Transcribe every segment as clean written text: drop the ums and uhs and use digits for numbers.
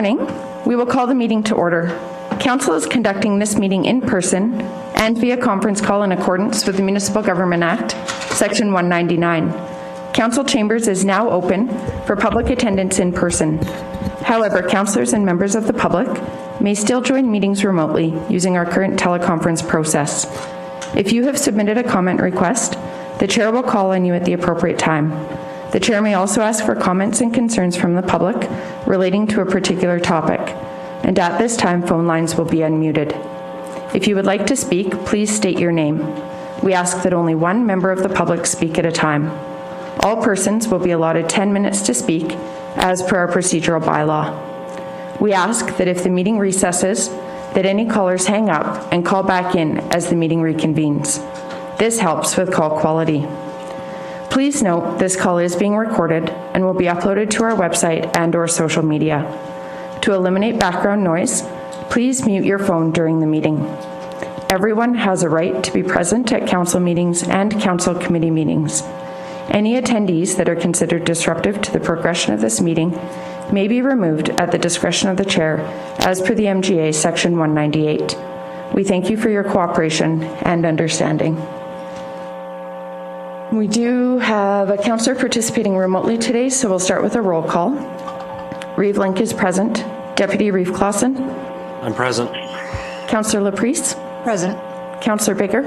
Morning. We will call the meeting to order. Council is conducting this meeting in person and via conference call in accordance with the Municipal Government Act, Section 199. Council chambers is now open for public attendance in person. However, councillors and members of the public may still join meetings remotely using our current teleconference process. If you have submitted a comment request, the chair will call on you at the appropriate time. The chair may also ask for comments and concerns from the public relating to a particular topic, and at this time, phone lines will be unmuted. If you would like to speak, please state your name. We ask that only one member of the public speak at a time. All persons will be allotted 10 minutes to speak, as per our procedural bylaw. We ask that if the meeting recesses, that any callers hang up and call back in as the meeting reconvenes. This helps with call quality. Please note this call is being recorded and will be uploaded to our website and/or social media. To eliminate background noise, please mute your phone during the meeting. Everyone has a right to be present at council meetings and council committee meetings. Any attendees that are considered disruptive to the progression of this meeting may be removed at the discretion of the chair as per the MGA Section 198. We thank you for your cooperation and understanding. We do have a councillor participating remotely today, so we'll start with a roll call. Reeve Link is present. Deputy Reeve Clausen. I'm present. Councillor Laprise. Present. Councillor Bigger.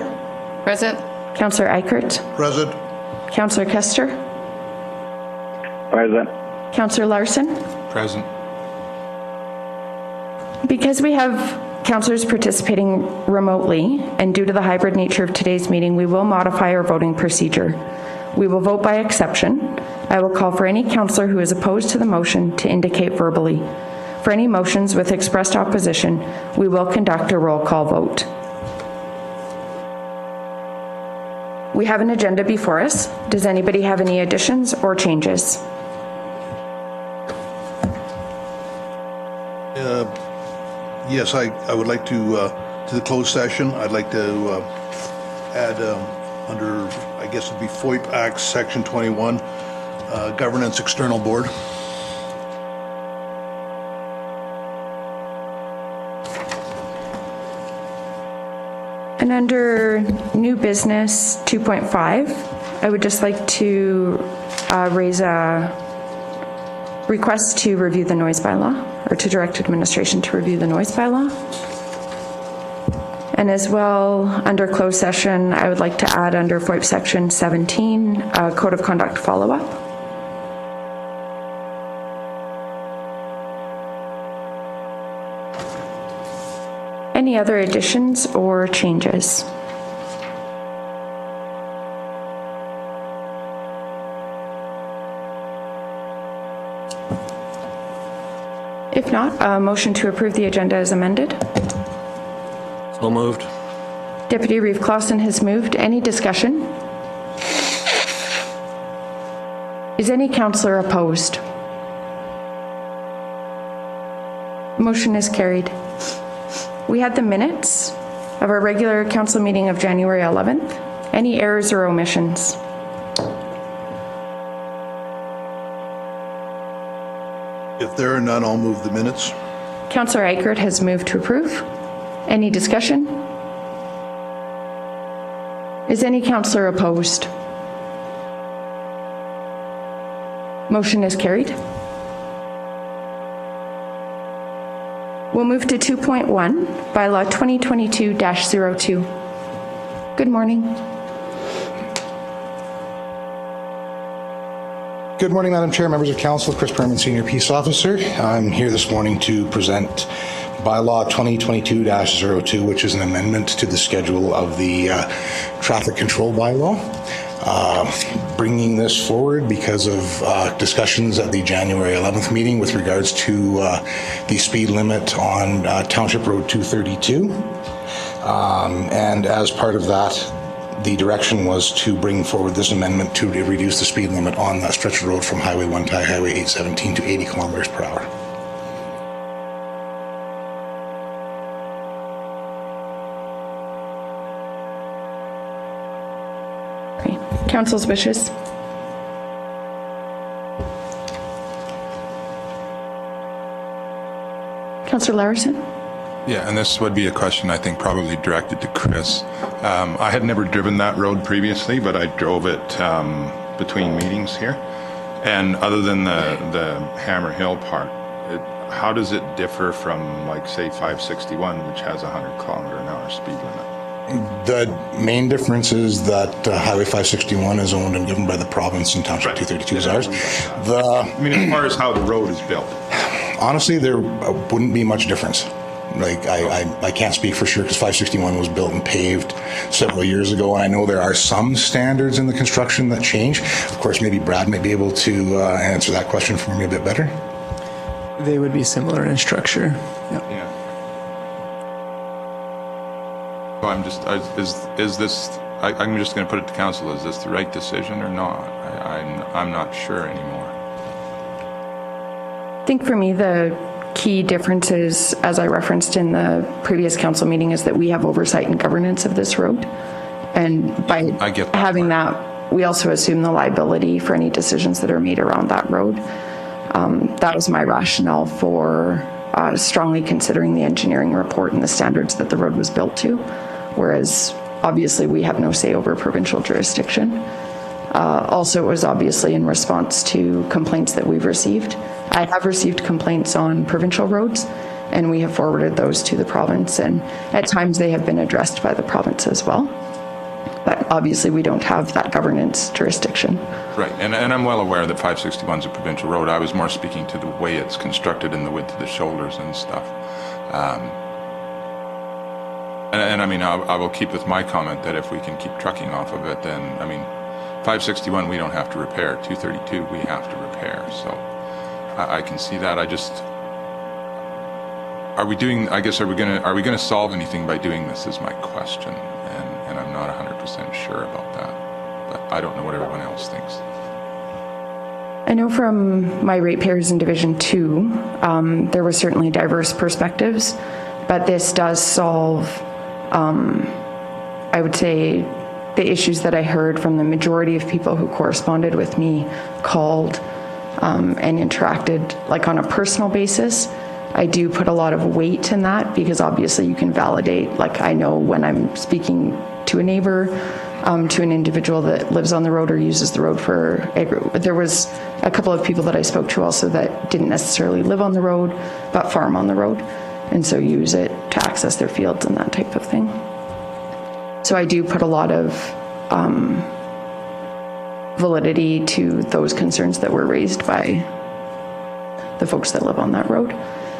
Present. Councillor Eichert. Present. Councillor Kester. Present. Councillor Larson. Present. Because we have councillors participating remotely, and due to the hybrid nature of today's meeting, we will modify our voting procedure. We will vote by exception. I will call for any councillor who is opposed to the motion to indicate verbally. For any motions with expressed opposition, we will conduct a roll call vote. We have an agenda before us. Does anybody have any additions or changes? Yes, I would like to the closed session, I'd like to add under, I guess it'd be FOIP Act Section 21, Governance External Board. And under new business 2.5, I would just like to raise a request to review the noise bylaw, or to direct administration to review the noise bylaw. And as well, under closed session, I would like to add under FOIP Section 17, Code of Conduct follow-up. Any other additions or changes? If not, a motion to approve the agenda as amended. So moved. Deputy Reeve Clausen has moved. Any discussion? Is any councillor opposed? Motion is carried. We had the minutes of our regular council meeting of January 11th. Any errors or omissions? If there are none, I'll move the minutes. Councillor Eichert has moved to approve. Any discussion? Is any councillor opposed? Motion is carried. We'll move to 2.1, Bylaw 2022-02. Good morning. Good morning, Madam Chair, members of council. Chris Perman, Senior Peace Officer. I'm here this morning to present Bylaw 2022-02, which is an amendment to the schedule of the traffic control bylaw. Bringing this forward because of discussions at the January 11th meeting with regards to the speed limit on Township Road 232. And as part of that, the direction was to bring forward this amendment to reduce the speed limit on that stretch of road from Highway 1 to Highway 817 to 80 kilometers per hour. Council's wishes. Councillor Larison? Yeah, and this would be a question I think probably directed to Chris. I had never driven that road previously, but I drove it between meetings here. And other than the Hammer Hill part, how does it differ from, like, say, 561, which has a 100-kilometer-an-hour speed limit? The main difference is that Highway 561 is owned and governed by the province, and Township 232 is ours. I mean, as far as how the road is built. Honestly, there wouldn't be much difference. Like, I can't speak for sure because 561 was built and paved several years ago, and I know there are some standards in the construction that change. Of course, maybe Brad might be able to answer that question for me a bit better. They would be similar in structure. Yep. Yeah. So I'm just, is this, I'm just going to put it to council, is this the right decision or not? I'm not sure anymore. I think for me, the key differences, as I referenced in the previous council meeting, is that we have oversight and governance of this road. And by I get that having that, we also assume the liability for any decisions that are made around that road. That was my rationale for strongly considering the engineering report and the standards that the road was built to, whereas obviously we have no say over provincial jurisdiction. Also, it was obviously in response to complaints that we've received. I have received complaints on provincial roads, and we have forwarded those to the province, and at times they have been addressed by the province as well. But obviously we don't have that governance jurisdiction. Right, and I'm well aware that 561 is a provincial road. I was more speaking to the way it's constructed and the width of the shoulders and stuff. And I mean, I will keep with my comment that if we can keep trucking off of it, then, I mean, 561 we don't have to repair, 232 we have to repair, so I can see that. I just, are we gonna solve anything by doing this is my question, and I'm not 100% sure about that, but I don't know what everyone else thinks. I know from my ratepayers in Division 2, there were certainly diverse perspectives, but this does solve, I would say, the issues that I heard from the majority of people who corresponded with me, called, and interacted, like, on a personal basis. I do put a lot of weight in that because obviously you can validate, like, I know when I'm speaking to a neighbor, to an individual that lives on the road or uses the road for, there was a couple of people that I spoke to also that didn't necessarily live on the road, but farm on the road, and so use it to access their fields and that type of thing. So I do put a lot of validity to those concerns that were raised by the folks that live on that road.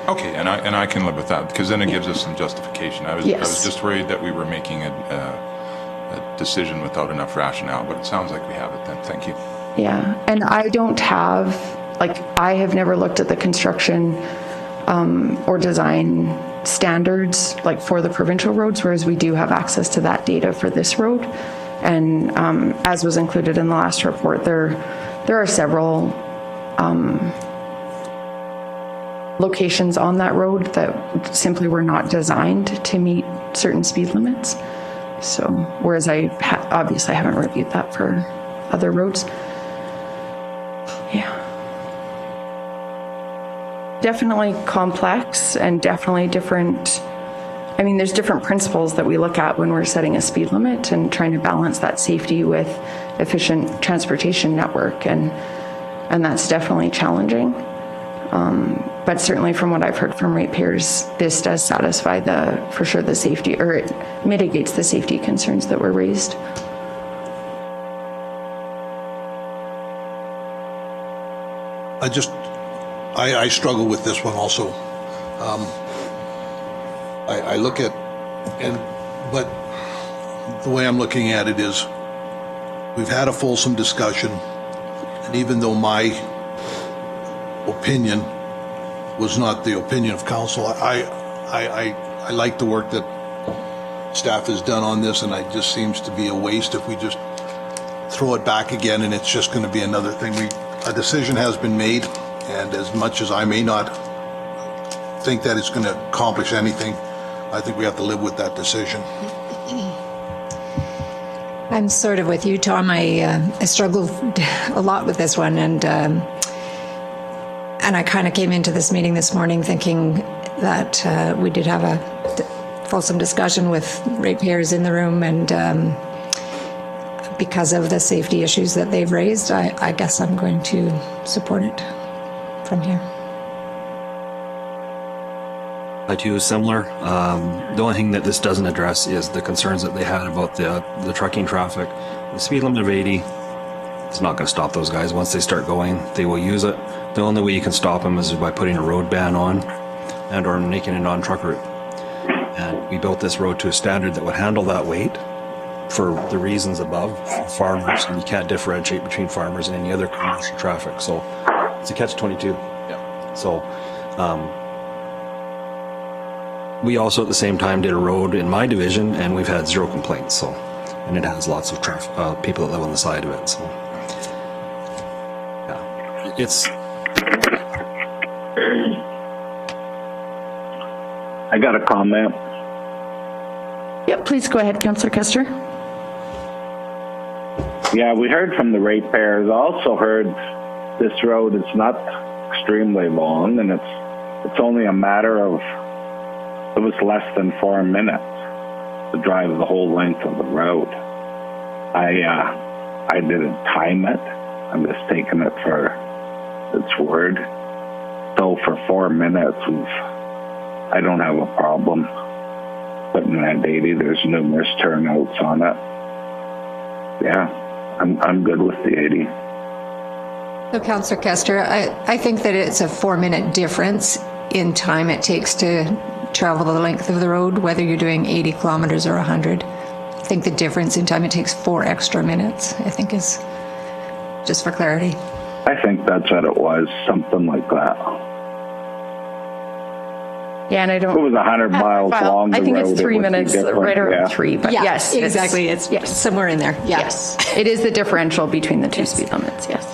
Okay, and I can live with that, because then it gives us some justification. I was just worried that we were making a decision without enough rationale, but it sounds like we have it then. Thank you. Yeah, and I don't have, like, I have never looked at the construction or design standards, like, for the provincial roads, whereas we do have access to that data for this road. And as was included in the last report, there are several locations on that road that simply were not designed to meet certain speed limits. So, whereas I obviously haven't reviewed that for other roads. Yeah. Definitely complex and definitely different. I mean, there's different principles that we look at when we're setting a speed limit and trying to balance that safety with efficient transportation network, and that's definitely challenging. But certainly from what I've heard from ratepayers, this does satisfy for sure the safety, or it mitigates the safety concerns that were raised. I struggle with this one also. I look at, but the way I'm looking at it is, we've had a fulsome discussion, and even though my opinion was not the opinion of council, I like the work that staff has done on this, and it just seems to be a waste if we just throw it back again and it's just going to be another thing. A decision has been made, and as much as I may not think that it's going to accomplish anything, I think we have to live with that decision. I'm sort of with you, Tom. I struggled a lot with this one, and I kind of came into this meeting this morning thinking that we did have a fulsome discussion with ratepayers in the room, and because of the safety issues that they've raised, I guess I'm going to support it from here. I too is similar. The only thing that this doesn't address is the concerns that they had about the trucking traffic. The speed limit of 80 is not going to stop those guys. Once they start going, they will use it. The only way you can stop them is by putting a road ban on and or making it on truck route. And we built this road to a standard that would handle that weight for the reasons above, for farmers, and you can't differentiate between farmers and any other commercial traffic. So it's a catch-22. Yeah. So we also at the same time did a road in my division, and we've had 0 complaints. So, and it has lots of traffic, people that live on the side of it. So yeah, it's. I got a comment. Yep, please go ahead, Councillor Kester. Yeah, we heard from the ratepayers. Also heard this road is not extremely long, and it's only a matter of, it was less than 4 minutes to drive the whole length of the road. I didn't time it. I'm just taking it for its word. So for 4 minutes, I don't have a problem putting that 80. There's numerous turnouts on it. Yeah, I'm good with the 80. So, Councillor Kester, I think that it's a 4-minute difference in time it takes to travel the length of the road, whether you're doing 80 kilometers or 100. I think the difference in time it takes 4 extra minutes, I think, is just for clarity. I think that's what it was, something like that. Yeah, and I don't. It was 100 miles long. I think the road, it's 3 minutes, right around 3. But Yeah, yes, exactly. It's somewhere in there. Yeah. Yes, it is the differential between the 2 speed limits. Yes.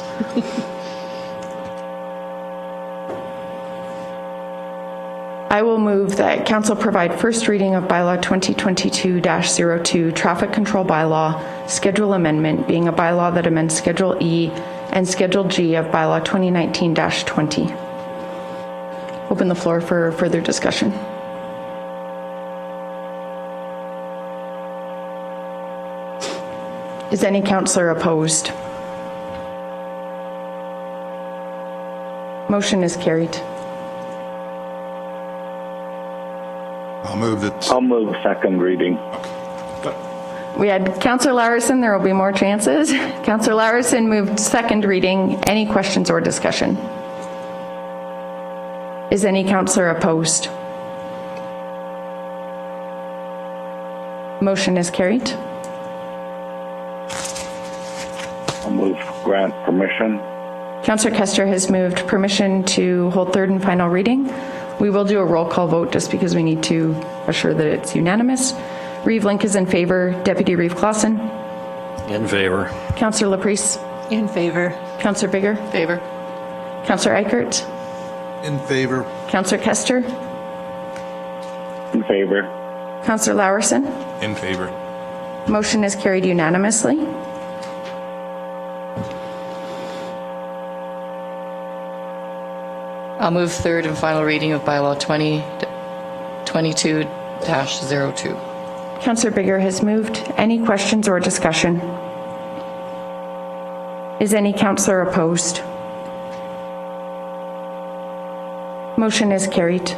I will move that Council provide first reading of Bylaw 2022-02, Traffic Control Bylaw, Schedule Amendment, being a bylaw that amends Schedule E and Schedule G of Bylaw 2019-20. Open the floor for further discussion. Is any councillor opposed? Motion is carried. I'll move second reading. We had Councillor Larison. There will be more chances. Councillor Larison moved second reading. Any questions or discussion? Is any councillor opposed? Motion is carried. I'll move grant permission. Councillor Kester has moved permission to hold third and final reading. We will do a roll call vote just because we need to assure that it's unanimous. Reeve Link is in favor. Deputy Reeve Clausen. In favor. Councillor Laprise. In favor. Councillor Bigger. Favor. Councillor Eichert. In favor. Councillor Kester. In favor. Councillor Larison. In favor. Motion is carried unanimously. I'll move third and final reading of Bylaw 2022-02. Councillor Bigger has moved. Any questions or discussion? Is any councillor opposed? Motion is carried.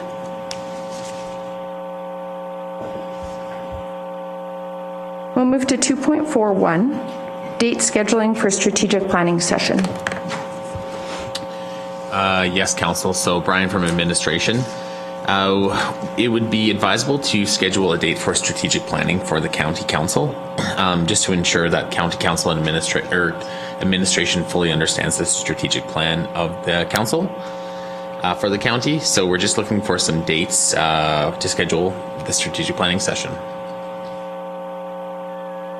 We'll move to 2.41, date scheduling for strategic planning session. Yes, Council. So Brian from administration. It would be advisable to schedule a date for strategic planning for the County Council, just to ensure that County Council and administration fully understands the strategic plan of the Council for the county. So we're just looking for some dates to schedule the strategic planning session.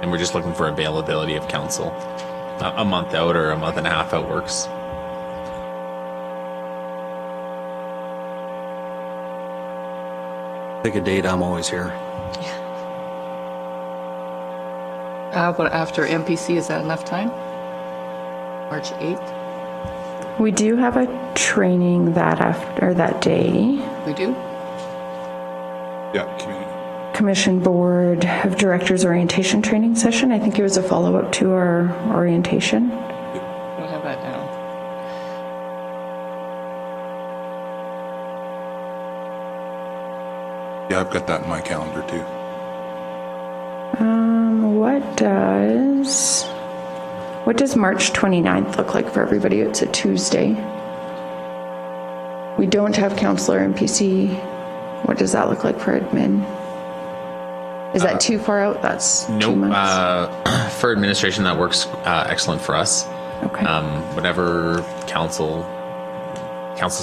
And we're just looking for availability of Council. A month out or a month and a half out works. Pick a date, I'm always here. But after MPC, is that enough time? March 8th? We do have a training that day. We do? Yeah, community. Commission Board of Directors orientation training session. I think it was a follow-up to our orientation. We'll have that down. Yeah, I've got that in my calendar too. What does March 29th look like for everybody? It's a Tuesday. We don't have Councillor MPC. What does that look like for admin? Is that too far out? That's 2 Nope. months. For administration, that works excellent for us. Okay. Whatever council's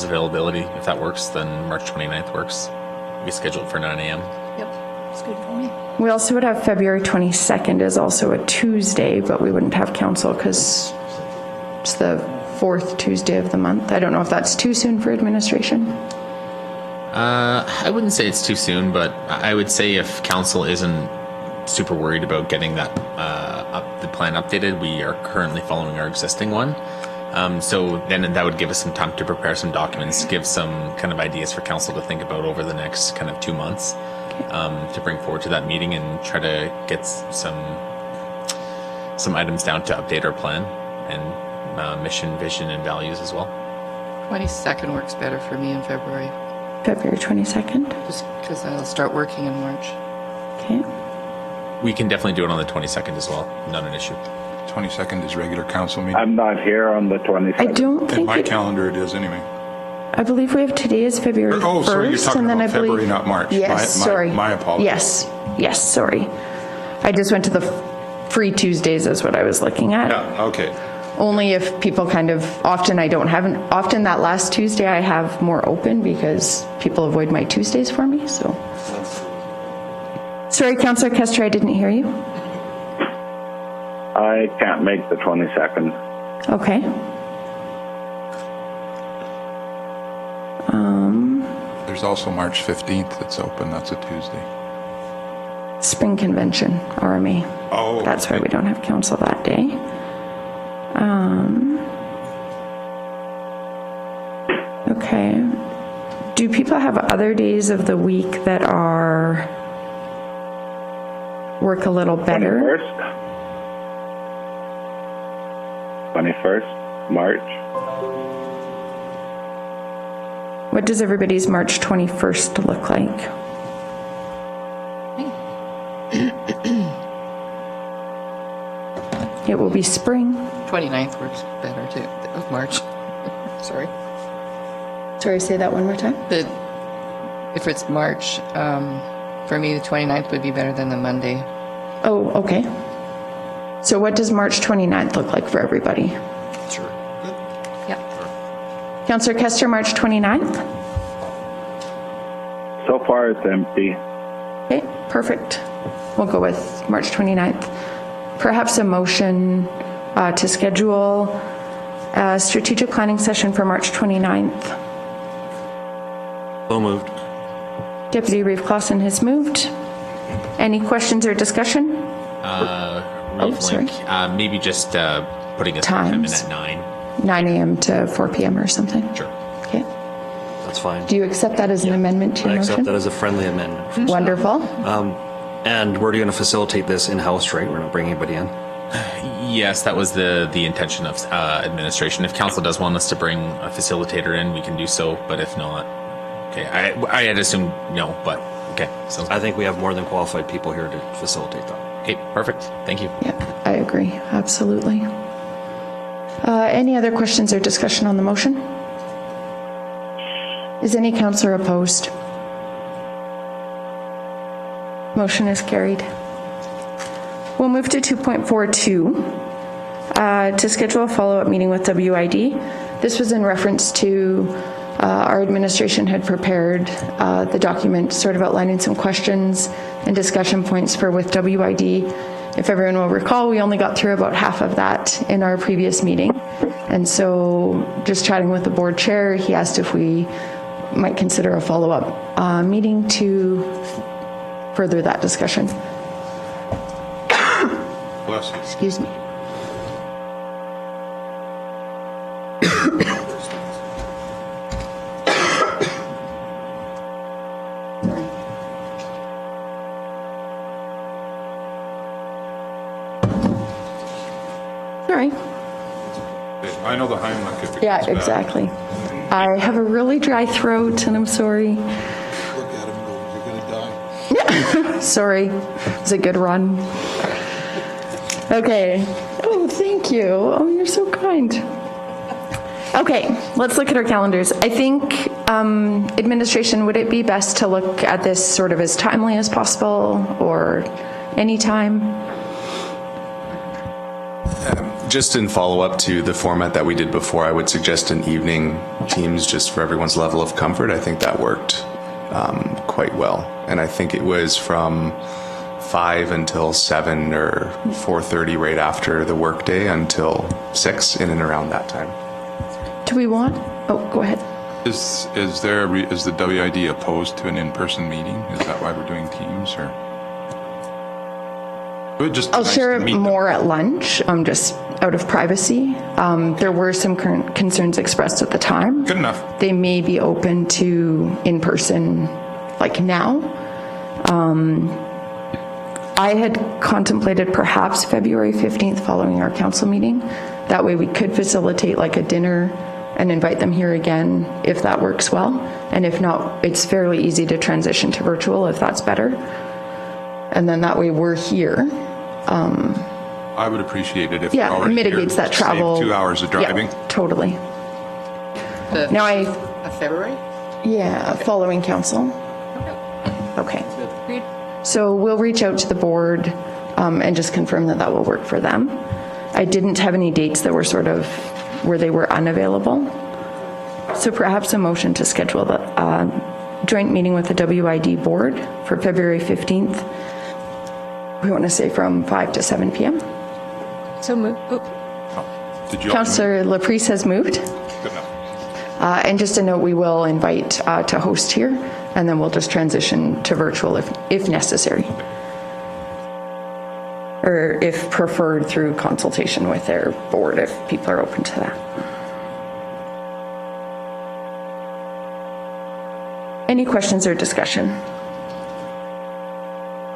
availability, if that works, then March 29th works. We schedule it for 9 a.m. Yep, it's good for me. We also would have February 22nd is also a Tuesday, but we wouldn't have council because it's the 4th Tuesday of the month. I don't know if that's too soon for administration. I wouldn't say it's too soon, but I would say if council isn't super worried about getting that the plan updated, we are currently following our existing one. So then that would give us some time to prepare some documents, give some kind of ideas for council to think about over the next kind of 2 months, to bring forward to that meeting and try to get some items down to update our plan and mission, vision, and values as well. 22nd works better for me in February, February 22nd. just because I'll start working in March. Okay. We can definitely do it on the 22nd as well. Not an issue. 22nd is regular council meeting. I'm not here on the 22nd. I don't In think my calendar it is anyway. I believe we have today is February 1st. Oh, sorry, you're talking and then about I believe, February, not March. Yes, sorry. My apologies. Yes, sorry. I just went to the free Tuesdays is what I was looking at. Yeah, okay. Only if people kind of, often that last Tuesday I have more open because people avoid my Tuesdays for me, so. Sorry, Councillor Kester, I didn't hear you. I can't make the 22nd. Okay. There's also March 15th that's open. That's a Tuesday. Spring Convention, RMA. Oh. That's why we don't have council that day. Okay. Do people have other days of the week that work a little better? 21st, March. What does everybody's March 21st look like? It will be spring. 29th works better too, of March. Sorry. Sorry, say that one more time. If it's March, for me, the 29th would be better than the Monday. Oh, okay. So what does March 29th look like for everybody? Sure. Yeah. Councillor Kester, March 29th? So far it's empty. Okay, perfect. We'll go with March 29th. Perhaps a motion to schedule a strategic planning session for March 29th. So moved. Deputy Reeve Clausen has moved. Any questions or discussion? Link. Maybe just putting a time in at 9. 9 a.m. to 4 p.m. or something? Sure. Okay. That's fine. Do you accept that as an amendment to your I motion? accept that as a friendly amendment. Wonderful. And we're going to facilitate this in-house, right? We're not bringing anybody in? Yes, that was the intention of administration. If council does want us to bring a facilitator in, we can do so. But if not, okay. I had assumed no, but okay. So I think we have more than qualified people here to facilitate that. okay, perfect. Thank you. Yeah, I agree. Absolutely. Any other questions or discussion on the motion? Is any councillor opposed? Motion is carried. We'll move to 2.42 to schedule a follow-up meeting with WID. This was in reference to our administration had prepared the document sort of outlining some questions and discussion points for with WID. If everyone will recall, we only got through about half of that in our previous meeting. And so just chatting with the board chair, he asked if we might consider a follow-up meeting to further that discussion. Bless you. Excuse me. Sorry. I know the Heimlich if it Yeah, gets bad. exactly. I have a really dry throat, and I'm sorry. Look at him go, you're gonna die. Sorry. It was a good run. Okay. Oh, thank you. Oh, you're so kind. Okay, let's look at our calendars. I think, administration, would it be best to look at this sort of as timely as possible or anytime? Just in follow-up to the format that we did before, I would suggest an evening Teams just for everyone's level of comfort. I think that worked quite well. And I think it was from 5 until 7 or 4:30 right after the workday until 6, in and around that time. Do we want? Oh, go ahead. Is the WID opposed to an in-person meeting? Is that why we're doing Teams, or? It would just be I'll nice share to it meet them. more at lunch, just out of privacy. There were some current concerns expressed at the time. Good enough. They may be open to in-person, like now. I had contemplated perhaps February 15th following our council meeting. That way we could facilitate like a dinner and invite them here again if that works well. And if not, it's fairly easy to transition to virtual if that's better. And then that way we're here. I would appreciate it if Yeah, we're it already mitigates here. that travel. Save 2 hours of driving. Yeah, totally. The Now I, 15th of February? yeah, following council. Okay. Agreed. So we'll reach out to the board and just confirm that that will work for them. I didn't have any dates that were sort of where they were unavailable. So perhaps a motion to schedule the joint meeting with the WID board for February 15th. We want to say from 5 to 7 p.m. So move. Did you? Councillor Laprice has moved. Good enough. And just a note, we will invite to host here, and then we'll just transition to virtual if necessary. Or if preferred through consultation with their board, if people are open to that. Any questions or discussion?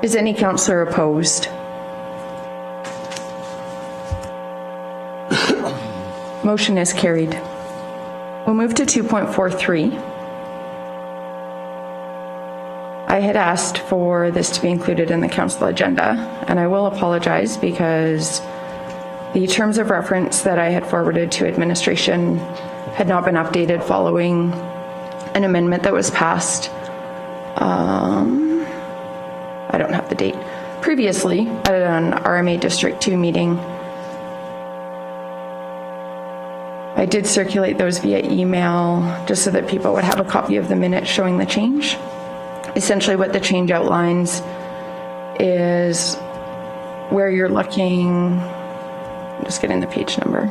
Is any councillor opposed? Motion is carried. We'll move to 2.43. I had asked for this to be included in the council agenda, and I will apologize because the terms of reference that I had forwarded to administration had not been updated following an amendment that was passed. I don't have the date. Previously, at an RMA District 2 meeting, I did circulate those via email just so that people would have a copy of the minutes showing the change. Essentially what the change outlines is where you're looking, I'm just getting the page number,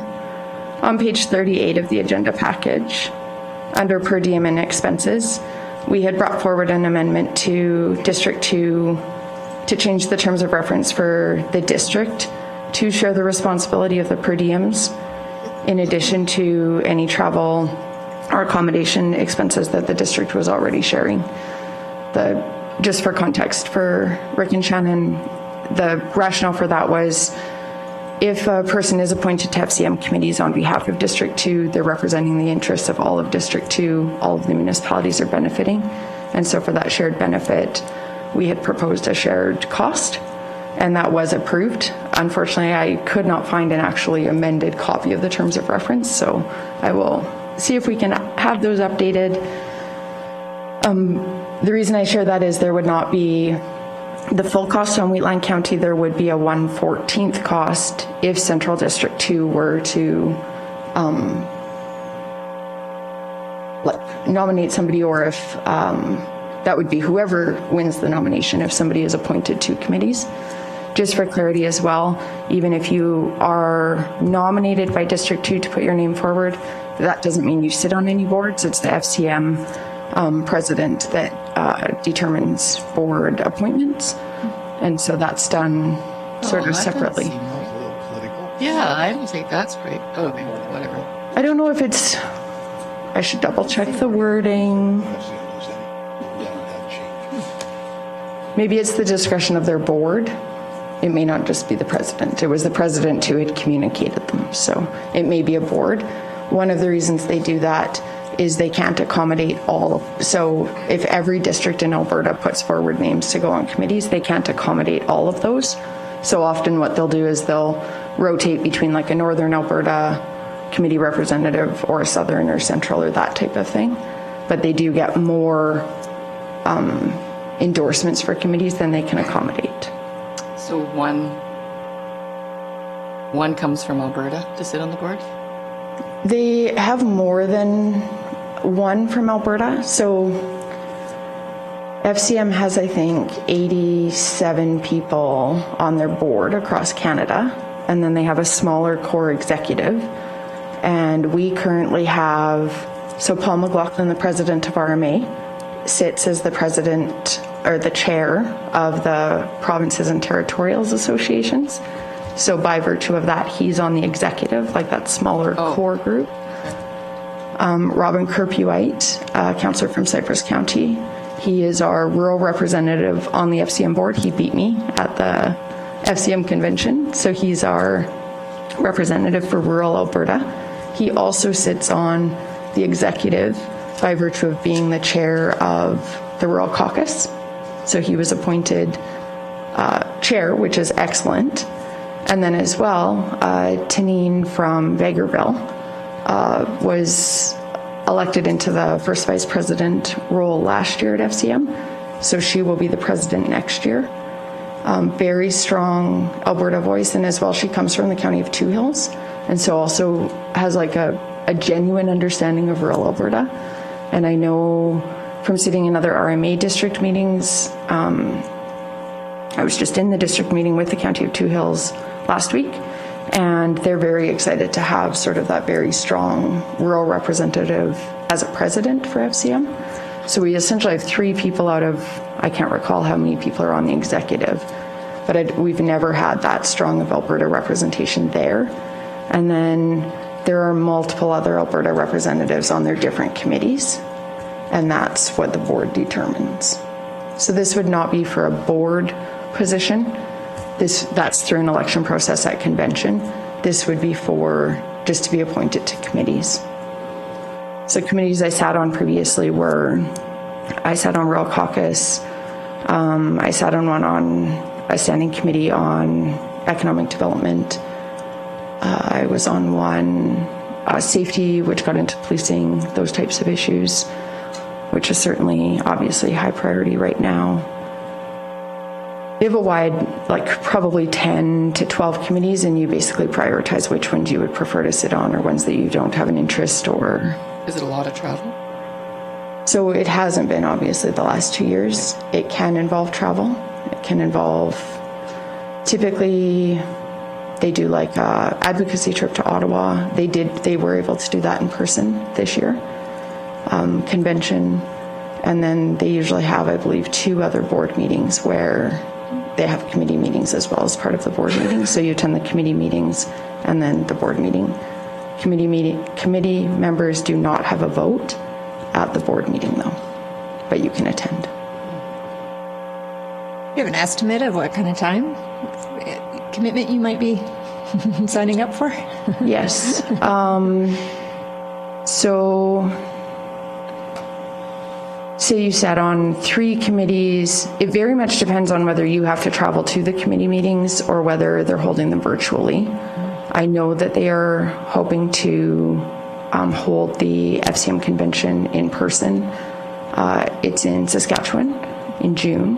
on page 38 of the agenda package, under per diem and expenses, we had brought forward an amendment to District 2 to change the terms of reference for the district to share the responsibility of the per diems in addition to any travel or accommodation expenses that the district was already sharing. Just for context for Rick and Shannon, the rationale for that was if a person is appointed to FCM committees on behalf of District 2, they're representing the interests of all of District 2, all of the municipalities are benefiting. And so for that shared benefit, we had proposed a shared cost, and that was approved. Unfortunately, I could not find an actually amended copy of the terms of reference, so I will see if we can have those updated. The reason I share that is there would not be the full cost on Wheatland County. There would be a 1/14th cost if Central District 2 were to nominate somebody, or if that would be whoever wins the nomination if somebody is appointed to committees. Just for clarity as well, even if you are nominated by District 2 to put your name forward, that doesn't mean you sit on any boards. It's the FCM president that determines board appointments. And so that's done sort of separately. Yeah, I don't think that's great. Oh, okay, whatever. I don't know if it's, I should double check the wording. Maybe it's the discretion of their board It may not just be the president. It was the president who had communicated them. So it may be a board. One of the reasons they do that is they can't accommodate all. So if every district in Alberta puts forward names to go on committees, they can't accommodate all of those. So often what they'll do is they'll rotate between like a Northern Alberta committee representative or a Southern or Central or that type of thing. But they do get more endorsements for committees than they can accommodate. So one comes from Alberta to sit on the board? They have more than one from Alberta. So FCM has, I think, 87 people on their board across Canada. And then they have a smaller core executive. And we currently have, so Paul McLaughlin, the president of RMA, sits as the president or the chair of the Provinces and Territorials Associations. So by virtue of that, he's on the executive, like that smaller core group. Robin Kerpuite, councillor from Cypress County, he is our rural representative on the FCM board. He beat me at the FCM convention, so he's our representative for rural Alberta. He also sits on the executive by virtue of being the chair of the Rural Caucus. So he was appointed chair, which is excellent. And then as well, Tanine from Vegreville was elected into the first vice president role last year at FCM. So she will be the president next year. Very strong Alberta voice, and as well, she comes from the county of Two Hills, and so also has like a genuine understanding of rural Alberta. And I know from sitting in other RMA district meetings, I was just in the district meeting with the county of Two Hills last week, and they're very excited to have sort of that very strong rural representative as a president for FCM. So we essentially have 3 people out of, I can't recall how many people are on the executive, but we've never had that strong of Alberta representation there. And then there are multiple other Alberta representatives on their different committees, and that's what the board determines. So this would not be for a board position. That's through an election process at convention. This would be for just to be appointed to committees. So committees I sat on previously were, I sat on Rural Caucus, I sat on a standing committee on economic development. I was on one, safety, which got into policing, those types of issues, which is certainly obviously high priority right now. We have a wide, like probably 10 to 12 committees, and you basically prioritize which ones you would prefer to sit on or ones that you don't have an interest or. Is it a lot of travel? So it hasn't been, obviously, the last 2 years. It can involve travel. It can involve, typically, they do like a advocacy trip to Ottawa. They were able to do that in person this year, convention. And then they usually have, I believe, 2 other board meetings where they have committee meetings as well as part of the board meeting. So you attend the committee meetings and then the board meeting. Committee members do not have a vote at the board meeting though, but you can attend. You have an estimate of what kind of time commitment you might be signing up for? Yes. So say you sat on 3 committees. It very much depends on whether you have to travel to the committee meetings or whether they're holding them virtually. I know that they are hoping to hold the FCM convention in person. It's in Saskatchewan in June.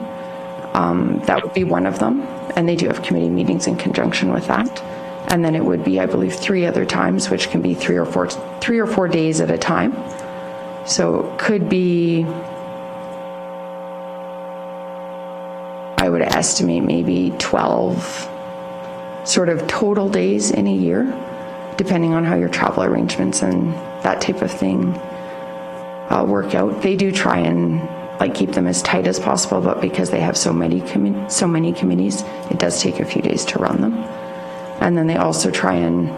That would be one of them. And they do have committee meetings in conjunction with that. And then it would be, I believe, 3 other times, which can be 3 or 4 days at a time. So it could be, I would estimate maybe 12 sort of total days in a year, depending on how your travel arrangements and that type of thing work out. They do try and like keep them as tight as possible, but because they have so many committees, it does take a few days to run them. And then they also try and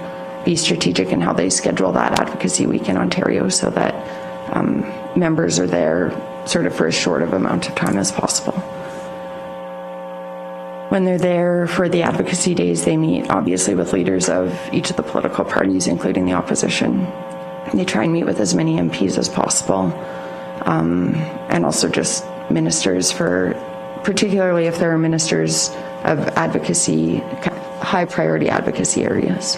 be strategic in how they schedule that advocacy week in Ontario so that members are there sort of for as short of amount of time as possible. When they're there for the advocacy days, they meet obviously with leaders of each of the political parties, including the opposition. They try and meet with as many MPs as possible, and also just ministers for, particularly if there are ministers of advocacy, high priority advocacy areas.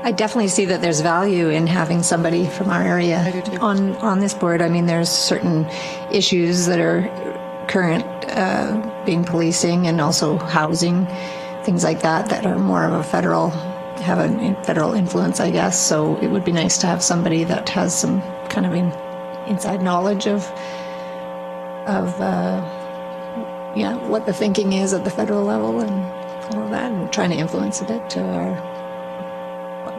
I definitely see that there's value in having somebody from our area on this board. I mean, there's certain issues that are current, being policing and also housing, things like that, that are more of a federal influence, I guess. So it would be nice to have somebody that has some kind of inside knowledge of what the thinking is at the federal level and all of that, and trying to influence a bit to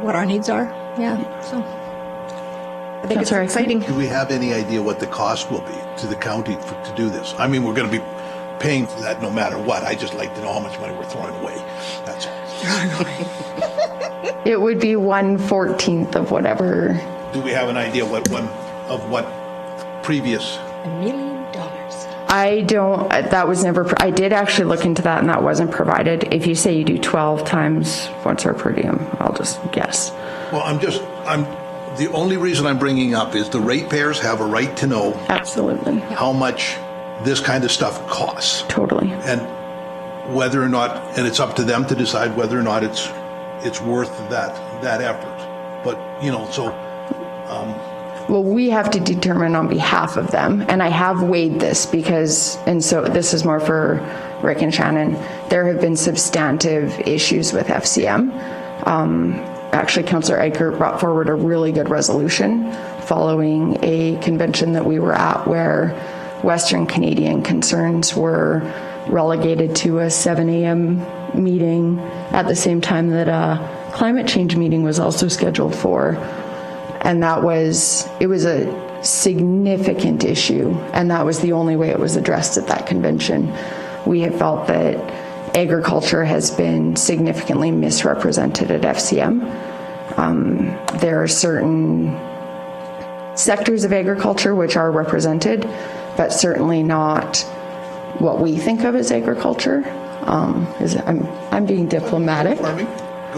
what our needs are. Yeah, so I think it's exciting. Do we have any idea what the cost will be to the county to do this? I mean, we're going to be paying for that no matter what. I just like to know how much money we're throwing away. That's all. It would be 1/14 of whatever. Do we have an idea what previous? $1 million. I don't, that was never, I did actually look into that and that wasn't provided. If you say you do 12 times what's our per diem, I'll just guess. Well, the only reason I'm bringing up is the ratepayers have a right to know Absolutely. how much this kind of stuff costs. Totally. And whether or not, and it's up to them to decide whether or not it's worth that effort. But, Well, we have to determine on behalf of them, and I have weighed this and so this is more for Rick and Shannon, there have been substantive issues with FCM. Actually, Councillor Eichert brought forward a really good resolution following a convention that we were at where Western Canadian concerns were relegated to a 7 a.m. meeting at the same time that a climate change meeting was also scheduled for. And it was a significant issue, and that was the only way it was addressed at that convention. We have felt that agriculture has been significantly misrepresented at FCM. There are certain sectors of agriculture which are represented, but certainly not what we think of as agriculture. I'm being diplomatic. Farming,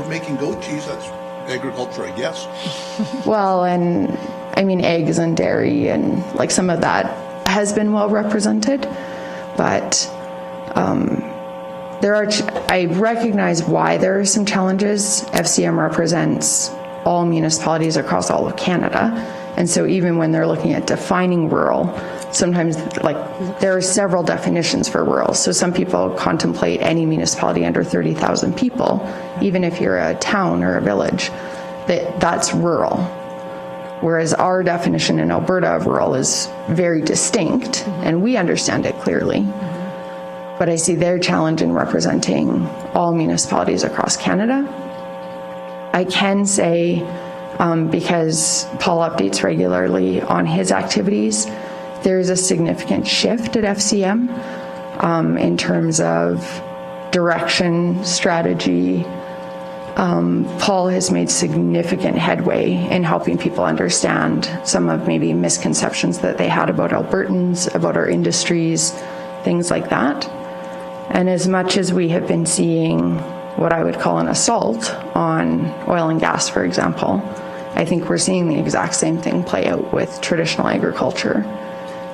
making goat cheese, that's agriculture, I guess. Well, and I mean eggs and dairy and like some of that has been well represented, but I recognize why there are some challenges. FCM represents all municipalities across all of Canada, and so even when they're looking at defining rural, sometimes there are several definitions for rural. So some people contemplate any municipality under 30,000 people, even if you're a town or a village, that's rural. Whereas our definition in Alberta of rural is very distinct, and we understand it clearly. But I see their challenge in representing all municipalities across Canada. I can say, because Paul updates regularly on his activities, there's a significant shift at FCM in terms of direction, strategy. Paul has made significant headway in helping people understand some of maybe misconceptions that they had about Albertans, about our industries, things like that. And as much as we have been seeing what I would call an assault on oil and gas, for example, I think we're seeing the exact same thing play out with traditional agriculture.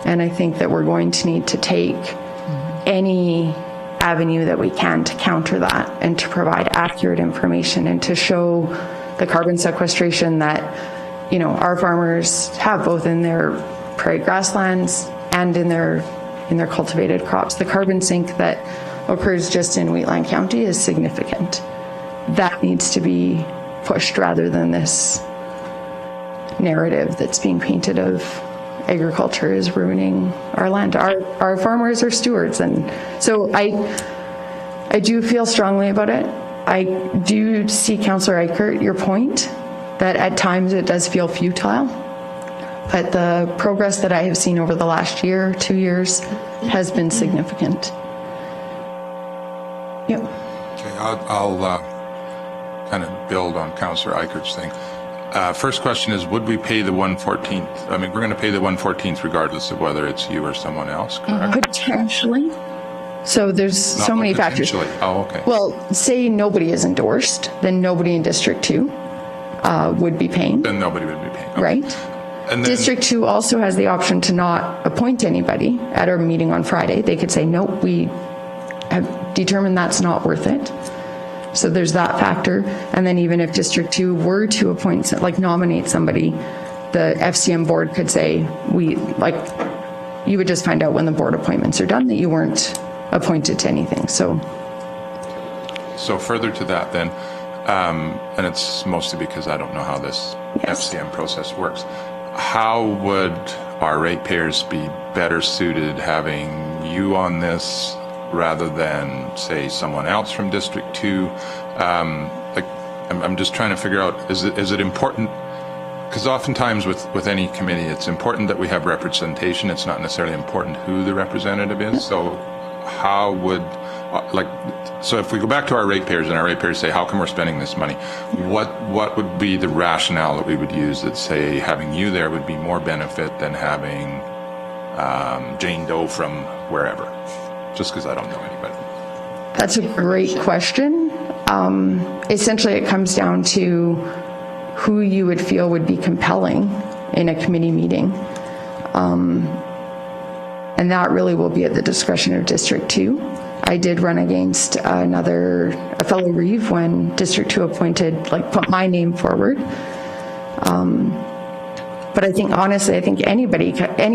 And I think that we're going to need to take any avenue that we can to counter that and to provide accurate information and to show the carbon sequestration that, our farmers have both in their prairie grasslands and in their cultivated crops. The carbon sink that occurs just in Wheatland County is significant. That needs to be pushed rather than this narrative that's being painted of agriculture is ruining our land. Our farmers are stewards, and so I do feel strongly about it. I do see, Councillor Eichert, your point that at times it does feel futile, but the progress that I have seen over the last year, 2 years, has been significant. Yep. Okay, I'll kind of build on Councillor Eichert's thing. First question is, would we pay the 1/14th? I mean, we're going to pay the 1/14th regardless of whether it's you or someone else, correct? Potentially. So there's so many factors. Potentially. Oh, okay. Well, say nobody is endorsed, then nobody in District 2 would be paying, Then nobody would be paying. Okay. right? And then, District 2 also has the option to not appoint anybody at our meeting on Friday. They could say, no, we have determined that's not worth it. So there's that factor. And then even if District 2 were to appoint, like nominate somebody, the FCM board could say, you would just find out when the board appointments are done that you weren't appointed to anything. So further to that then, and it's mostly because I don't know how this Yes. FCM process works. How would our ratepayers be better suited having you on this rather than, say, someone else from District 2? I'm just trying to figure out, is it important? Because oftentimes with any committee, it's important that we have representation. It's not necessarily important who the representative is. So how would, so if we go back to our ratepayers and our ratepayers say, how come we're spending this money? What would be the rationale that we would use that say having you there would be more benefit than having Jane Doe from wherever? Just because I don't know anybody. that's a great question. Essentially, it comes down to who you would feel would be compelling in a committee meeting. And that really will be at the discretion of District 2. I did run against a fellow Reeve when District 2 put my name forward. But I think, honestly, any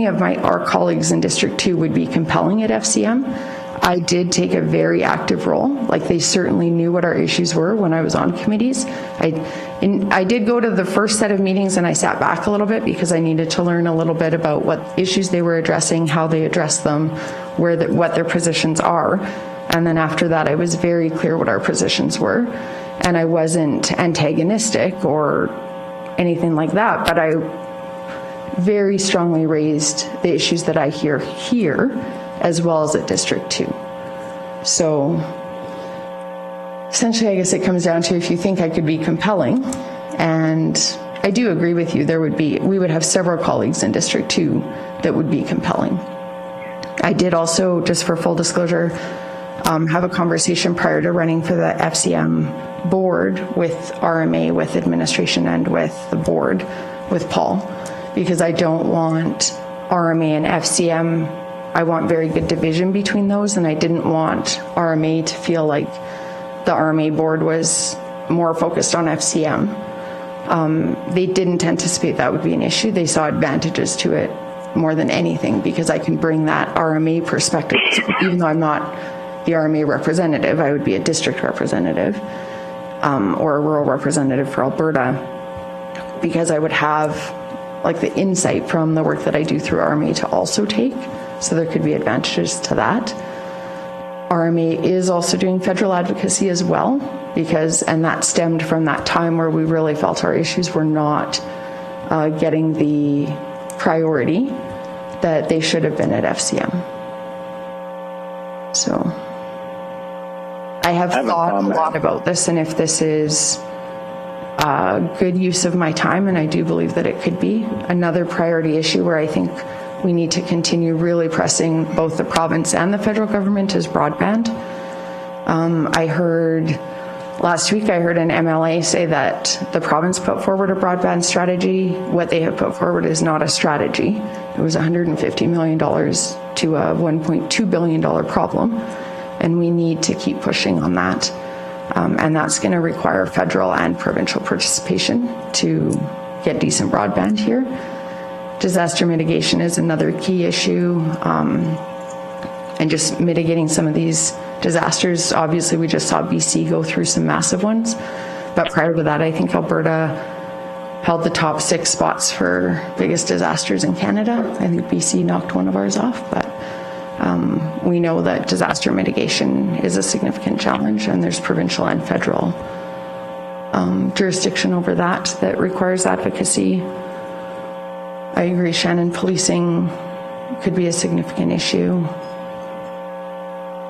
of our colleagues in District 2 would be compelling at FCM. I did take a very active role. They certainly knew what our issues were when I was on committees. I did go to the first set of meetings and I sat back a little bit because I needed to learn a little bit about what issues they were addressing, how they addressed them, what their positions are. And then after that, I was very clear what our positions were. And I wasn't antagonistic or anything like that, but I very strongly raised the issues that I hear here as well as at District 2. So essentially, I guess it comes down to if you think I could be compelling, and I do agree with you, we would have several colleagues in District 2 that would be compelling. I did also, just for full disclosure, have a conversation prior to running for the FCM board with RMA, with administration, and with the board, with Paul, because I don't want RMA and FCM. I want very good division between those, and I didn't want RMA to feel like the RMA board was more focused on FCM. They didn't anticipate that would be an issue. They saw advantages to it more than anything because I can bring that RMA perspective. Even though I'm not the RMA representative, I would be a district representative or a rural representative for Alberta, because I would have the insight from the work that I do through RMA to also take. So there could be advantages to that. RMA is also doing federal advocacy as well, and that stemmed from that time where we really felt our issues were not getting the priority that they should have been at FCM. So I have thought a lot about this, and if this is a good use of my time, and I do believe that it could be, another priority issue where I think we need to continue really pressing both the province and the federal government is broadband. Last week I heard an MLA say that the province put forward a broadband strategy. What they have put forward is not a strategy. It was $150 million to a $1.2 billion problem, and we need to keep pushing on that. And that's going to require federal and provincial participation to get decent broadband here. Disaster mitigation is another key issue, and just mitigating some of these disasters. Obviously, we just saw BC go through some massive ones, but prior to that, I think Alberta held the top 6 spots for biggest disasters in Canada. I think BC knocked one of ours off, but we know that disaster mitigation is a significant challenge, and there's provincial and federal jurisdiction over that requires advocacy. I agree, Shannon, policing could be a significant issue.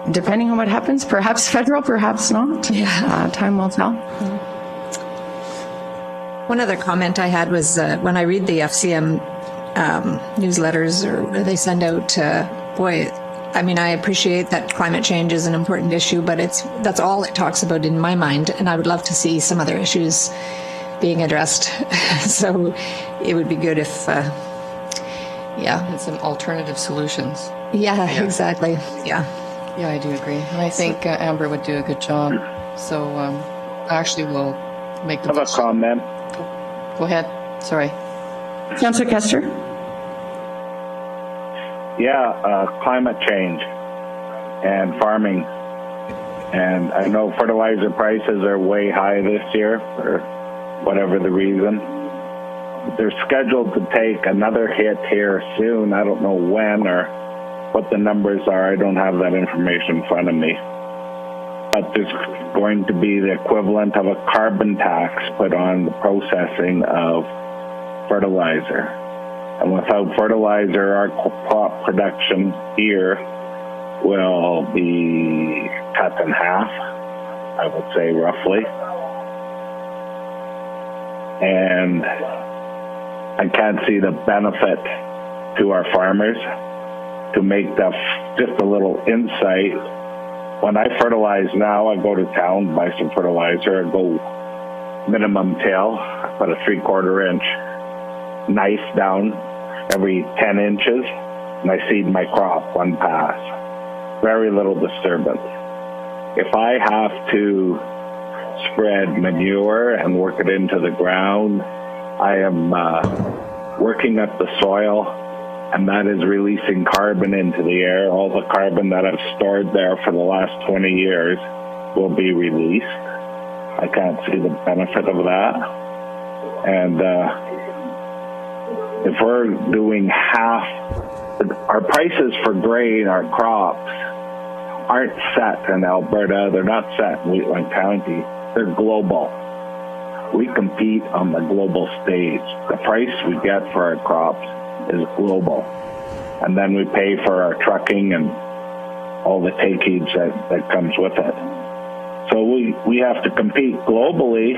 Depending on what happens, perhaps federal, perhaps not. Yeah. Time will tell. One other comment I had was when I read the FCM newsletters or they send out, boy, I mean, I appreciate that climate change is an important issue, but that's all it talks about in my mind, and I would love to see some other issues being addressed. So it would be good if, And some alternative solutions. Yeah, exactly. Yeah. Yeah, I do agree. And I think Amber would do a good job. So actually we'll make the I have a comment. Go ahead. Sorry. Councillor Kester? Yeah, climate change and farming. And I know fertilizer prices are way high this year for whatever the reason. They're scheduled to take another hit here soon. I don't know when or what the numbers are. I don't have that information in front of me. But there's going to be the equivalent of a carbon tax put on the processing of fertilizer. And without fertilizer, our crop production here will be cut in half, I would say roughly. And I can't see the benefit to our farmers. To make that just a little insight, when I fertilize now, I go to town, buy some fertilizer, I go minimum till, I put a 3/4 inch knife down every 10 inches, and I seed my crop one pass. Very little disturbance. If I have to spread manure and work it into the ground, I am working up the soil, and that is releasing carbon into the air. All the carbon that I've stored there for the last 20 years will be released. I can't see the benefit of that. And if we're doing half, our prices for grain, our crops, aren't set in Alberta. They're not set in Wheatland County. They're global. We compete on the global stage. The price we get for our crops is global. And then we pay for our trucking and all the takeage that comes with it. So we have to compete globally,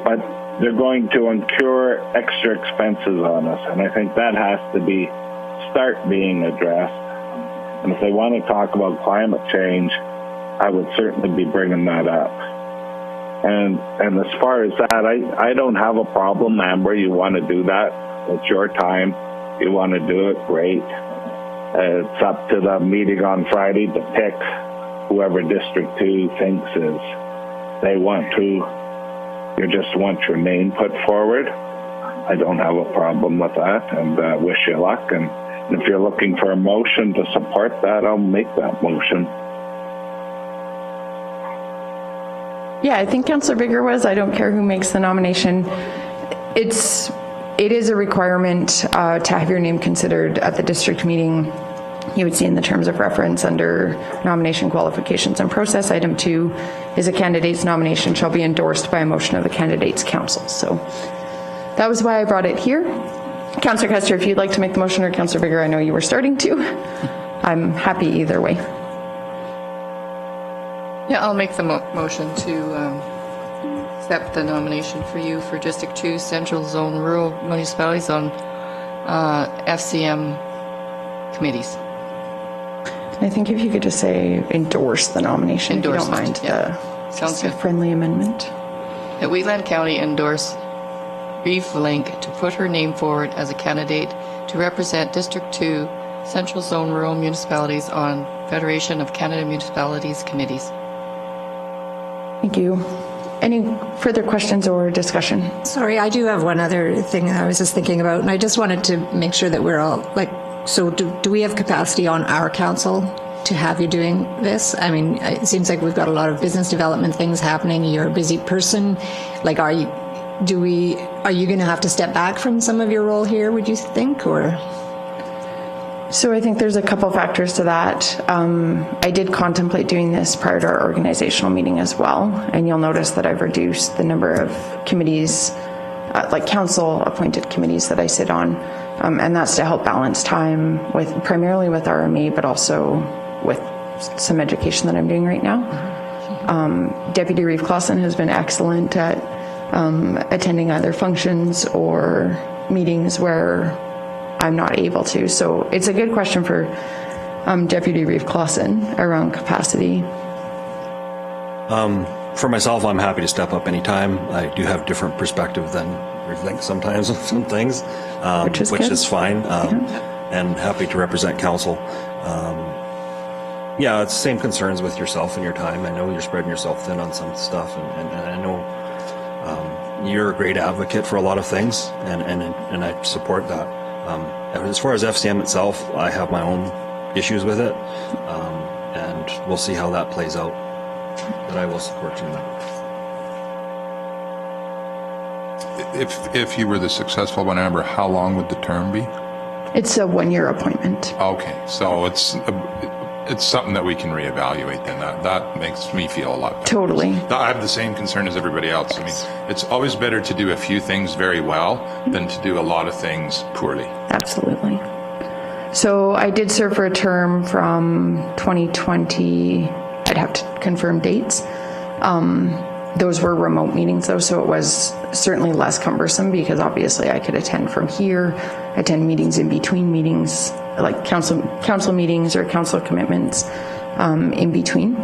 but they're going to incur extra expenses on us. And I think that has to start being addressed. And if they want to talk about climate change, I would certainly be bringing that up. And as far as that, I don't have a problem, Amber. You want to do that, it's your time. You want to do it, great. It's up to the meeting on Friday to pick whoever District 2 thinks is they want to. You just want your name put forward. I don't have a problem with that, and wish you luck. And if you're looking for a motion to support that, I'll make that motion. Yeah, I think Councillor Bigger was. I don't care who makes the nomination. It is a requirement to have your name considered at the district meeting. You would see in the terms of reference under nomination qualifications and process, item 2 is a candidate's nomination shall be endorsed by a motion of the candidate's council. So that was why I brought it here. Councillor Kester, if you'd like to make the motion, or Councillor Bigger, I know you were starting to. I'm happy either way. Yeah, I'll make the motion to accept the nomination for you for District 2 Central Zone Rural Municipalities on FCM committees. I think if you could just say endorse the nomination, if you don't mind. Sounds a good. friendly amendment. That Wheatland County endorse Reeve Link to put her name forward as a candidate to represent District 2 Central Zone Rural Municipalities on Federation of Canada Municipalities committees. Thank you. Any further questions or discussion? Sorry, I do have one other thing I was just thinking about, and I just wanted to make sure that we're all, so do we have capacity on our council to have you doing this? I mean, it seems like we've got a lot of business development things happening. You're a busy person. Are you going to have to step back from some of your role here, would you think, or? So I think there's a couple factors to that. I did contemplate doing this prior to our organizational meeting as well, and you'll notice that I've reduced the number of committees, like council-appointed committees that I sit on, and that's to help balance time primarily with RMA, but also with some education that I'm doing right now. Deputy Reeve Clausen has been excellent at attending either functions or meetings where I'm not able to. So it's a good question for Deputy Reeve Clausen, around capacity. For myself, I'm happy to step up anytime. I do have different perspective than we think sometimes on some things, Which is good. fine, and happy to represent council. Yeah, it's the same concerns with yourself and your time. I know you're spreading yourself thin on some stuff, and I know you're a great advocate for a lot of things, and I support that. As far as FCM itself, I have my own issues with it, and we'll see how that plays out. But I will support you in that. If you were the successful one member, how long would the term be? It's a one-year appointment. Okay, so it's something that we can reevaluate then. That makes me feel a lot better. Totally. I have the same concern as everybody else. I mean, it's always better to do a few things very well than to do a lot of things poorly. Absolutely. So I did serve for a term from 2020. I'd have to confirm dates. Those were remote meetings though, so it was certainly less cumbersome because obviously I could attend from here, attend meetings in between meetings, like council meetings or council commitments in between.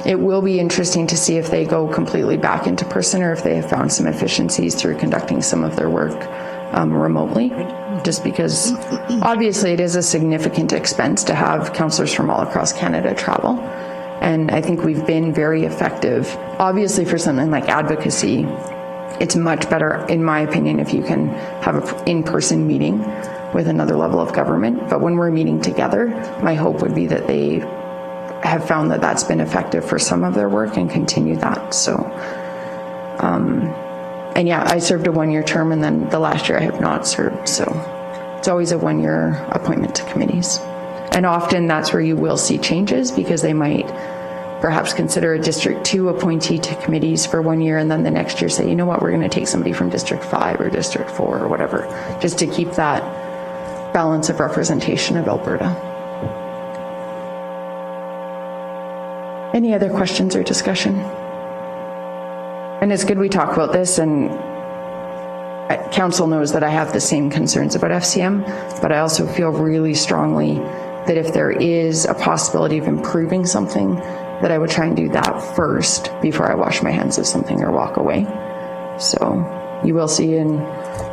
It will be interesting to see if they go completely back into person or if they have found some efficiencies through conducting some of their work remotely, just because obviously it is a significant expense to have councillors from all across Canada travel. And I think we've been very effective. Obviously for something like advocacy, it's much better, in my opinion, if you can have an in-person meeting with another level of government. But when we're meeting together, my hope would be that they have found that that's been effective for some of their work and continue that. So, and yeah, I served a one-year term, and then the last year I have not served. So it's always a one-year appointment to committees. And often that's where you will see changes because they might perhaps consider a District 2 appointee to committees for 1 year and then the next year say, you know what, we're going to take somebody from District 5 or District 4 or whatever, just to keep that balance of representation of Alberta. Any other questions or discussion? And it's good we talk about this, and council knows that I have the same concerns about FCM, but I also feel really strongly that if there is a possibility of improving something, that I would try and do that first before I wash my hands of something or walk away. So you will see in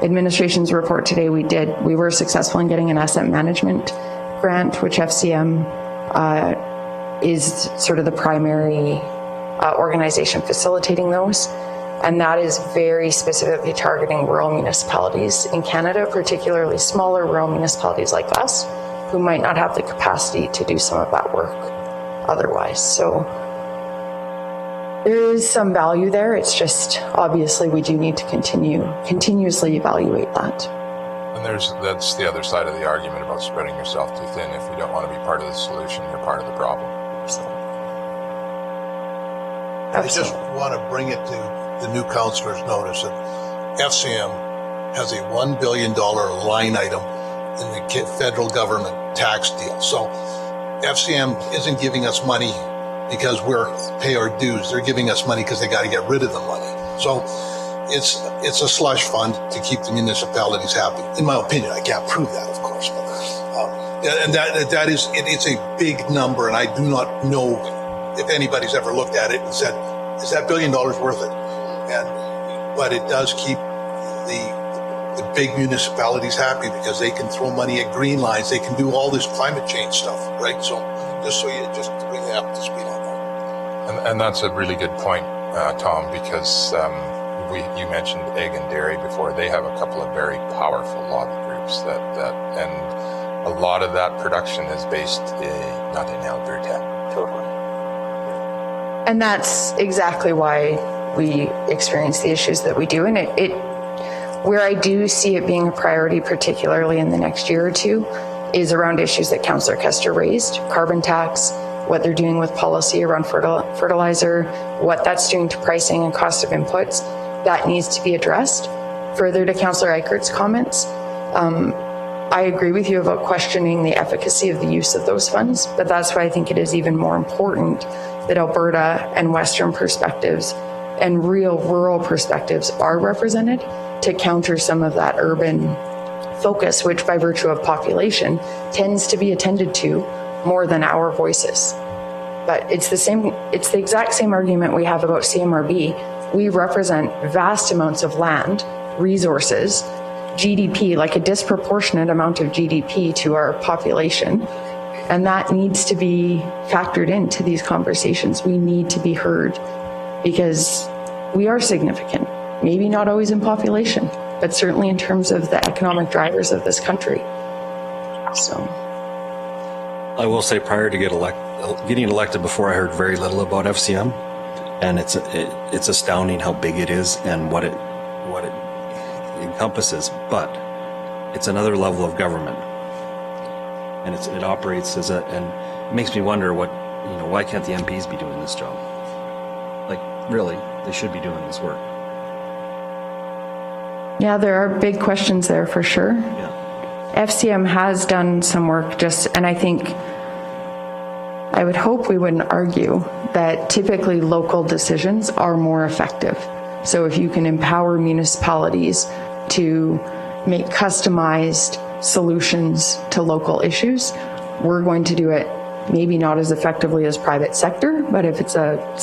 administration's report today, we were successful in getting an asset management grant, which FCM is sort of the primary organization facilitating those. And that is very specifically targeting rural municipalities in Canada, particularly smaller rural municipalities like us, who might not have the capacity to do some of that work otherwise. So there is some value there. It's just obviously we do need to continuously evaluate that. And that's the other side of the argument about spreading yourself too thin. If you don't want to be part of the solution, you're part of the problem. So. I just want to bring it to the new councillors' notice that FCM has a $1 billion line item in the federal government tax deal. So FCM isn't giving us money because we're pay our dues. They're giving us money because they got to get rid of the money. So it's a slush fund to keep the municipalities happy. In my opinion, I can't prove that, of course, but and that is it's a big number, and I do not know if anybody's ever looked at it and said, "Is that $1 billion worth it?" But it does keep the big municipalities happy because they can throw money at green lines. They can do all this climate change stuff, right? So just to bring that up to speed on that. And that's a really good point, Tom, because you mentioned egg and dairy before. They have a couple of very powerful lobby groups and a lot of that production is based not in Alberta. Totally. And that's exactly why we experience the issues that we do. And where I do see it being a priority, particularly in the next year or two, is around issues that Councillor Kester raised: carbon tax, what they're doing with policy around fertilizer, what that's doing to pricing and cost of inputs. That needs to be addressed. Further to Councillor Eichert's comments, I agree with you about questioning the efficacy of the use of those funds, but that's why I think it is even more important that Alberta and Western perspectives and real rural perspectives are represented to counter some of that urban focus, which by virtue of population tends to be attended to more than our voices. But it's the exact same argument we have about CMRB. We represent vast amounts of land, resources, GDP, like a disproportionate amount of GDP to our population. And that needs to be factored into these conversations. We need to be heard because we are significant, maybe not always in population, but certainly in terms of the economic drivers of this country. So I will say prior to getting elected, before I heard very little about FCM, and it's astounding how big it is and what it encompasses, but it's another level of government, and it operates as and it makes me wonder why can't the MPs be doing this job? Like, really, they should be doing this work. yeah, there are big questions there for sure. Yeah. FCM has done some work and I think I would hope we wouldn't argue that typically local decisions are more effective. So if you can empower municipalities to make customized solutions to local issues, we're going to do it maybe not as effectively as private sector, but if it's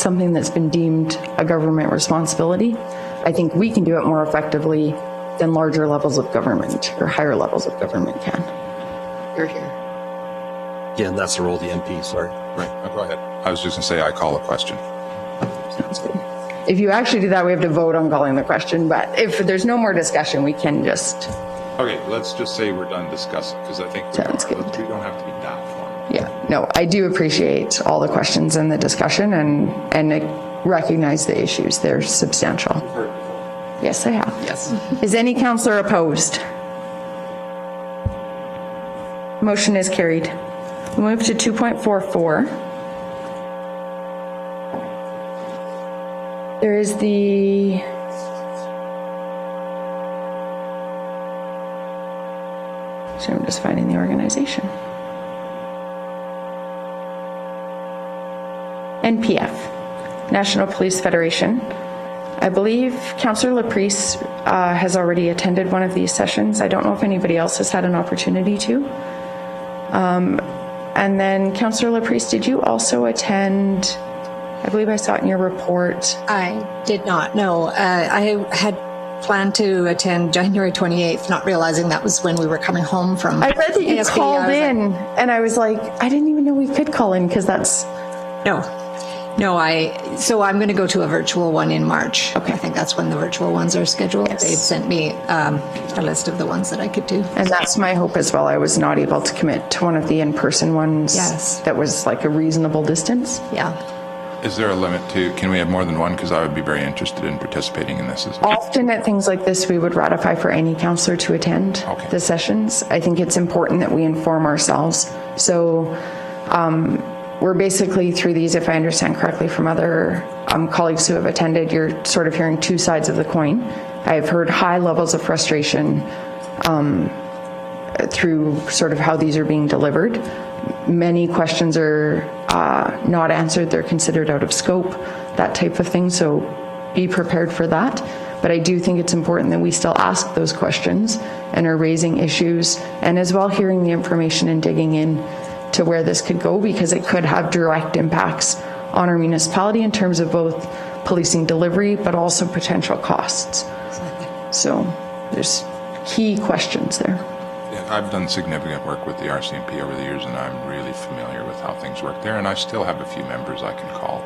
something that's been deemed a government responsibility, I think we can do it more effectively than larger levels of government or higher levels of government can. You're here. Yeah, and that's the role of the MP, sorry. Right, go ahead. I was just going to say I call a question. Sounds good. If you actually do that, we have to vote on calling the question, but if there's no more discussion, we can just... Okay, let's just say we're done discussing, because I think we don't have to be that formal. Yeah, no, I do appreciate all the questions and the discussion and recognize the issues. They're substantial. Yes, I have. Yes. Is any councillor opposed? Motion is carried. We move to 2.44. There is the so I'm just finding the organization. NPF, National Police Federation. I believe Councillor Laprise has already attended one of these sessions. I don't know if anybody else has had an opportunity to. And then Councillor Laprise, did you also attend? I believe I saw it in your report. I did not, no. I had planned to attend January 28th, not realizing that was when we were coming home from I read that you ASB. called in, and I was like, I didn't even know we could call in because that's... So I'm going to go to a virtual one in March. Okay. I think that's when the virtual ones are scheduled. Yes. They'd sent me a list of the ones that I could do. And that's my hope as well. I was not able to commit to one of the in-person ones. Yes. That was like a reasonable distance. Yeah. Is there a limit to, can we have more than one? Because I would be very interested in participating in this as well. Often at things like this, we would ratify for any councillor to attend the sessions. I think it's important that we inform ourselves. So we're basically through these, if I understand correctly from other colleagues who have attended, you're sort of hearing two sides of the coin. I've heard high levels of frustration through sort of how these are being delivered. Many questions are not answered. They're considered out of scope, that type of thing. So be prepared for that. But I do think it's important that we still ask those questions and are raising issues, and as well hearing the information and digging in to where this could go, because it could have direct impacts on our municipality in terms of both policing delivery, but also potential costs. So there's key questions there. Yeah, I've done significant work with the RCMP over the years, and I'm really familiar with how things work there, and I still have a few members I can call.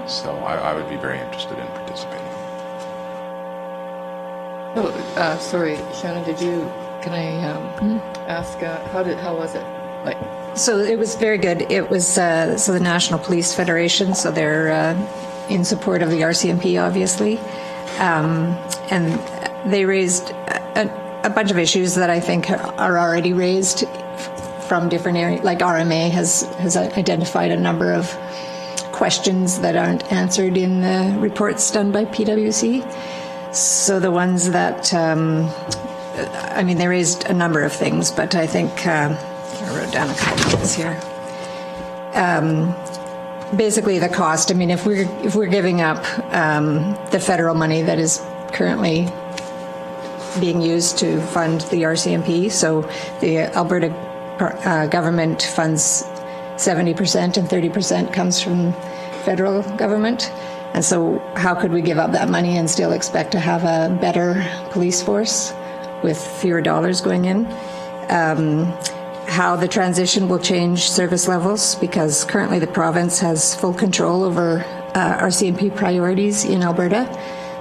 So I would be very interested in participating. Oh, sorry, Shannon, can I ask, how was it? Like, So it was very good. It was so the National Police Federation, so they're in support of the RCMP, obviously, and they raised a bunch of issues that I think are already raised from different areas. Like RMA has identified a number of questions that aren't answered in the reports done by PwC. So the ones that, I mean, they raised a number of things, but I think I wrote down a couple of things here. Basically, the cost. I mean, if we're giving up the federal money that is currently being used to fund the RCMP, so the Alberta government funds 70% and 30% comes from federal government. And so how could we give up that money and still expect to have a better police force with fewer dollars going in? How the transition will change service levels, because currently the province has full control over RCMP priorities in Alberta.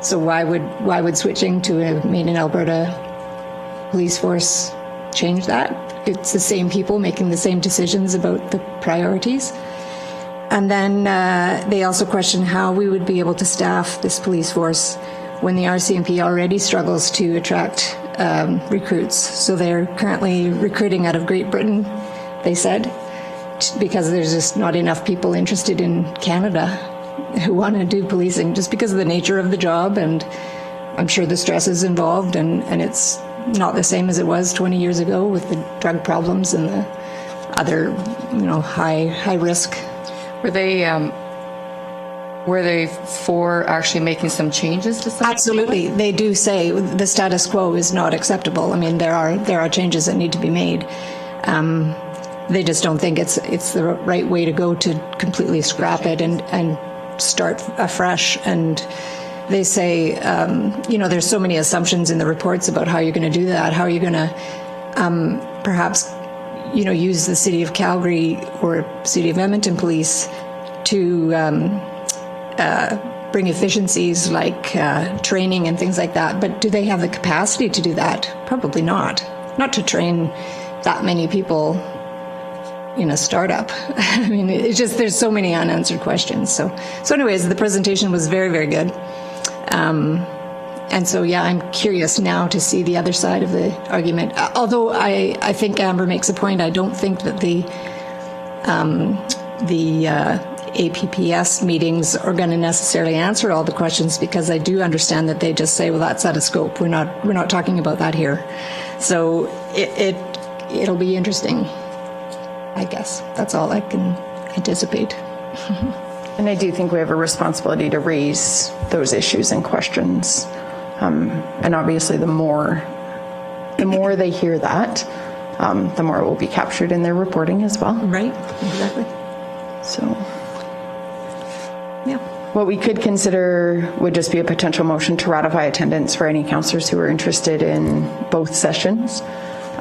So why would switching to a made in Alberta police force change that? It's the same people making the same decisions about the priorities. And then they also question how we would be able to staff this police force when the RCMP already struggles to attract recruits. So they're currently recruiting out of Great Britain, they said, because there's just not enough people interested in Canada who want to do policing, just because of the nature of the job, and I'm sure the stress is involved, and it's not the same as it was 20 years ago with the drug problems and the other, high risk. Were they for actually making some changes to something? Absolutely. They do say the status quo is not acceptable. I mean, there are changes that need to be made. They just don't think it's the right way to go to completely scrap it and start afresh. And they say, there's so many assumptions in the reports about how you're going to do that. How are you going to perhaps, use the City of Calgary or City of Edmonton Police to bring efficiencies like training and things like that. But do they have the capacity to do that? Probably not. Not to train that many people in a startup. I mean, it's just, there's so many unanswered questions. So anyways, the presentation was very, very good. And so, yeah, I'm curious now to see the other side of the argument. Although I think Amber makes a point. I don't think that the APPS meetings are going to necessarily answer all the questions, because I do understand that they just say, well, that's out of scope. We're not talking about that here. So it'll be interesting, I guess. That's all I can anticipate. And I do think we have a responsibility to raise those issues and questions. And obviously the more they hear that, the more it will be captured in their reporting as well. Right, exactly. So, yeah. What we could consider would just be a potential motion to ratify attendance for any councillors who are interested in both sessions.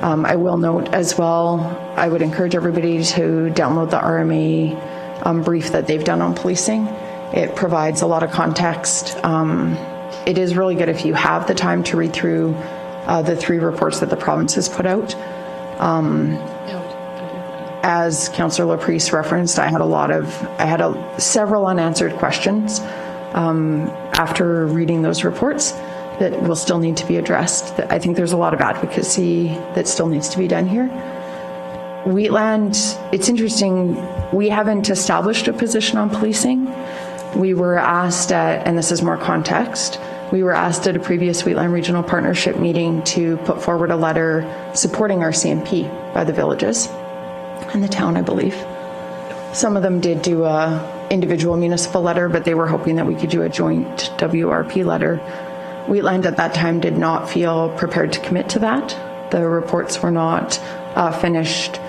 I will note as well, I would encourage everybody to download the RMA brief that they've done on policing. It provides a lot of context. It is really good if you have the time to read through the 3 reports that the province has put out. As Councillor LaPrice referenced, I had several unanswered questions after reading those reports that will still need to be addressed. I think there's a lot of advocacy that still needs to be done here. Wheatland, it's interesting, we haven't established a position on policing. We were asked and this is more context, we were asked at a previous Wheatland Regional Partnership meeting to put forward a letter supporting our CMP by the villages and the town, I believe. Some of them did do a individual municipal letter, but they were hoping that we could do a joint WRP letter. Wheatland at that time did not feel prepared to commit to that. The reports were not finished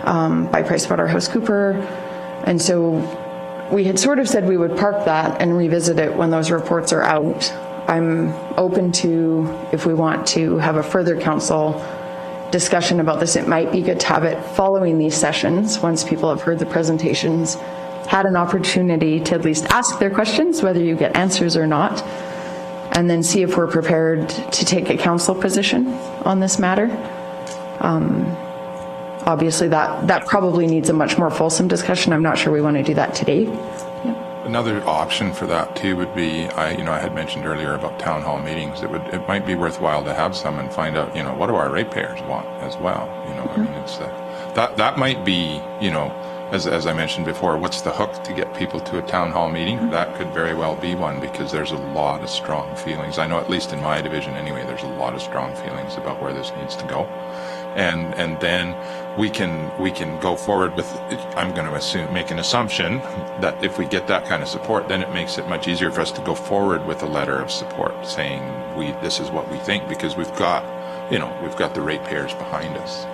by PricewaterhouseCoopers, and so we had sort of said we would park that and revisit it when those reports are out. I'm open to, if we want to have a further council discussion about this, it might be good to have it following these sessions, once people have heard the presentations, had an opportunity to at least ask their questions, whether you get answers or not, and then see if we're prepared to take a council position on this matter. Obviously, that probably needs a much more fulsome discussion. I'm not sure we want to do that today. Another option for that too would be, I had mentioned earlier about town hall meetings. It might be worthwhile to have some and find out, what do our ratepayers want as well. I mean, it's that might be, as I mentioned before, what's the hook to get people to a town hall meeting? That could very well be one, because there's a lot of strong feelings. I know, at least in my division anyway, there's a lot of strong feelings about where this needs to go. And then we can go forward with, I'm going to make an assumption that if we get that kind of support, then it makes it much easier for us to go forward with a letter of support saying this is what we think, because we've got the ratepayers behind us.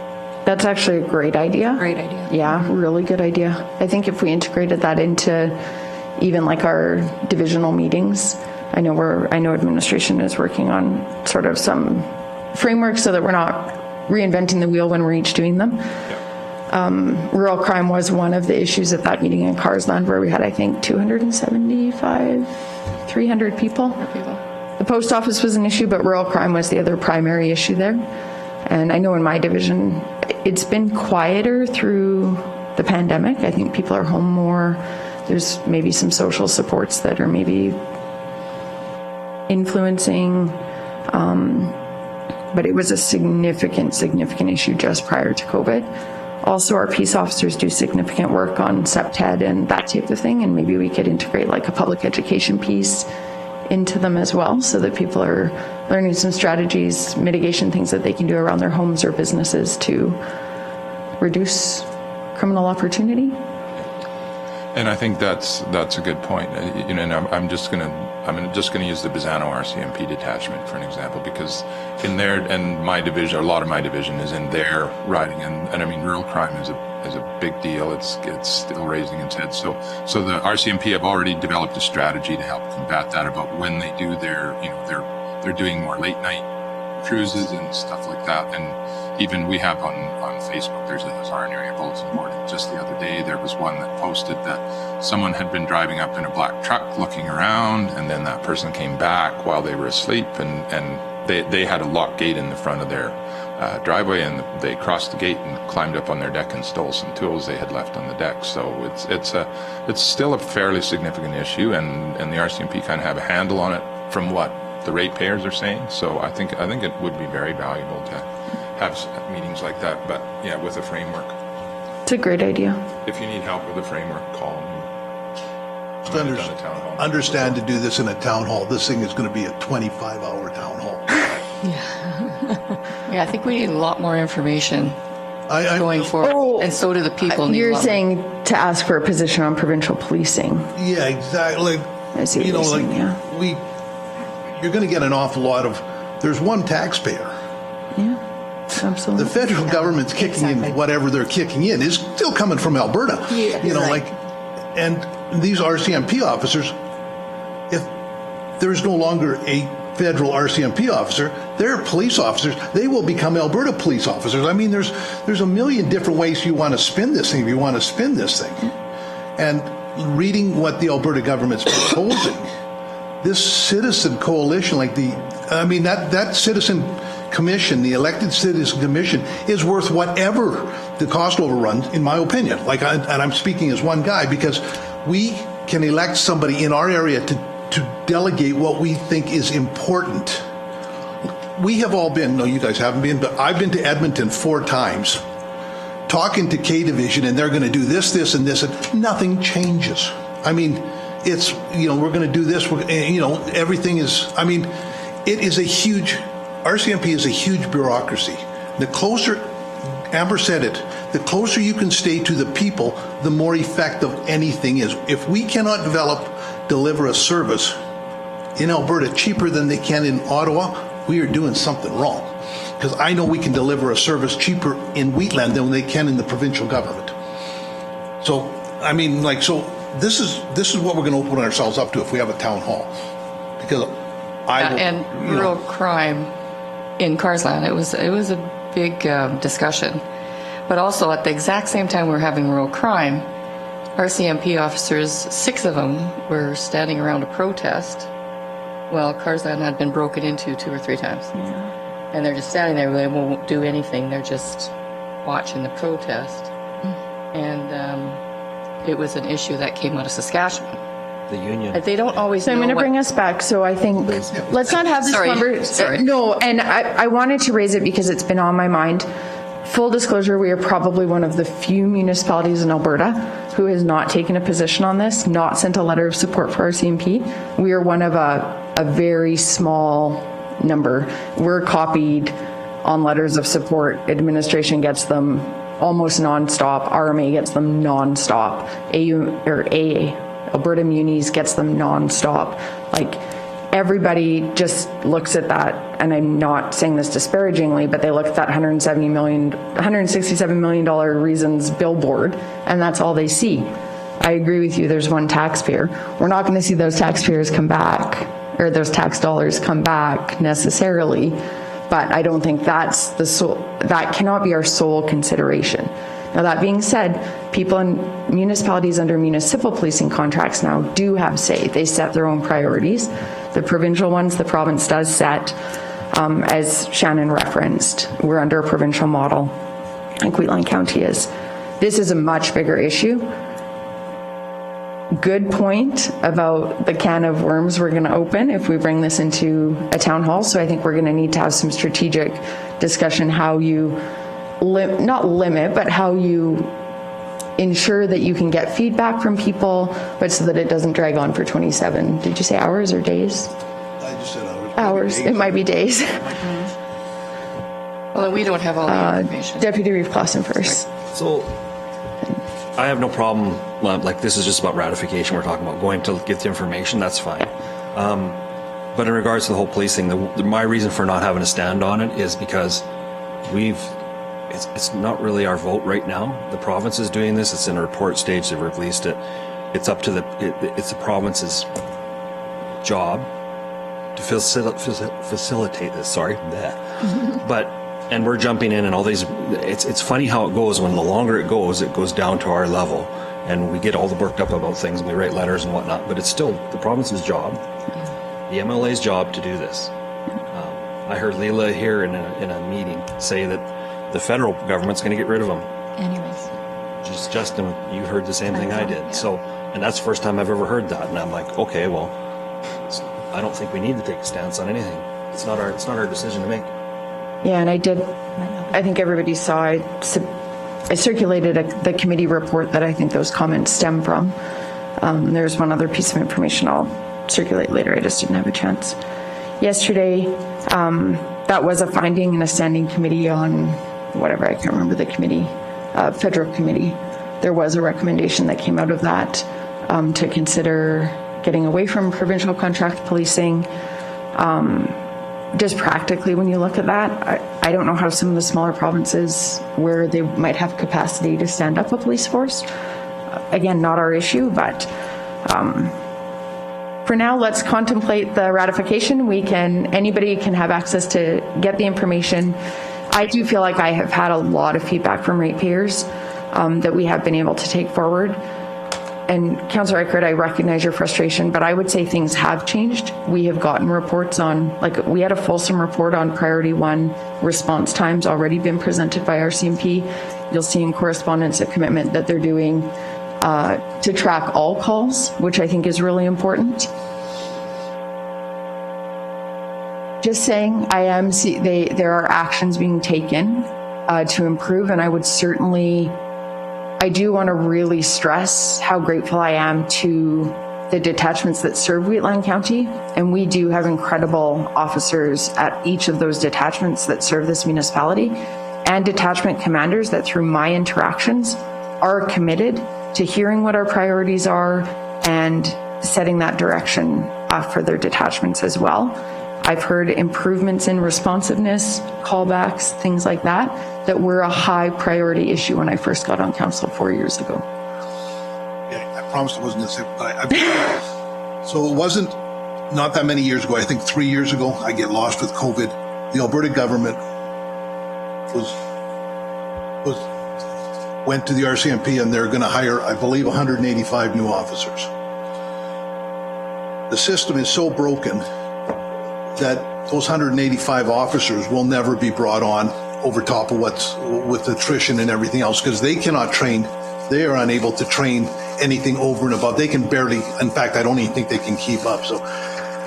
That's actually a great idea. Great idea. Yeah, really good idea. I think if we integrated that into even like our divisional meetings, I know administration is working on sort of some framework so that we're not reinventing the wheel when we're each doing them. Rural crime was one of the issues at that meeting in Carsland where we had, I think, 300 people. The post office was an issue, but rural crime was the other primary issue there. And I know in my division, it's been quieter through the pandemic. I think people are home more. There's maybe some social supports that are maybe influencing, but it was a significant issue just prior to COVID. Also, our peace officers do significant work on CEPTED and that type of thing, and maybe we could integrate like a public education piece into them as well, so that people are learning some strategies, mitigation things that they can do around their homes or businesses to reduce criminal opportunity. And I think that's a good point. And I'm just gonna use the Bizano RCMP detachment for an example, because in their and my division, a lot of my division is in their riding, and I mean rural crime is a big deal. It's still raising its head. So the RCMP have already developed a strategy to help combat that. About when they do they're doing more late night cruises and stuff like that. And even we have on Facebook, there's a Hazard area bulletin board. And just the other day, there was one that posted that someone had been driving up in a black truck looking around, and then that person came back while they were asleep, and they had a locked gate in the front of their driveway, and they crossed the gate and climbed up on their deck and stole some tools they had left on the deck. So it's still a fairly significant issue, and the RCMP kind of have a handle on it from what the ratepayers are saying. So I think it would be very valuable to have meetings like that, but yeah, with a framework. It's a great idea. If you need help with a framework, call me. Understand to do this in a town hall. This thing is going to be a 25-hour town hall. Yeah, I think we need a lot more information going forward, and so do the people. You're saying to ask for a position on provincial policing. Yeah, exactly. I see what you're saying, you're going to get an awful lot of, there's one taxpayer. Yeah, absolutely. The federal government's kicking in whatever they're kicking in is still coming from Alberta. Yeah, and these RCMP officers, if there's no longer a federal RCMP officer, they're police officers. They will become Alberta police officers. I mean, there's a million different ways you want to spin this thing if you want to spin this thing. And reading what the Alberta government's proposing, this citizen coalition, that citizen commission, the elected citizen commission, is worth whatever the cost overruns, in my opinion. And I'm speaking as one guy, because we can elect somebody in our area to delegate what we think is important. We have all been, no, you guys haven't been, but I've been to Edmonton 4 times talking to K Division, and they're going to do this, this, and this, and nothing changes. I mean, it's, we're going to do this, everything is, it is a huge, RCMP is a huge bureaucracy. The closer, Amber said it, the closer you can stay to the people, the more effective anything is. If we cannot deliver a service in Alberta cheaper than they can in Ottawa, we are doing something wrong. Because I know we can deliver a service cheaper in Wheatland than they can in the provincial government. So, this is what we're going to open ourselves up to if we have a town hall. Because rural crime in Carsland, it was a big discussion. But also at the exact same time we're having rural crime, RCMP officers, 6 of them were standing around a protest while Carsland had been broken into 2 or 3 times. Yeah. And they're just standing there, they won't do anything, they're just watching the protest. And it was an issue that came out of Saskatchewan. The union. They don't always So I'm going to bring us back. So I think, let's not have this conversation. Sorry. No, and I wanted to raise it because it's been on my mind. Full disclosure, we are probably one of the few municipalities in Alberta who has not taken a position on this, not sent a letter of support for RCMP. We are one of a very small number. We're copied on letters of support. Administration gets them almost nonstop. RMA gets them nonstop. Alberta Munis gets them nonstop. everybody just looks at that, and I'm not saying this disparagingly, but they look at that $167 million reasons billboard, and that's all they see. I agree with you, there's one taxpayer. We're not going to see those taxpayers come back, or those tax dollars come back necessarily, but I don't think that's that cannot be our sole consideration. Now, that being said, people in municipalities under municipal policing contracts now do have say. They set their own priorities. The provincial ones, the province does set, as Shannon referenced. We're under a provincial model, like Wheatland County is. This is a much bigger issue. Good point about the can of worms we're going to open if we bring this into a town hall. So I think we're going to need to have some strategic discussion how you not limit, but how you ensure that you can get feedback from people, but so that it doesn't drag on for 27, did you say hours or days? I just said hours. Hours, it might be days. Well, we don't have all the information. Deputy Reeve Clausen first. So I have no problem, like this is just about ratification we're talking about, going to get the information, that's fine. But in regards to the whole policing, my reason for not having a stand on it is because it's not really our vote right now. The province is doing this, it's in a report stage, they've released it. It's up to it's the province's job to facilitate this, and we're jumping in and all these, it's funny how it goes. When the longer it goes down to our level and we get all worked up about things and we write letters and whatnot, but it's still the province's job, the MLA's job to do this. I heard Leila here in a meeting say that the federal government's going to get rid of them. Anyways. Justin, you heard the same thing I did. Yeah. So, and that's the first time I've ever heard that. And I'm like, okay, well, I don't think we need to take a stance on anything. It's not our decision to make. Yeah, and I think everybody saw, I circulated the committee report that I think those comments stem from. There's one other piece of information I'll circulate later. I just didn't have a chance. Yesterday, that was a finding in a standing committee on whatever, I can't remember the committee, federal committee. There was a recommendation that came out of that to consider getting away from provincial contract policing. Just practically, when you look at that, I don't know how some of the smaller provinces where they might have capacity to stand up a police force. Again, not our issue, but for now, let's contemplate the ratification. Anybody can have access to get the information. I do feel like I have had a lot of feedback from ratepayers that we have been able to take forward. And Councillor Eichert, I recognize your frustration, but I would say things have changed. We have gotten reports on, we had a fulsome report on priority 1 response times already been presented by our CMP. You'll see in correspondence a commitment that they're doing to track all calls, which I think is really important. Just saying, there are actions being taken to improve, and I do want to really stress how grateful I am to the detachments that serve Wheatland County, and we do have incredible officers at each of those detachments that serve this municipality, and detachment commanders that through my interactions are committed to hearing what our priorities are and setting that direction for their detachments as well. I've heard improvements in responsiveness, callbacks, things like that were a high priority issue when I first got on council 4 years ago. Yeah, I promised I wasn't going to say, but so it wasn't not that many years ago, I think 3 years ago, I get lost with COVID. The Alberta government went to the RCMP and they're going to hire, I believe, 185 new officers. The system is so broken that those 185 officers will never be brought on over top of what's with attrition and everything else, because they cannot train. They are unable to train anything over and above. They can barely, in fact, I don't even think they can keep up. So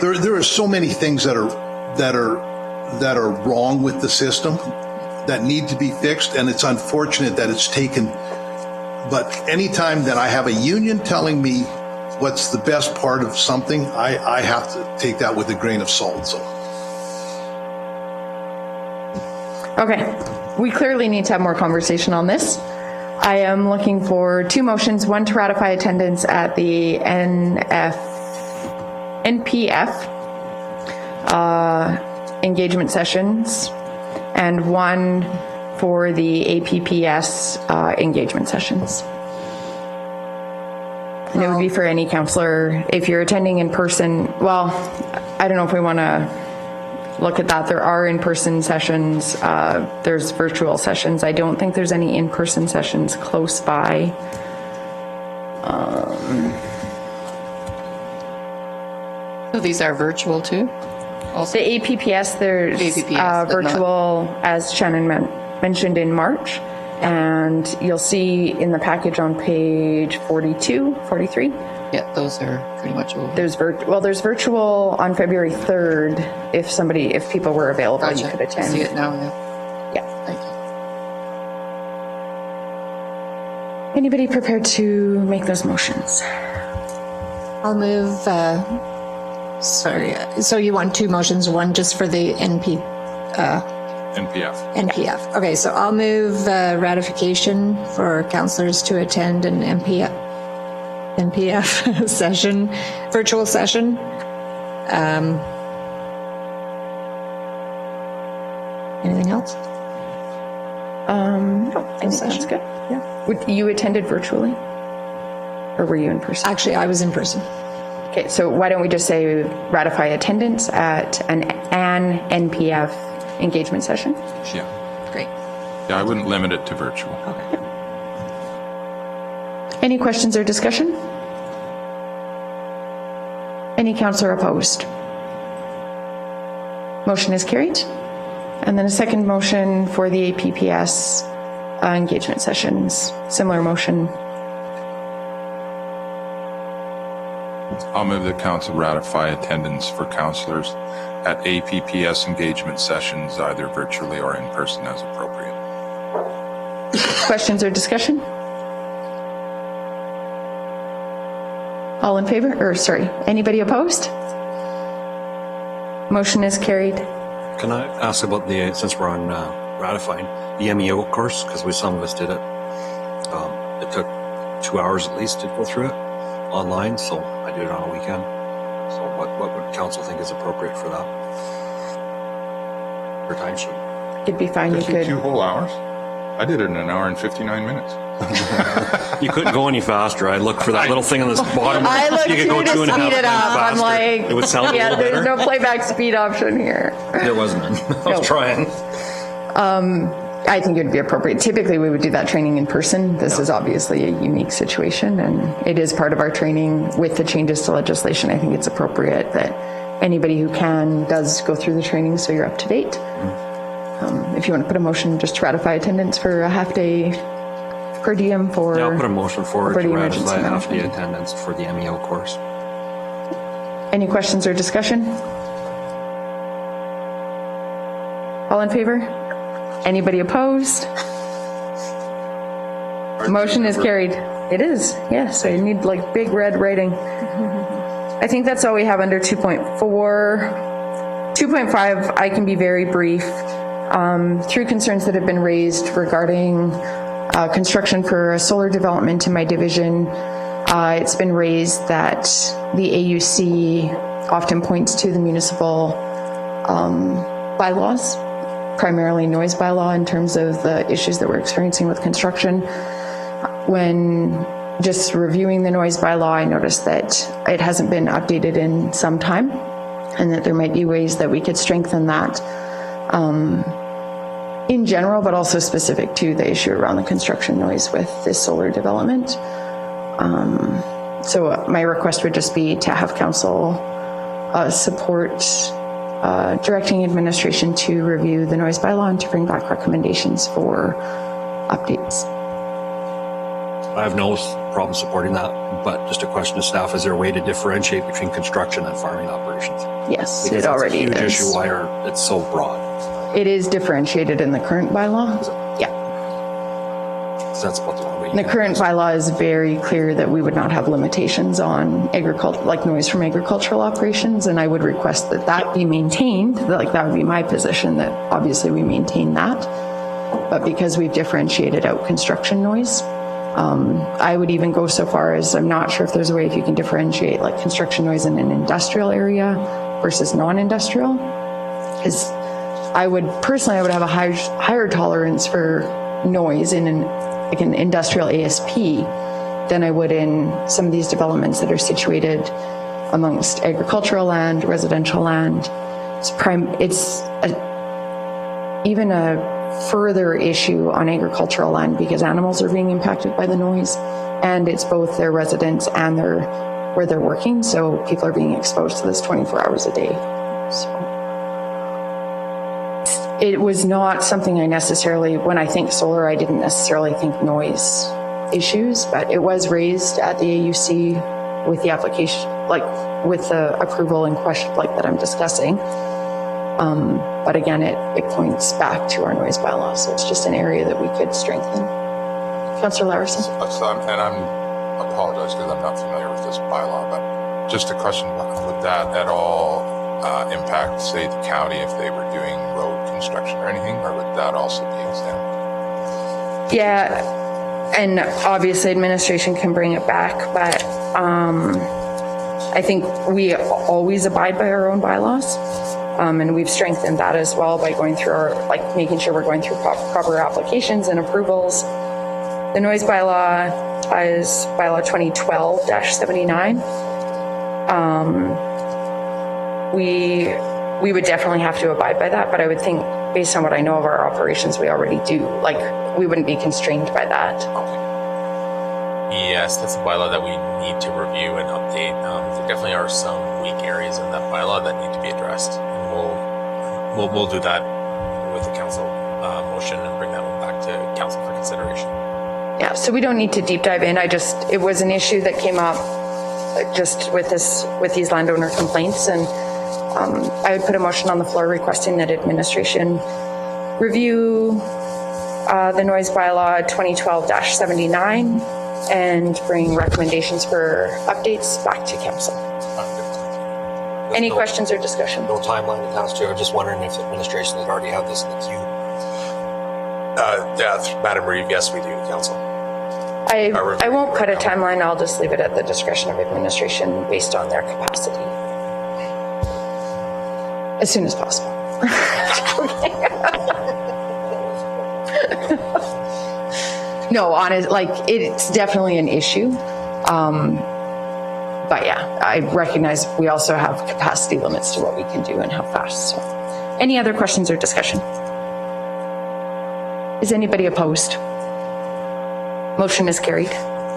there are so many things that are wrong with the system that need to be fixed, and it's unfortunate that it's taken. But anytime that I have a union telling me what's the best part of something, I have to take that with a grain of salt. So. Okay, we clearly need to have more conversation on this. I am looking for 2 motions, one to ratify attendance at the NPF engagement sessions and 1 for the APPS engagement sessions. And it would be for any counselor. If you're attending in person, well, I don't know if we want to look at that. There are in-person sessions. There's virtual sessions. I don't think there's any in-person sessions close by. So these are virtual too? Also? The APPS, there's APPS, but virtual, as Shannon mentioned, in March. And you'll see in the package on page 42, 43. Yeah, those are pretty much over. There's virtual on February 3rd. If people were available, Gotcha. you could attend. See it now, yeah. Yeah. Thank you. Anybody prepared to make those motions? I'll move, sorry, so you want 2 motions, one just for the NPF. NPF. Okay, so I'll move ratification for counselors to attend an NPF session, virtual session. Anything else? No, I think that's good. Yeah. You attended virtually? Or were you in person? Actually, I was in person. Okay, so why don't we just say ratify attendance at an NPF engagement session? Yeah. Great. Yeah, I wouldn't limit it to virtual. Okay. Any questions or discussion? Any counselor opposed? Motion is carried. And then a second motion for the APPS engagement sessions. Similar motion. I'll move that council ratify attendance for counselors at APPS engagement sessions, either virtually or in person as appropriate. Questions or discussion? All in favor? Anybody opposed? Motion is carried. Can I ask about since we're on ratifying, the MEO course, because some of us did it. It took 2 hours at least to go through it online, so I did it on a weekend. So what would council think is appropriate for that? For time sheet? It'd be fine, you could. 2 whole hours? I did it in 1 hour and 59 minutes. You couldn't go any faster. I looked for that little thing on the bottom. I looked You could go too to 2.5 speed it up. I'm faster. like, It would sound a yeah, little there's better. no playback speed option here. There wasn't. I was trying. I think it would be appropriate. Typically, we would do that training in person. This is obviously a unique situation, and it is part of our training with the changes to legislation. I think it's appropriate that anybody who can does go through the training so you're up to date. If you want to put a motion just to ratify attendance for a half-day per diem for... Yeah, I'll put a motion forward for to the emergency ratify half-day management. attendance for the MEO course. Any questions or discussion? All in favor? Anybody opposed? Motion is carried. It is, yes. I need like big red writing. I think that's all we have under 2.4. 2.5, I can be very brief. Through concerns that have been raised regarding construction for a solar development in my division, it's been raised that the AUC often points to the municipal bylaws, primarily noise bylaw, in terms of the issues that we're experiencing with construction. When just reviewing the noise bylaw, I noticed that it hasn't been updated in some time, and that there might be ways that we could strengthen that in general, but also specific to the issue around the construction noise with this solar development. So my request would just be to have council support directing administration to review the noise bylaw and to bring back recommendations for updates. I have no problem supporting that, but just a question to staff, is there a way to differentiate between construction and farming operations? Yes, Because it already that's a huge is. issue, why it's so broad. It is differentiated in the current bylaw. Yeah. So that's about the only way. The current bylaw is very clear that we would not have limitations on agriculture, like noise from agricultural operations, and I would request that that be maintained. Like, that would be my position, that obviously we maintain that. But because we've differentiated out construction noise, I would even go so far as, I'm not sure if there's a way if you can differentiate like construction noise in an industrial area versus non-industrial. Because I would have a higher tolerance for noise in an industrial ASP than I would in some of these developments that are situated amongst agricultural land, residential land. It's even a further issue on agricultural land because animals are being impacted by the noise, and it's both their residents and where they're working, so people are being exposed to this 24 hours a day. So it was not something when I think solar, I didn't necessarily think noise issues, but it was raised at the AUC with the application, like with the approval in question, like that I'm discussing. But again, it points back to our noise bylaw, so it's just an area that we could strengthen. Councillor Larson. And I'm apologize because I'm not familiar with this bylaw, but just a question: would that at all impact, say, the county if they were doing road construction or anything, or would that also be exempt? Yeah, and obviously administration can bring it back, but I think we always abide by our own bylaws. And we've strengthened that as well by going through making sure we're going through proper applications and approvals. The noise bylaw is bylaw 2012-79. We would definitely have to abide by that, but I would think based on what I know of our operations, we already do. We wouldn't be constrained by that. Yes, that's a bylaw that we need to review and update. There definitely are some weak areas in that bylaw that need to be addressed. And we'll do that with the council motion and bring that one back to council for consideration. Yeah, so we don't need to deep dive in. It was an issue that came up just with these landowner complaints, and I would put a motion on the floor requesting that administration review the noise bylaw 2012-79 and bring recommendations for updates back to council. Any questions or discussion? No timeline attached to it. I'm just wondering if administration has already had this in the queue. Madam Reeve, yes, we do, council. I won't put a timeline. I'll just leave it at the discretion of administration based on their capacity. As soon as possible. No, it's definitely an issue. But yeah, I recognize we also have capacity limits to what we can do and how fast. So, any other questions or discussion? Is anybody opposed? Motion is carried.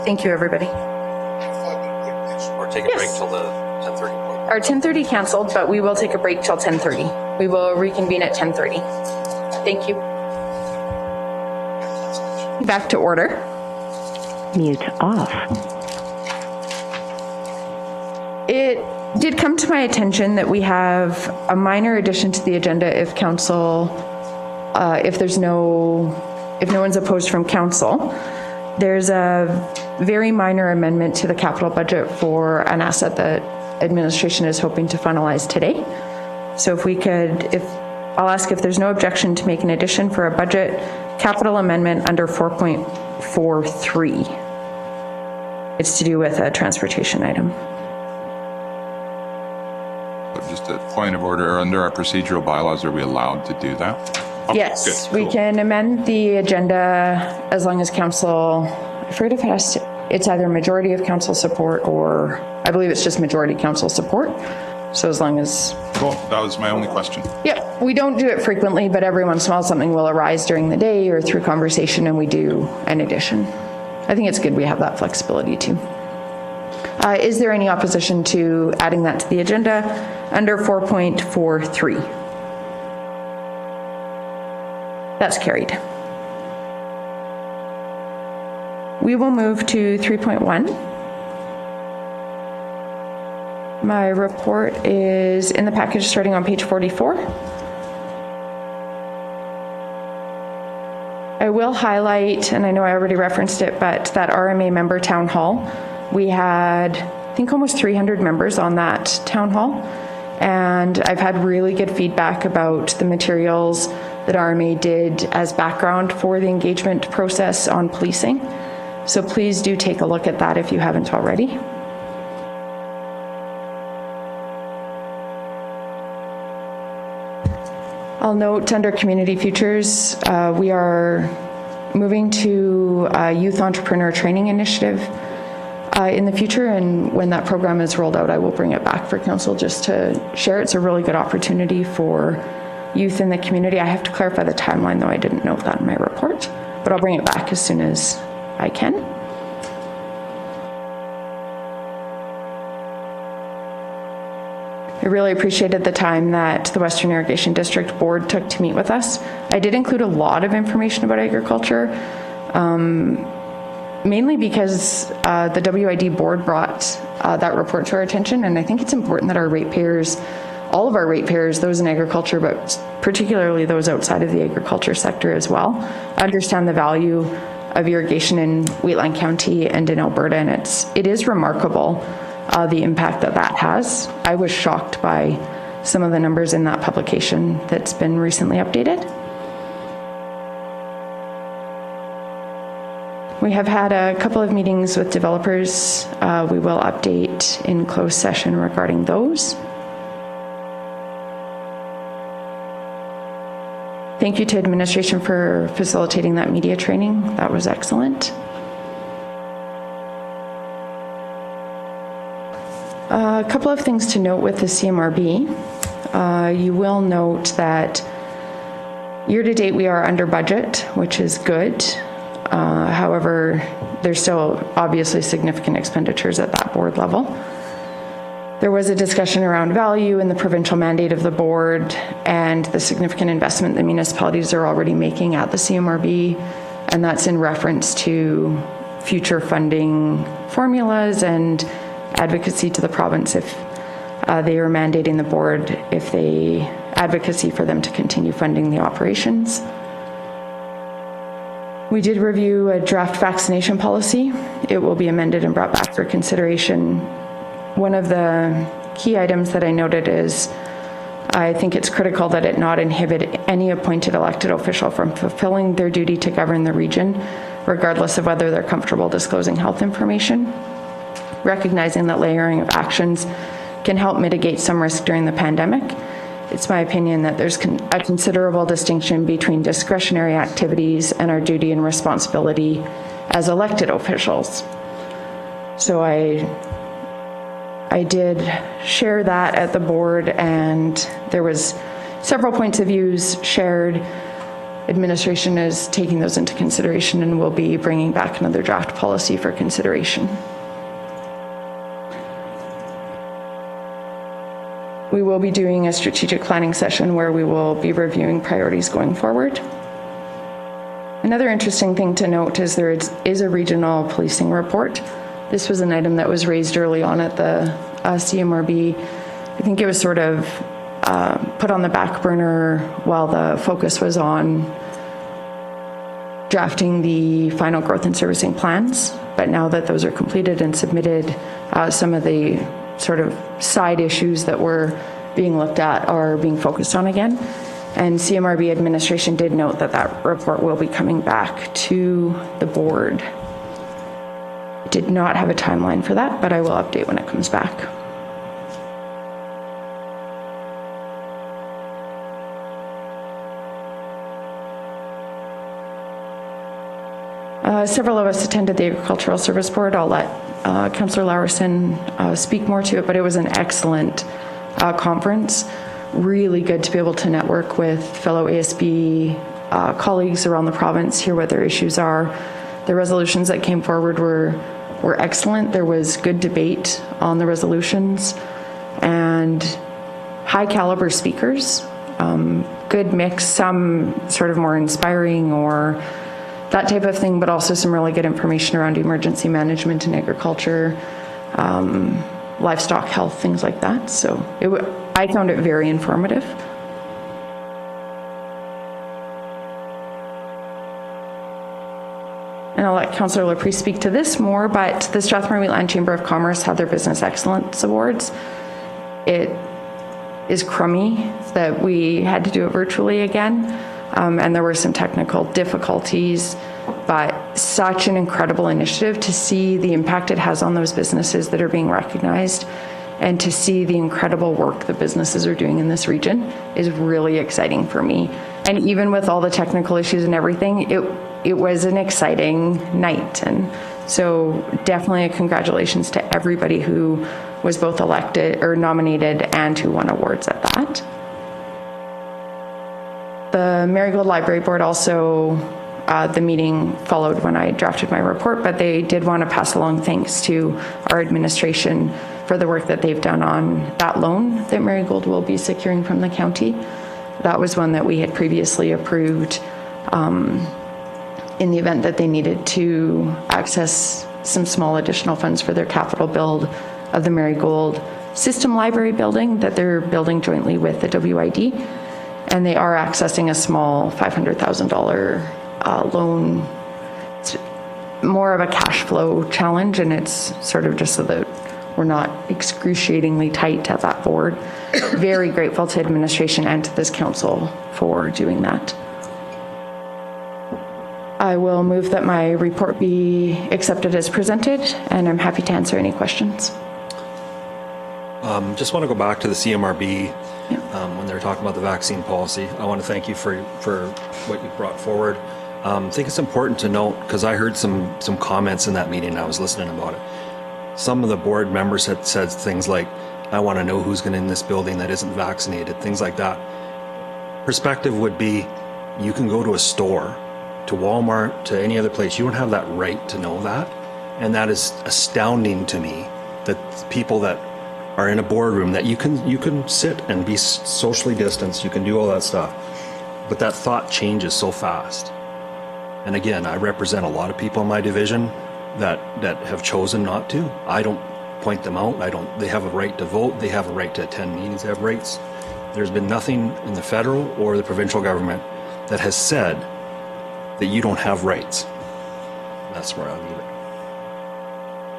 Thank you, everybody. Or take a break till the 10:30. Our 10:30 canceled, but we will take a break till 10:30. We will reconvene at 10:30. Thank you. Back to order. Mute off. It did come to my attention that we have a minor addition to the agenda if council, if no one's opposed from council. There's a very minor amendment to the capital budget for an asset that administration is hoping to finalize today. So I'll ask if there's no objection to make an addition for a budget capital amendment under 4.43. It's to do with a transportation item. Just a point of order, under our procedural bylaws, are we allowed to do that? Okay, Yes, good, we cool. can amend the agenda as long as council, I forget if it's either majority of council support or I believe it's just majority council support. So as long as... Cool, that was my only question. Yeah, we don't do it frequently, but every once in a while something will arise during the day or through conversation and we do an addition. I think it's good we have that flexibility too. Is there any opposition to adding that to the agenda under 4.43? That's carried. We will move to 3.1. My report is in the package starting on page 44. I will highlight, and I know I already referenced it, but that RMA member town hall. We had, I think, almost 300 members on that town hall, and I've had really good feedback about the materials that RMA did as background for the engagement process on policing. So please do take a look at that if you haven't already. I'll note under Community Futures, we are moving to a youth entrepreneur training initiative in the future, and when that program is rolled out, I will bring it back for council just to share. It's a really good opportunity for youth in the community. I have to clarify the timeline, though I didn't note that in my report, but I'll bring it back as soon as I can. I really appreciated the time that the Western Irrigation District Board took to meet with us. I did include a lot of information about agriculture, mainly because the WID board brought that report to our attention, and I think it's important that our ratepayers, all of our ratepayers, those in agriculture, but particularly those outside of the agriculture sector as well, understand the value of irrigation in Wheatland County and in Alberta, and it is remarkable the impact that has. I was shocked by some of the numbers in that publication that's been recently updated. We have had a couple of meetings with developers. We will update in closed session regarding those. Thank you to administration for facilitating that media training. That was excellent. A couple of things to note with the CMRB. You will note that year-to-date we are under budget, which is good. However, there's still obviously significant expenditures at that board level. There was a discussion around value and the provincial mandate of the board and the significant investment the municipalities are already making at the CMRB, and that's in reference to future funding formulas and advocacy to the province if they are mandating the board, if they advocacy for them to continue funding the operations. We did review a draft vaccination policy. It will be amended and brought back for consideration. One of the key items that I noted is I think it's critical that it not inhibit any appointed elected official from fulfilling their duty to govern the region, regardless of whether they're comfortable disclosing health information. Recognizing that layering of actions can help mitigate some risk during the pandemic, it's my opinion that there's a considerable distinction between discretionary activities and our duty and responsibility as elected officials. So I did share that at the board, and there was several points of views shared. Administration is taking those into consideration and will be bringing back another draft policy for consideration. We will be doing a strategic planning session where we will be reviewing priorities going forward. Another interesting thing to note is there is a regional policing report. This was an item that was raised early on at the CMRB. I think it was sort of put on the back burner while the focus was on drafting the final growth and servicing plans. But now that those are completed and submitted, some of the sort of side issues that were being looked at are being focused on again. And CMRB administration did note that that report will be coming back to the board. I did not have a timeline for that, but I will update when it comes back. Several of us attended the Agricultural Service Board. I'll let Councillor Laursen speak more to it, but it was an excellent conference. Really good to be able to network with fellow ASB colleagues around the province, hear what their issues are. The resolutions that came forward were excellent. There was good debate on the resolutions and high caliber speakers. Good mix, some sort of more inspiring or that type of thing, but also some really good information around emergency management and agriculture, livestock health, things like that. So I found it very informative. And I'll let Councillor LaPree speak to this more, but the Strathmore-Wheatland Chamber of Commerce had their Business Excellence Awards. It is crummy that we had to do it virtually again. And there were some technical difficulties, but such an incredible initiative to see the impact it has on those businesses that are being recognized and to see the incredible work the businesses are doing in this region is really exciting for me. And even with all the technical issues and everything, it was an exciting night. And so definitely a congratulations to everybody who was both elected or nominated and who won awards at that. The Marigold Library Board also, the meeting followed when I drafted my report, but they did want to pass along thanks to our administration for the work that they've done on that loan that Marigold will be securing from the county. That was one that we had previously approved in the event that they needed to access some small additional funds for their capital build of the Marigold System Library building that they're building jointly with the WID. And they are accessing a small $500,000 loan. It's more of a cash flow challenge, and it's sort of just so that we're not excruciatingly tight at that board. Very grateful to administration and to this council for doing that. I will move that my report be accepted as presented, and I'm happy to answer any questions. Just want to go back to the CMRB when they were talking about the vaccine policy. I want to thank you for what you brought forward. I think it's important to note, because I heard some comments in that meeting and I was listening about it. Some of the board members had said things like, I want to know who's going in this building that isn't vaccinated, things like that. Perspective would be, you can go to a store, to Walmart, to any other place. You don't have that right to know that. And that is astounding to me, that people that are in a boardroom, that you can sit and be socially distanced, you can do all that stuff, but that thought changes so fast. And again, I represent a lot of people in my division that have chosen not to. I don't point them out. They have a right to vote. They have a right to attend meetings. They have rights. There's been nothing in the federal or the provincial government that has said that you don't have rights. That's where I'll leave it.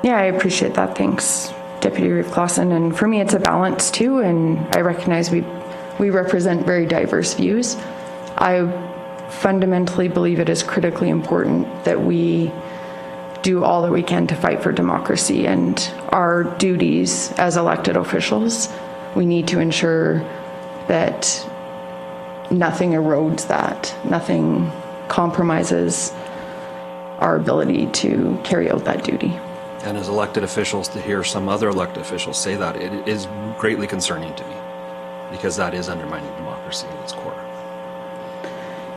Yeah, I appreciate that. Thanks, Deputy Reeve Clausen. And for me, it's a balance too. And I recognize we represent very diverse views. I fundamentally believe it is critically important that we do all that we can to fight for democracy and our duties as elected officials. We need to ensure that nothing erodes that, nothing compromises our ability to carry out that duty. And as elected officials, to hear some other elected officials say that, it is greatly concerning to me, because that is undermining democracy at its core.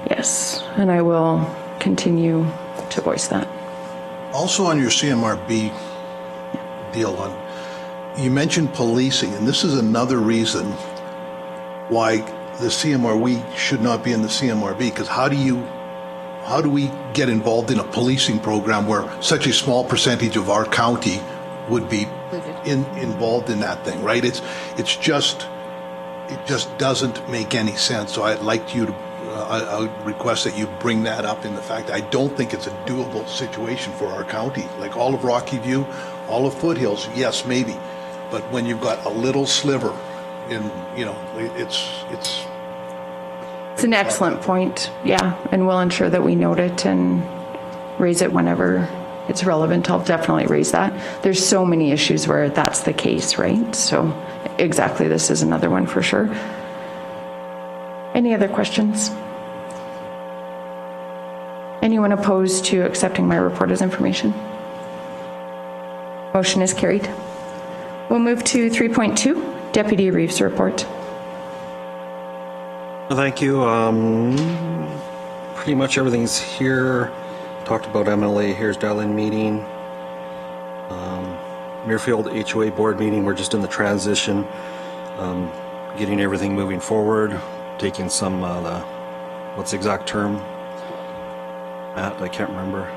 Yes, and I will continue to voice that. Also on your CMRB deal, you mentioned policing, and this is another reason why we should not be in the CMRB, because how do we get involved in a policing program where such a small percentage of our county would be involved in that thing, right? It just doesn't make any sense. So I'd like you to, I would request that you bring that up in the fact that I don't think it's a doable situation for our county. Like all of Rocky View, all of Foothills, yes, maybe. But when you've got a little sliver in, it's an excellent point, yeah, and we'll ensure that we note it and raise it whenever it's relevant. I'll definitely raise that. There's so many issues where that's the case, right? So exactly, this is another one for sure. Any other questions? Anyone opposed to accepting my report as information? Motion is carried. We'll move to 3.2, Deputy Reeves' report. Thank you. Pretty much everything's here. Talked about MLA. Here's Darlene meeting. Muirfield HOA board meeting. We're just in the transition, getting everything moving forward, taking some what's the exact term? Matt, I can't remember.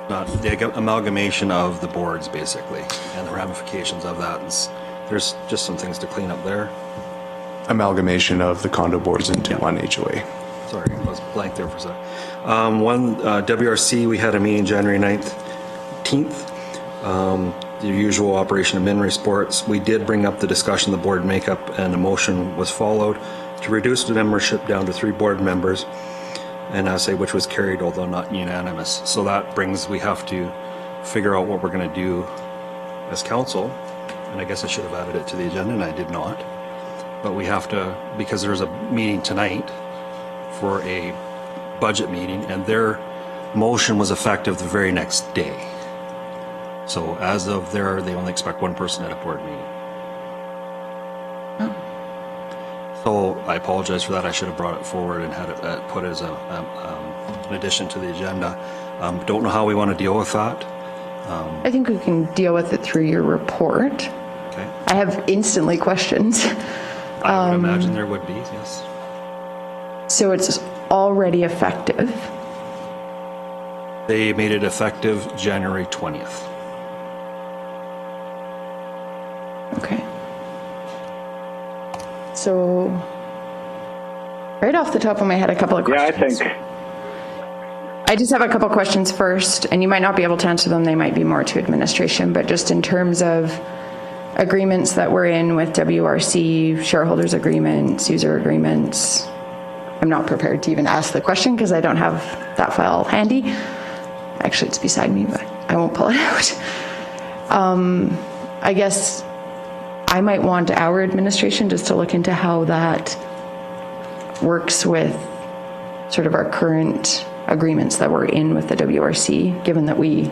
Not the amalgamation of the boards, basically, and the ramifications of that. There's just some things to clean up there. Amalgamation of the condo boards into one HOA. Sorry, I was blank there for a sec. WRC, we had a meeting January 19th. The usual operation of min sports. We did bring up the discussion of the board makeup, and a motion was followed to reduce the membership down to 3 board members, and I say which was carried, although not unanimous. So that brings, we have to figure out what we're going to do as council, and I guess I should have added it to the agenda and I did not, but we have to, because there's a meeting tonight for a budget meeting and their motion was effective the very next day. So as of there, they only expect one person at a board meeting. So I apologize for that. I should have brought it forward and had it put as an addition to the agenda. Don't know how we want to deal with that. I think we can deal with it through your report. Okay. I have instantly questions. I would imagine there would be, yes. So it's already effective. They made it effective January 20th. Okay. So, right off the top of my head, a couple of questions. Yeah, I just have a couple questions first, and you might not be able to answer them. They might be more to administration, but just in terms of agreements that we're in with WRC, shareholders agreements, user agreements, I'm not prepared to even ask the question because I don't have that file handy. Actually, it's beside me, but I won't pull it out. I guess I might want our administration just to look into how that works with sort of our current agreements that we're in with the WRC, given that we,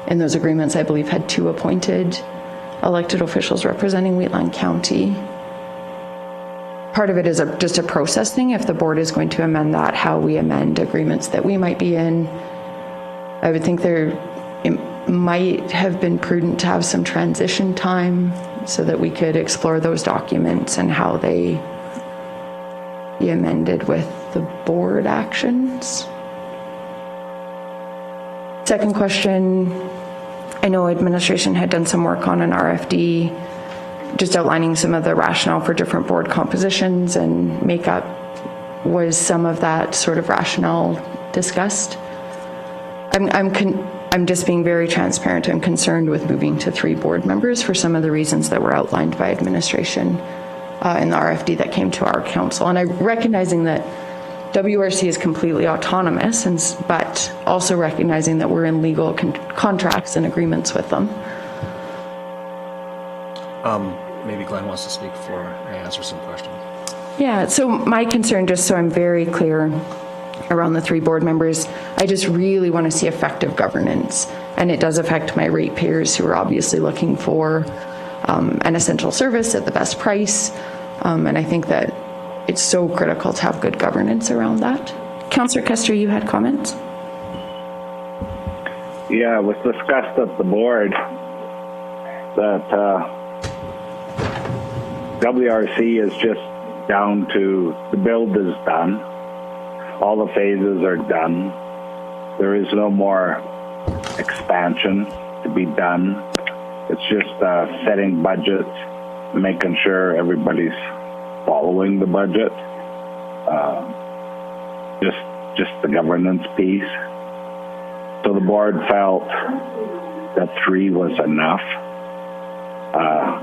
in those agreements, I believe, had 2 appointed elected officials representing Wheatland County. Part of it is just a process thing. If the board is going to amend that, how we amend agreements that we might be in. I would think it might have been prudent to have some transition time so that we could explore those documents and how they be amended with the board actions. Second question, I know administration had done some work on an RFD, just outlining some of the rationale for different board compositions and makeup. Was some of that sort of rationale discussed? I'm just being very transparent. I'm concerned with moving to 3 board members for some of the reasons that were outlined by administration in the RFD that came to our council. And I'm recognizing that WRC is completely autonomous, but also recognizing that we're in legal contracts and agreements with them. Maybe Glenn wants to speak before I answer some questions. Yeah, so my concern, just so I'm very clear around the 3 board members, I just really want to see effective governance. And it does affect my ratepayers who are obviously looking for an essential service at the best price. And I think that it's so critical to have good governance around that. Councillor Kester, you had comments? Yeah, it was discussed at the board that WRC is just down to the build is done. All the phases are done. There is no more expansion to be done. It's just setting budgets, making sure everybody's following the budget. Just the governance piece. So the board felt that 3 was enough.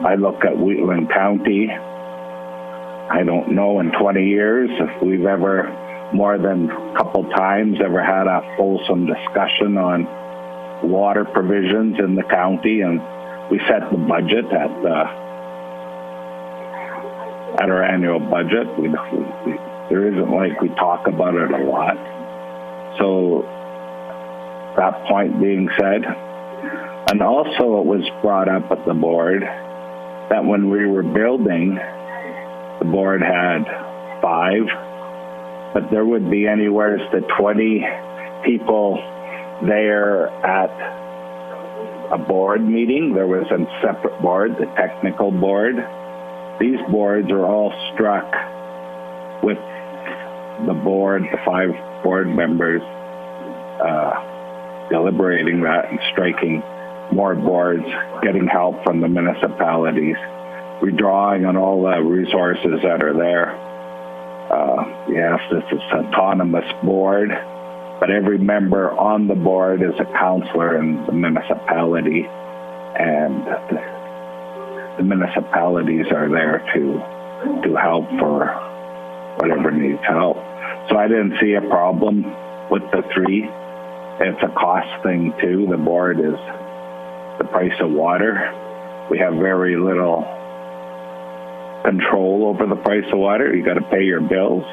I look at Wheatland County. I don't know in 20 years if we've ever, more than a couple times, ever had a fulsome discussion on water provisions in the county, and we set the budget at our annual budget. There isn't like we talk about it a lot. So that point being said, and also it was brought up at the board that when we were building, the board had 5, but there would be anywhere to 20 people there at a board meeting. There was a separate board, the technical board. These boards are all struck with the board, the 5 board members deliberating that and striking more boards, getting help from the municipalities, redrawing on all the resources that are there. Yes, this is an autonomous board, but every member on the board is a councillor in the municipality, and the municipalities are there to help for whatever needs help. So I didn't see a problem with the 3. It's a cost thing too. The board is the price of water. We have very little control over the price of water. You got to pay your bills.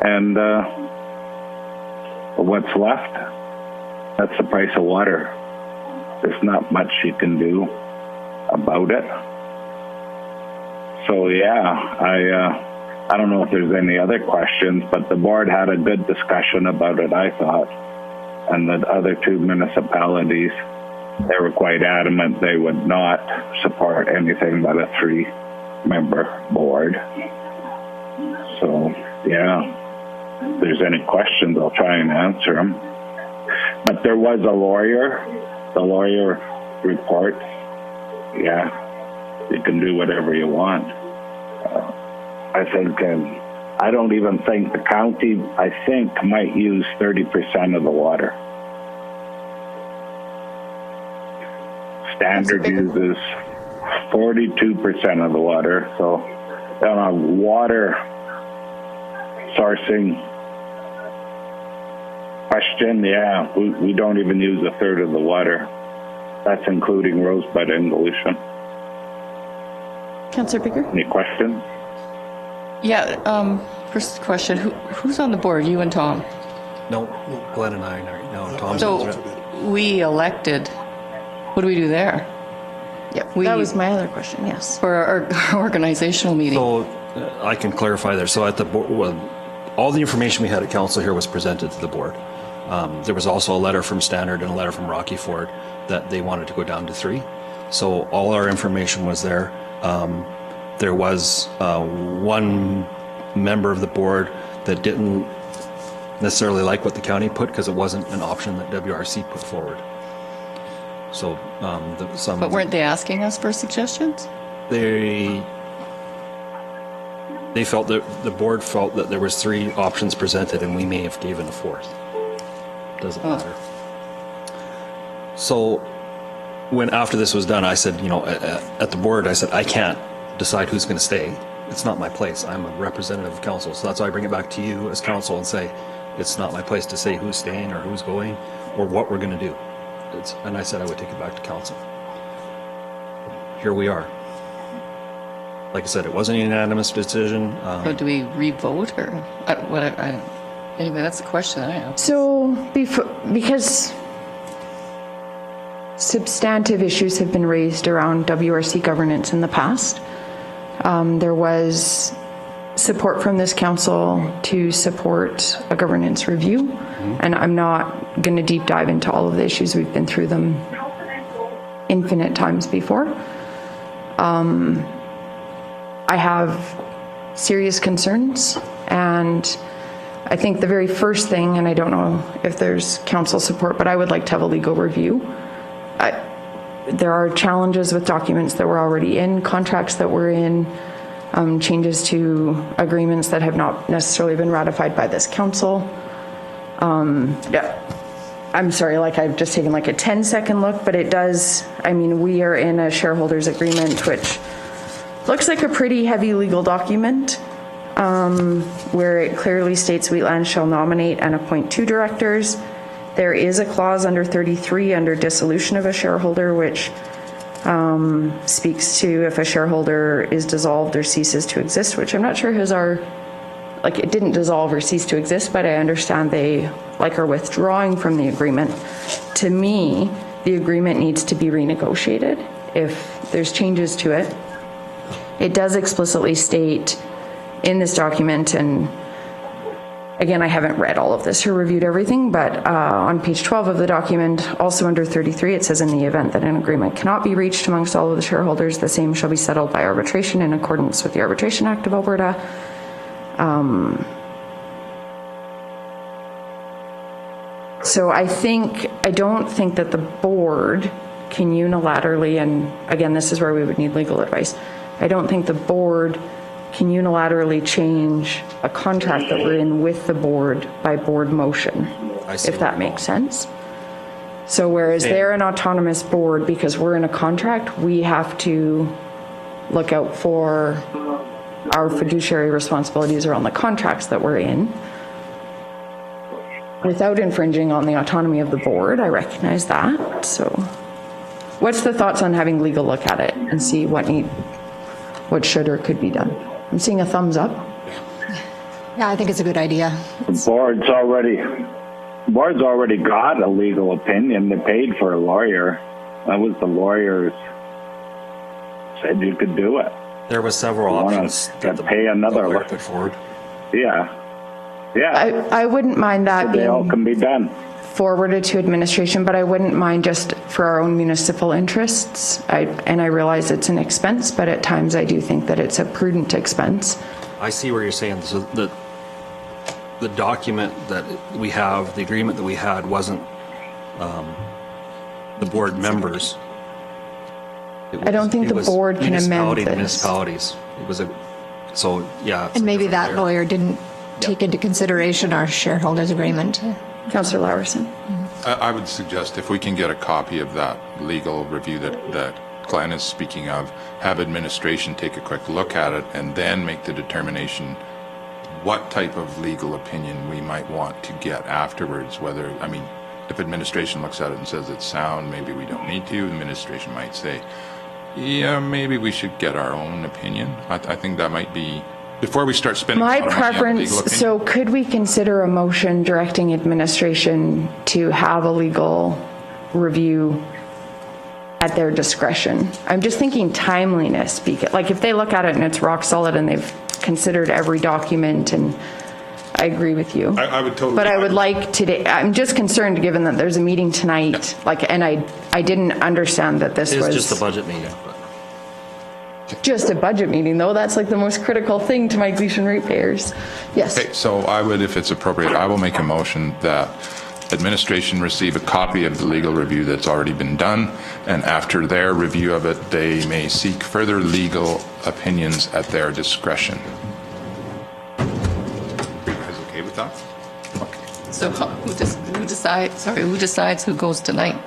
And what's left, that's the price of water. There's not much you can do about it. So yeah, I don't know if there's any other questions, but the board had a good discussion about it, I thought. And the other two municipalities, they were quite adamant they would not support anything but a 3-member board. So yeah, if there's any questions, I'll try and answer them. But there was a lawyer. The lawyer reports, yeah, you can do whatever you want. I think, I don't even think the county, I think, might use 30% of the water. Standard uses 42% of the water. So on a water sourcing question, yeah, we don't even use a third of the water. That's including Rosebud and Volusia. Councillor Baker? Any questions? Yeah, first question, who's on the board, you and Tom? No, Glenn and I are, no, Tom's. So we elected, what do we do there? Yeah, that was my other question, yes. For our organizational meeting? So I can clarify there. So at the board, well, all the information we had at council here was presented to the board. There was also a letter from Standard and a letter from Rocky Ford that they wanted to go down to 3. So all our information was there. There was one member of the board that didn't necessarily like what the county put because it wasn't an option that WRC put forward. So But weren't they asking us for suggestions? They felt that the board felt that there was 3 options presented and we may have given a 4th. Doesn't matter. So when after this was done, I said, you know, at the board, I said, I can't decide who's going to stay. It's not my place. I'm a representative of council. So that's why I bring it back to you as council and say, it's not my place to say who's staying or who's going or what we're going to do. And I said I would take it back to council. Here we are. Like I said, it wasn't a unanimous decision. So do we re-vote or anyway, that's the question I have. So because substantive issues have been raised around WRC governance in the past, there was support from this council to support a governance review. And I'm not going to deep dive into all of the issues. We've been through them infinite times before. I have serious concerns, and I think the very first thing, and I don't know if there's council support, but I would like to have a legal review. There are challenges with documents that were already in, contracts that were in, changes to agreements that have not necessarily been ratified by this council. Yeah, I'm sorry, like I've just taken like a 10-second look, but it does, I mean, we are in a shareholders agreement, which looks like a pretty heavy legal document, where it clearly states Wheatland shall nominate and appoint 2 directors. There is a clause under 33 under dissolution of a shareholder, which speaks to if a shareholder is dissolved or ceases to exist, which I'm not sure has like it didn't dissolve or cease to exist, but I understand they are withdrawing from the agreement. To me, the agreement needs to be renegotiated if there's changes to it. It does explicitly state in this document, and again, I haven't read all of this or reviewed everything, but on page 12 of the document, also under 33, it says in the event that an agreement cannot be reached amongst all of the shareholders, the same shall be settled by arbitration in accordance with the Arbitration Act of Alberta. So I don't think that the board can unilaterally, and again, this is where we would need legal advice. I don't think the board can unilaterally change a contract that we're in with the board by board motion, if that makes sense. So whereas they're an autonomous board, because we're in a contract, we have to look out for our fiduciary responsibilities around the contracts that we're in without infringing on the autonomy of the board. I recognize that. So What's the thoughts on having legal look at it and see what should or could be done? I'm seeing a thumbs up. Yeah, I think it's a good idea. The board's already got a legal opinion. They paid for a lawyer. That was the lawyers said you could do it. There was several options that the pay another lawyer put forward. Yeah. I wouldn't mind that They all can being be done. forwarded to administration, but I wouldn't mind just for our own municipal interests. And I realize it's an expense, but at times I do think that it's a prudent expense. I see where you're saying. So the document that we have, the agreement that we had wasn't the board members. I don't think the board can amend this. Municipalities. It was so yeah. And maybe that lawyer didn't take into consideration our shareholders agreement. Councillor Laverson. I would suggest if we can get a copy of that legal review that Glenn is speaking of, have administration take a quick look at it and then make the determination what type of legal opinion we might want to get afterwards. Whether, I mean, if administration looks at it and says it's sound, maybe we don't need to. Administration might say, yeah, maybe we should get our own opinion. I think that might be, before we start spending My a lot of money on preference, legal opinion. so could we consider a motion directing administration to have a legal review at their discretion? I'm just thinking timeliness, because like if they look at it and it's rock solid and they've considered every document, and I agree with you. I would totally. But I would like today, I'm just concerned given that there's a meeting tonight, and I didn't understand that this was. It's just a budget meeting. But. Just a budget meeting, though. That's like the most critical thing to my Gleason ratepayers. Yes. Okay, so I would, if it's appropriate, I will make a motion that administration receive a copy of the legal review that's already been done, and after their review of it, they may seek further legal opinions at their discretion. Are you guys okay with that? Okay. So who decides who goes tonight?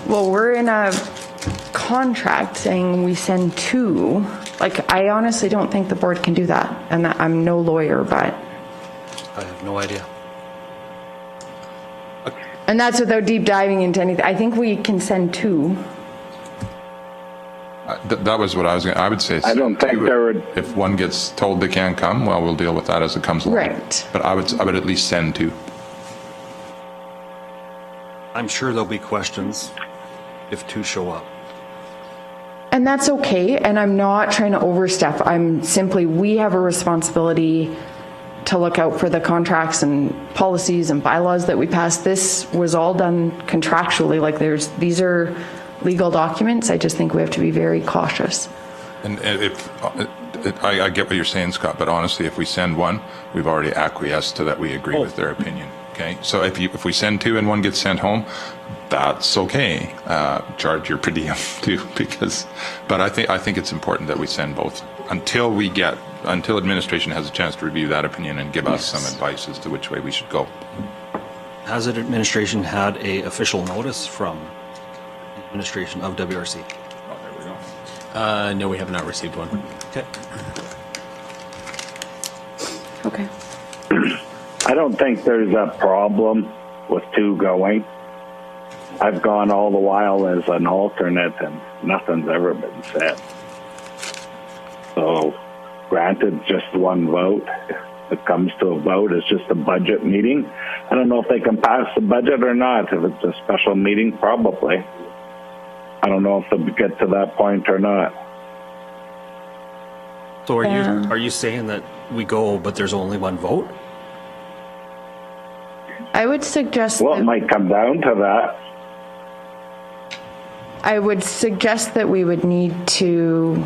Well, we're in a contract saying we send two. Like, I honestly don't think the board can do that. And that, I'm no lawyer, but. I have no idea. And that's without deep diving into anything. I think we can send two. That was what I was going to, I would say. I don't think there would. If one gets told they can't come, well, we'll deal with that as it comes along. Right. But I would at least send two. I'm sure there'll be questions if two show up. And that's okay. And I'm not trying to overstep. I'm simply, we have a responsibility to look out for the contracts and policies and bylaws that we pass. This was all done contractually. Like these are legal documents. I just think we have to be very cautious. And I get what you're saying, Scott, but honestly, if we send one, we've already acquiesced to that we agree with their opinion. Okay, so if we send two and one gets sent home, that's okay. Charge your per diem too, but I think it's important that we send both until administration has a chance to review that opinion and give us some advice as to which way we should go. Has the administration had a official notice from the administration of WRC? Oh, there we go. No, we have not received one. Okay. Okay. I don't think there's a problem with two going. I've gone all the while as an alternate and nothing's ever been said. So, granted, just one vote. If it comes to a vote, it's just a budget meeting. I don't know if they can pass the budget or not. If it's a special meeting, probably. I don't know if they'll get to that point or not. So are you saying that we go, but there's only one vote? I would suggest Well, it might come down to that. I would suggest that we would need to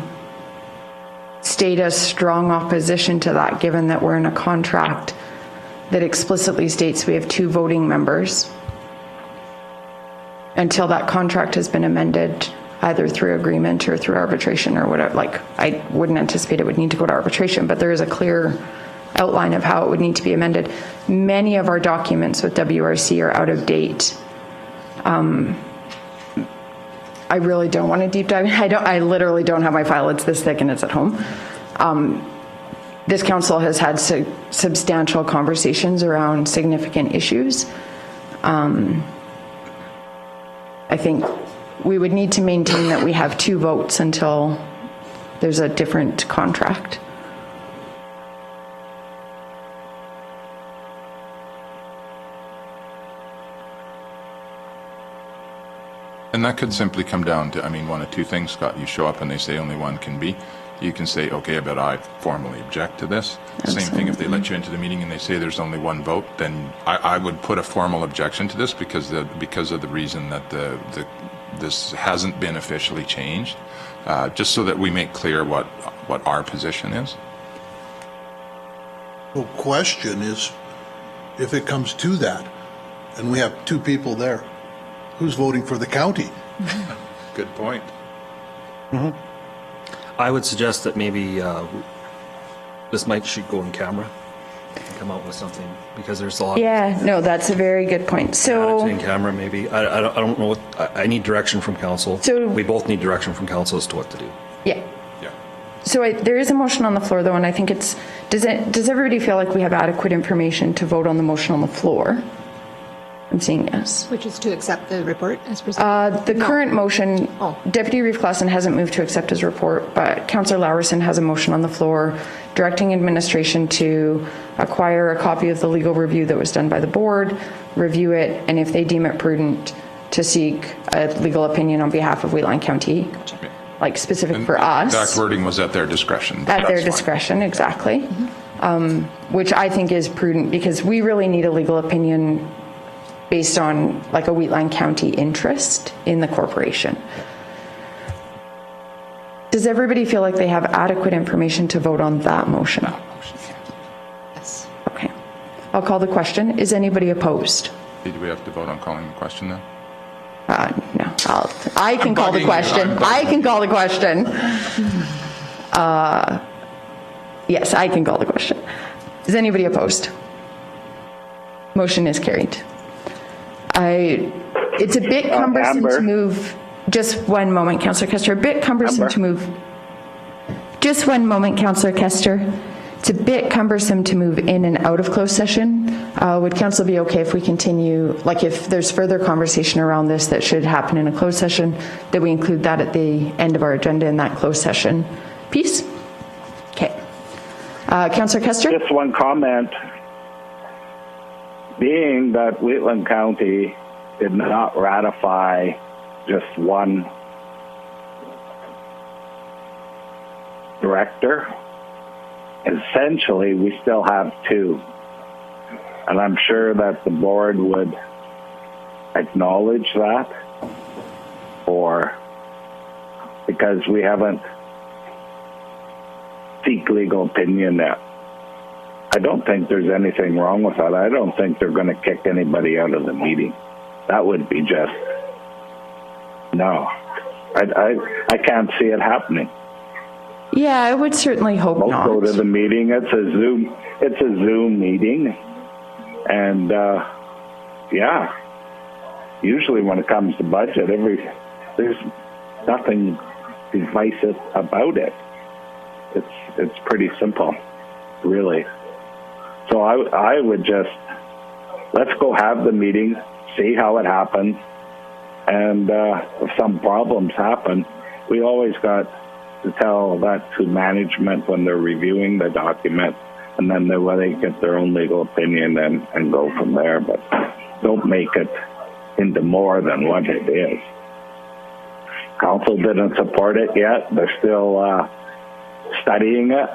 state a strong opposition to that, given that we're in a contract that explicitly states we have two voting members until that contract has been amended, either through agreement or through arbitration or whatever. Like, I wouldn't anticipate it would need to go to arbitration, but there is a clear outline of how it would need to be amended. Many of our documents with WRC are out of date. I really don't want to deep dive. I literally don't have my file. It's this thick and it's at home. This council has had substantial conversations around significant issues. I think we would need to maintain that we have 2 votes until there's a different contract. And that could simply come down to, I mean, one of 2 things, Scott. You show up and they say only one can be. You can say, okay, but I formally object to this. Same thing if they let you into the meeting and they say there's only one vote, then I would put a formal objection to this because of the reason that this hasn't been officially changed, just so that we make clear what our position is. The question is, if it comes to that, and we have 2 people there, who's voting for the county? Good point. I would suggest that maybe this should go in camera and come out with something, because there's a lot. Yeah, no, that's a very good point. So In camera, maybe. I don't know. I need direction from council. So- we both need direction from council as to what to do. yeah. Yeah. So there is a motion on the floor, though, and I think does everybody feel like we have adequate information to vote on the motion on the floor? I'm saying yes. Which is to accept the report as presented? The current motion, Oh. Deputy Reeve Clausen hasn't moved to accept his report, but Councillor Lawerson has a motion on the floor directing administration to acquire a copy of the legal review that was done by the board, review it, and if they deem it prudent, to seek a legal opinion on behalf of Wheatland County, like specific And for us. Exact wording was at their discretion. At That's their fine. discretion, exactly. Which I think is prudent, because we really need a legal opinion based on like a Wheatland County interest in the corporation. Does everybody feel like they have adequate information to vote on that motion? Yes. Okay. I'll call the question. Is anybody opposed? Did we have to vote on calling the question then? No. I can call the bugging you. question. I'm bugging I can call the question. Yes, I can call the question. Is anybody opposed? Motion is carried. It's a bit cumbersome Amber. to move. Just one moment, Councillor Kester. A bit cumbersome to move. Just one moment, Councillor Kester. It's a bit cumbersome to move in and out of closed session. Would council be okay if we continue, like if there's further conversation around this that should happen in a closed session, that we include that at the end of our agenda in that closed session piece? Okay. Councillor Kester? Just one comment. Being that Wheatland County did not ratify just one director, essentially we still have 2. And I'm sure that the board would acknowledge that, because we haven't seek legal opinion yet. I don't think there's anything wrong with that. I don't think they're going to kick anybody out of the meeting. That would be just, no. I can't see it happening. Yeah, I would certainly hope Most not. go to the meeting. It's a Zoom meeting. And, yeah, usually when it comes to budget, there's nothing divisive about it. It's pretty simple, really. So I would just, let's go have the meeting, see how it happens, and if some problems happen, we always got to tell that to management when they're reviewing the document, and then they get their own legal opinion and go from there, but don't make it into more than what it is. Council didn't support it yet. They're still studying it.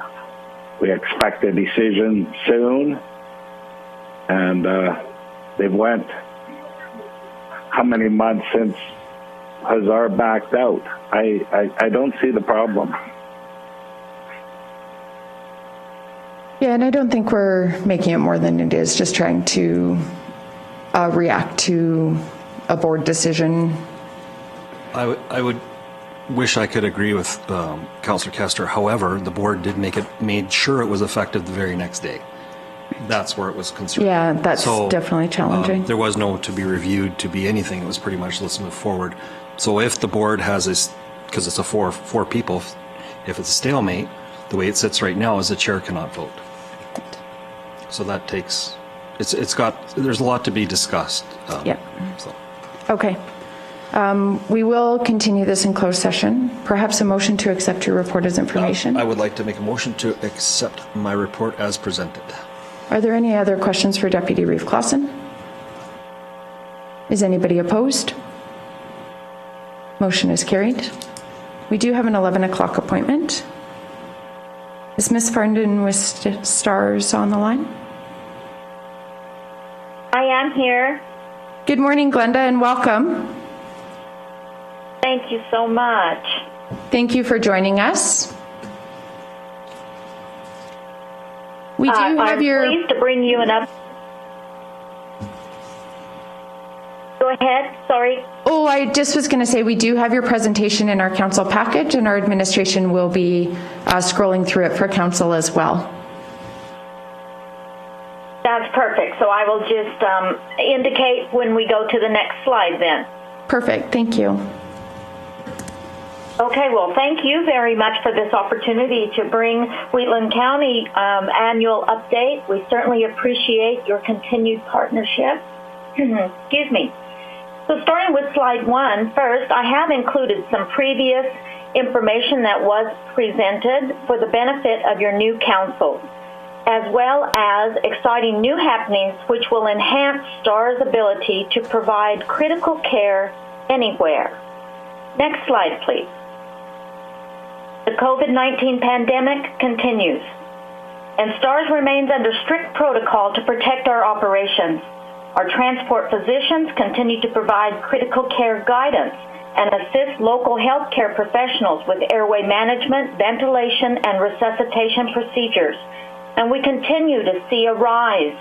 We expect a decision soon, and they've went how many months since Hazar backed out? I don't see the problem. Yeah, and I don't think we're making it more than it is, just trying to react to a board decision. I would wish I could agree with Councillor Kester. However, the board made sure it was effective the very next day. That's where it was concerned. Yeah, that's definitely challenging. There was no to be reviewed, to be anything. It was pretty much let's move forward. So if the board has this, because it's a four people, if it's a stalemate, the way it sits right now is the chair cannot vote. So that takes, there's a lot to be discussed. Yeah. So. Okay. We will continue this in closed session. Perhaps a motion to accept your report as information. I would like to make a motion to accept my report as presented. Are there any other questions for Deputy Reeve Clausen? Is anybody opposed? Motion is carried. We do have an 11 o'clock appointment. Is Ms. Farndon with STARS on the line? I am here. Good morning, Glenda, and welcome. Thank you so much. Thank you for joining us. We do have I'm your... pleased to bring you an up. Go ahead, sorry. Oh, I just was going to say we do have your presentation in our council package, and our administration will be scrolling through it for council as well. That's perfect. So I will just indicate when we go to the next slide then. Perfect. Thank you. Okay, well, thank you very much for this opportunity to bring Wheatland County annual update. We certainly appreciate your continued partnership. Excuse me. So starting with slide 1, first, I have included some previous information that was presented for the benefit of your new council, as well as exciting new happenings which will enhance STAR's ability to provide critical care anywhere. Next slide, please. The COVID-19 pandemic continues, and STARS remains under strict protocol to protect our operations. Our transport physicians continue to provide critical care guidance and assist local healthcare professionals with airway management, ventilation, and resuscitation procedures. And we continue to see a rise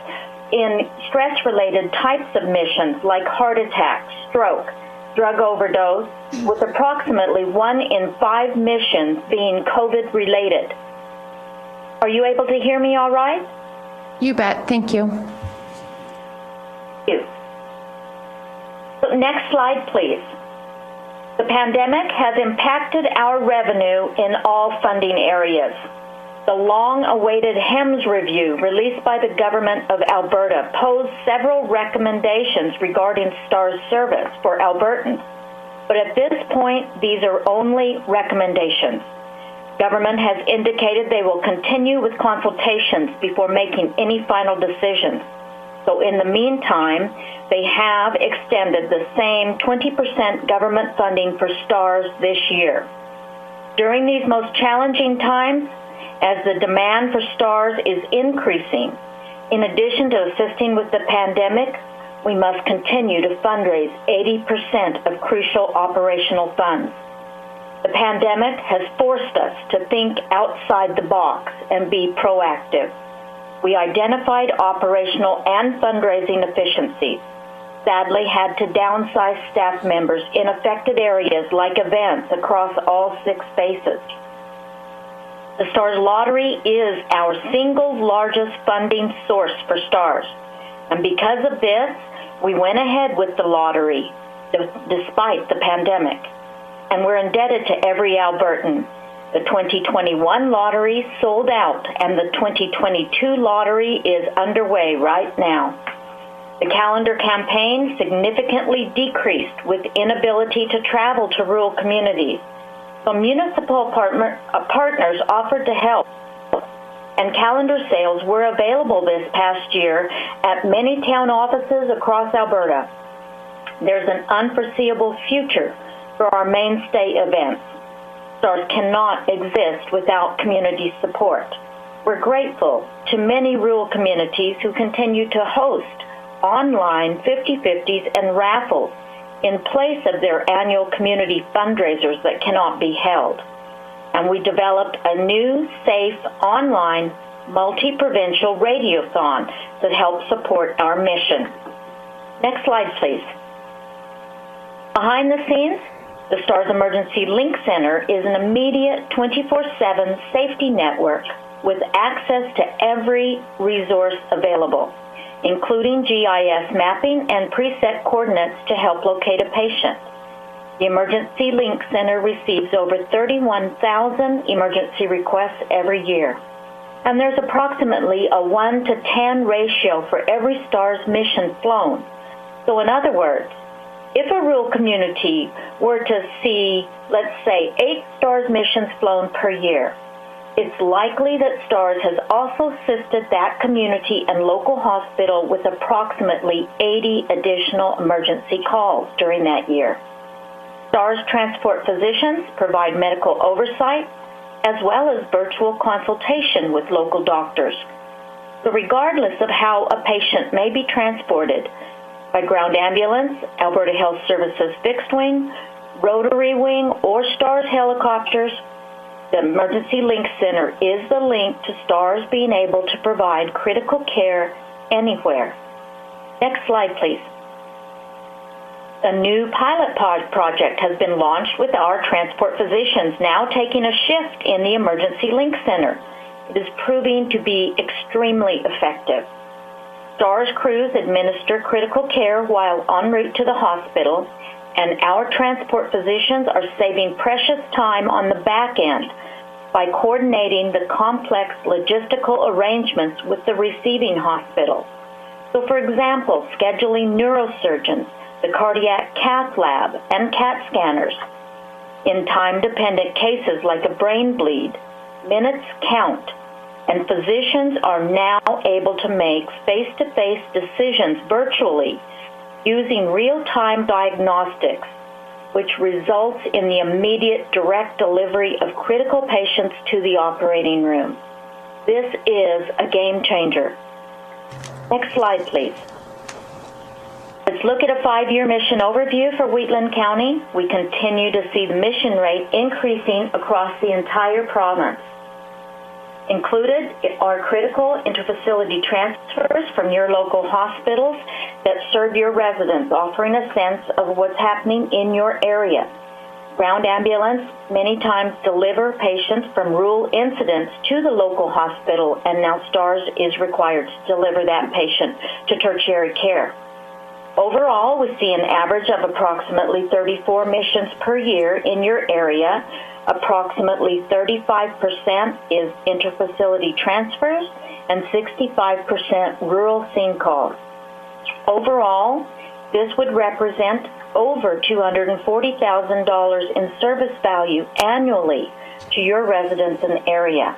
in stress-related types of missions like heart attack, stroke, drug overdose, with approximately 1 in 5 missions being COVID-related. Are you able to hear me all right? You bet. Thank you. So next slide, please. The pandemic has impacted our revenue in all funding areas. The long-awaited HEMS review released by the Government of Alberta posed several recommendations regarding STAR's service for Albertans. But at this point, these are only recommendations. Government has indicated they will continue with consultations before making any final decisions. So in the meantime, they have extended the same 20% government funding for STARS this year. During these most challenging times, as the demand for STARS is increasing, in addition to assisting with the pandemic, we must continue to fundraise 80% of crucial operational funds. The pandemic has forced us to think outside the box and be proactive. We identified operational and fundraising efficiencies, sadly had to downsize staff members in affected areas like events across all 6 bases. The STARS lottery is our single largest funding source for STARS. And because of this, we went ahead with the lottery despite the pandemic. And we're indebted to every Albertan. The 2021 lottery sold out, and the 2022 lottery is underway right now. The calendar campaign significantly decreased with inability to travel to rural communities. So municipal partners offered to help, and calendar sales were available this past year at many town offices across Alberta. There's an unforeseeable future for our mainstay events. STARS cannot exist without community support. We're grateful to many rural communities who continue to host online 50/50s and raffles in place of their annual community fundraisers that cannot be held. And we developed a new, safe, online, multi-provincial radiothon that helps support our mission. Next slide, please. Behind the scenes, the STARS Emergency Link Center is an immediate 24/7 safety network with access to every resource available, including GIS mapping and preset coordinates to help locate a patient. The Emergency Link Center receives over 31,000 emergency requests every year. And there's approximately a 1 to 10 ratio for every STARS mission flown. So in other words, If a rural community were to see, let's say, 8 STARS missions flown per year, it's likely that STARS has also assisted that community and local hospital with approximately 80 additional emergency calls during that year. STARS transport physicians provide medical oversight as well as virtual consultation with local doctors. So regardless of how a patient may be transported, by ground ambulance, Alberta Health Services fixed wing, rotary wing, or STARS helicopters, the Emergency Link Center is the link to STARS being able to provide critical care anywhere. Next slide, please. A new pilot project has been launched with our transport physicians now taking a shift in the Emergency Link Center. It is proving to be extremely effective. STARS crews administer critical care while en route to the hospital, and our transport physicians are saving precious time on the back end by coordinating the complex logistical arrangements with the receiving hospital. So, for example, scheduling neurosurgeons, the cardiac cath lab, and CAT scanners. In time-dependent cases like a brain bleed, minutes count, and physicians are now able to make face-to-face decisions virtually using real-time diagnostics, which results in the immediate direct delivery of critical patients to the operating room. This is a game changer. Next slide, please. Let's look at a 5-year mission overview for Wheatland County. We continue to see the mission rate increasing across the entire province. Included are critical interfacility transfers from your local hospitals that serve your residents, offering a sense of what's happening in your area. Ground ambulance many times deliver patients from rural incidents to the local hospital, and now STARS is required to deliver that patient to tertiary care. Overall, we see an average of approximately 34 missions per year in your area. Approximately 35% is interfacility transfers and 65% rural scene calls. Overall, this would represent over $240,000 in service value annually to your residents and area.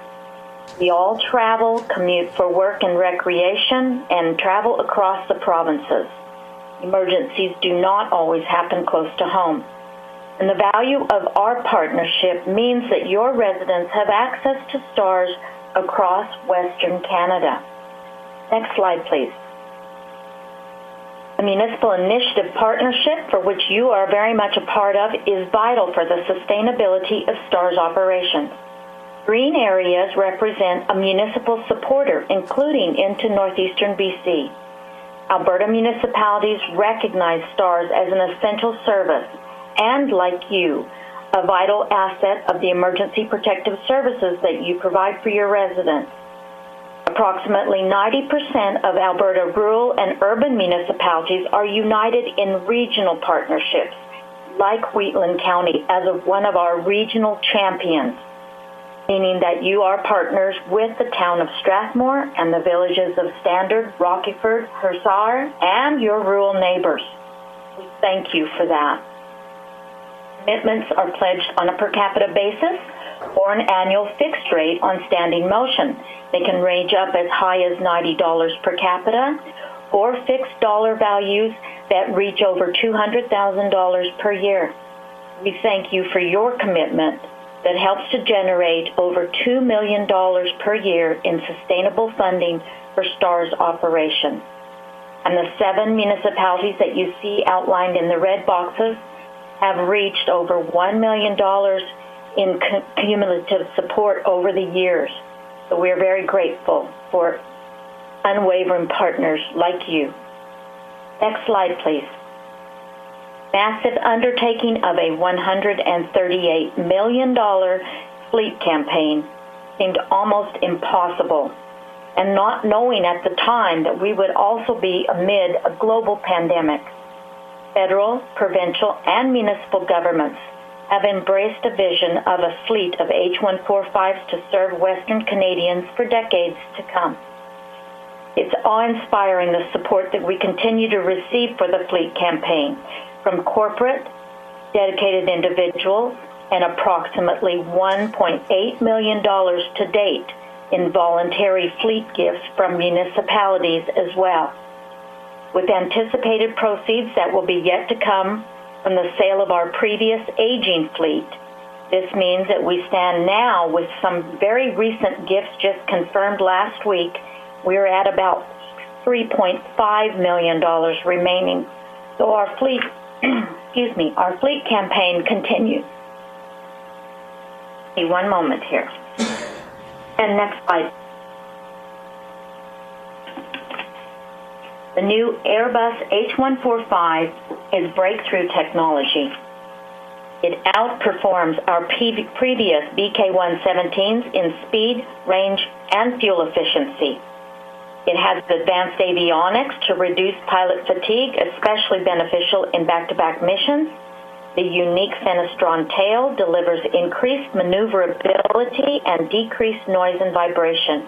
We all travel, commute for work and recreation, and travel across the provinces. Emergencies do not always happen close to home. And the value of our partnership means that your residents have access to STARS across Western Canada. Next slide, please. The Municipal Initiative Partnership, for which you are very much a part of, is vital for the sustainability of STARS operations. Green areas represent a municipal supporter, including into northeastern BC. Alberta municipalities recognize STARS as an essential service and, like you, a vital asset of the emergency protective services that you provide for your residents. Approximately 90% of Alberta rural and urban municipalities are united in regional partnerships, like Wheatland County as one of our regional champions, meaning that you are partners with the town of Strathmore and the villages of Standard, Rockyford, Hursar, and your rural neighbors. We thank you for that. Commitments are pledged on a per capita basis or an annual fixed rate on standing motion. They can range up as high as $90 per capita or fixed dollar values that reach over $200,000 per year. We thank you for your commitment that helps to generate over $2 million per year in sustainable funding for STARS operations. And the 7 municipalities that you see outlined in the red boxes have reached over $1 million in cumulative support over the years. So we are very grateful for unwavering partners like you. Next slide, please. Massive undertaking of a $138 million fleet campaign seemed almost impossible, and not knowing at the time that we would also be amid a global pandemic. Federal, provincial, and municipal governments have embraced a vision of a fleet of H145s to serve Western Canadians for decades to come. It's awe-inspiring the support that we continue to receive for the fleet campaign from corporate, dedicated individuals, and approximately $1.8 million to date in voluntary fleet gifts from municipalities as well. With anticipated proceeds that will be yet to come from the sale of our previous aging fleet, this means that we stand now with some very recent gifts just confirmed last week. We're at about $3.5 million remaining. So our fleet, our fleet campaign continues. One moment here. And next slide. The new Airbus H145 is breakthrough technology. It outperforms our previous BK-117s in speed, range, and fuel efficiency. It has advanced avionics to reduce pilot fatigue, especially beneficial in back-to-back missions. The unique Fenestron tail delivers increased maneuverability and decreased noise and vibration.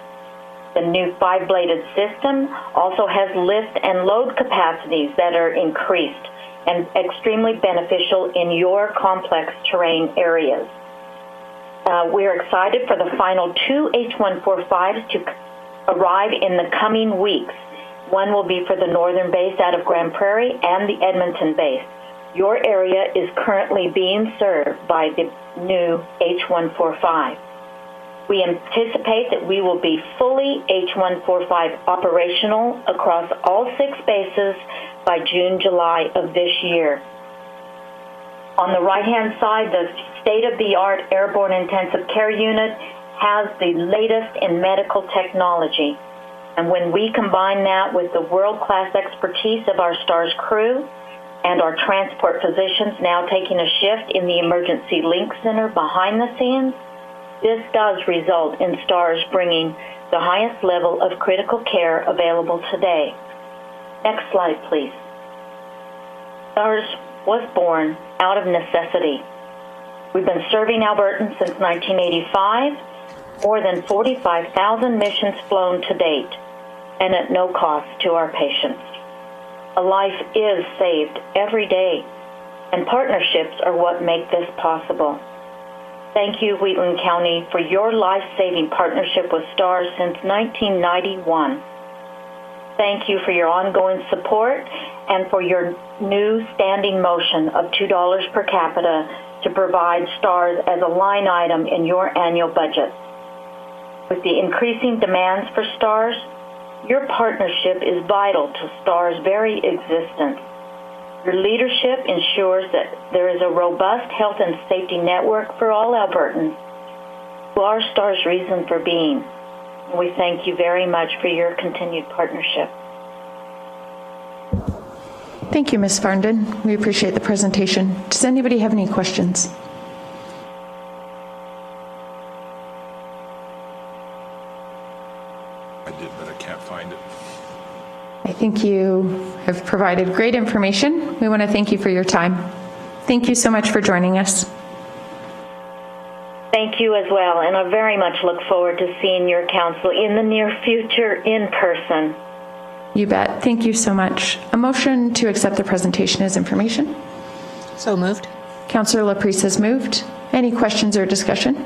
The new 5-bladed system also has lift and load capacities that are increased and extremely beneficial in your complex terrain areas. We're excited for the final 2 H145s to arrive in the coming weeks. One will be for the northern base out of Grand Prairie and the Edmonton base. Your area is currently being served by the new H145. We anticipate that we will be fully H145 operational across all 6 bases by June, July of this year. On the right-hand side, the state-of-the-art Airborne Intensive Care Unit has the latest in medical technology. And when we combine that with the world-class expertise of our STARS crew and our transport physicians now taking a shift in the Emergency Link Center behind the scenes, this does result in STARS bringing the highest level of critical care available today. Next slide, please. STARS was born out of necessity. We've been serving Albertans since 1985, more than 45,000 missions flown to date, and at no cost to our patients. A life is saved every day, and partnerships are what make this possible. Thank you, Wheatland County, for your life-saving partnership with STARS since 1991. Thank you for your ongoing support and for your new standing motion of $2 per capita to provide STARS as a line item in your annual budget. With the increasing demands for STARS, your partnership is vital to STARS' very existence. Your leadership ensures that there is a robust health and safety network for all Albertans who are STARS' reason for being. We thank you very much for your continued partnership. Thank you, Ms. Farndon. We appreciate the presentation. Does anybody have any questions? I did, but I can't find it. I think you have provided great information. We want to thank you for your time. Thank you so much for joining us. Thank you as well, and I very much look forward to seeing your council in the near future in person. You bet. Thank you so much. A motion to accept the presentation as information. So moved. Councillor Laprise has moved. Any questions or discussion?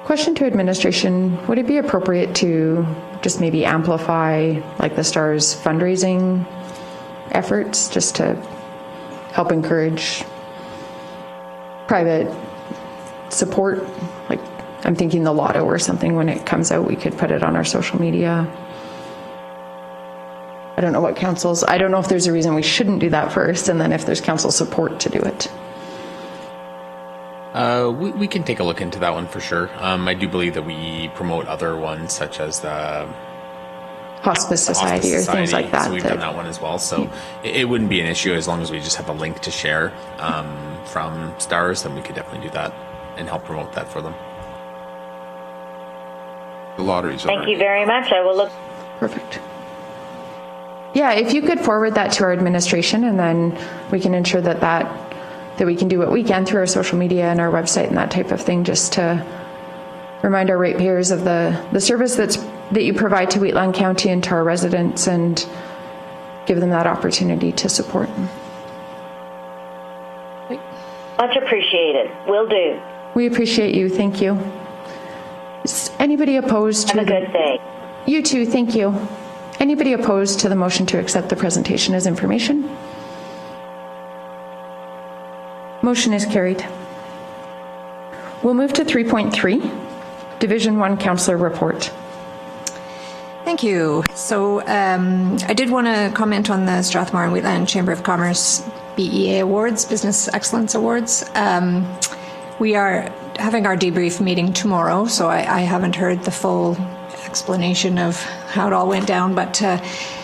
Question to administration, would it be appropriate to just maybe amplify like the STARS fundraising efforts just to help encourage private support? Like I'm thinking the lotto or something, when it comes out, we could put it on our social media. I don't know what councils, I don't know if there's a reason we shouldn't do that first, and then if there's council support to do it. We can take a look into that one for sure. I do believe that we promote other ones such as the Hospice Society or things like that. So we've done that one as well. So it wouldn't be an issue as long as we just have a link to share from STARS, then we could definitely do that and help promote that for them. The lotteries. Thank you very much. I will look. Perfect. Yeah, if you could forward that to our administration, and then we can ensure that we can do what we can through our social media and our website and that type of thing, just to remind our ratepayers of the service that's that you provide to Wheatland County and to our residents, and give them that opportunity to support. Much appreciated. Will do. We appreciate you. Thank you. Is anybody opposed to Have a good day. You too. Thank you. Anybody opposed to the motion to accept the presentation as information? Motion is carried. We'll move to 3.3, Division 1 Councillor Report. Thank you. So I did want to comment on the Strathmore and Wheatland Chamber of Commerce BEA Awards, Business Excellence Awards. We are having our debrief meeting tomorrow, so I haven't heard the full explanation of how it all went down, but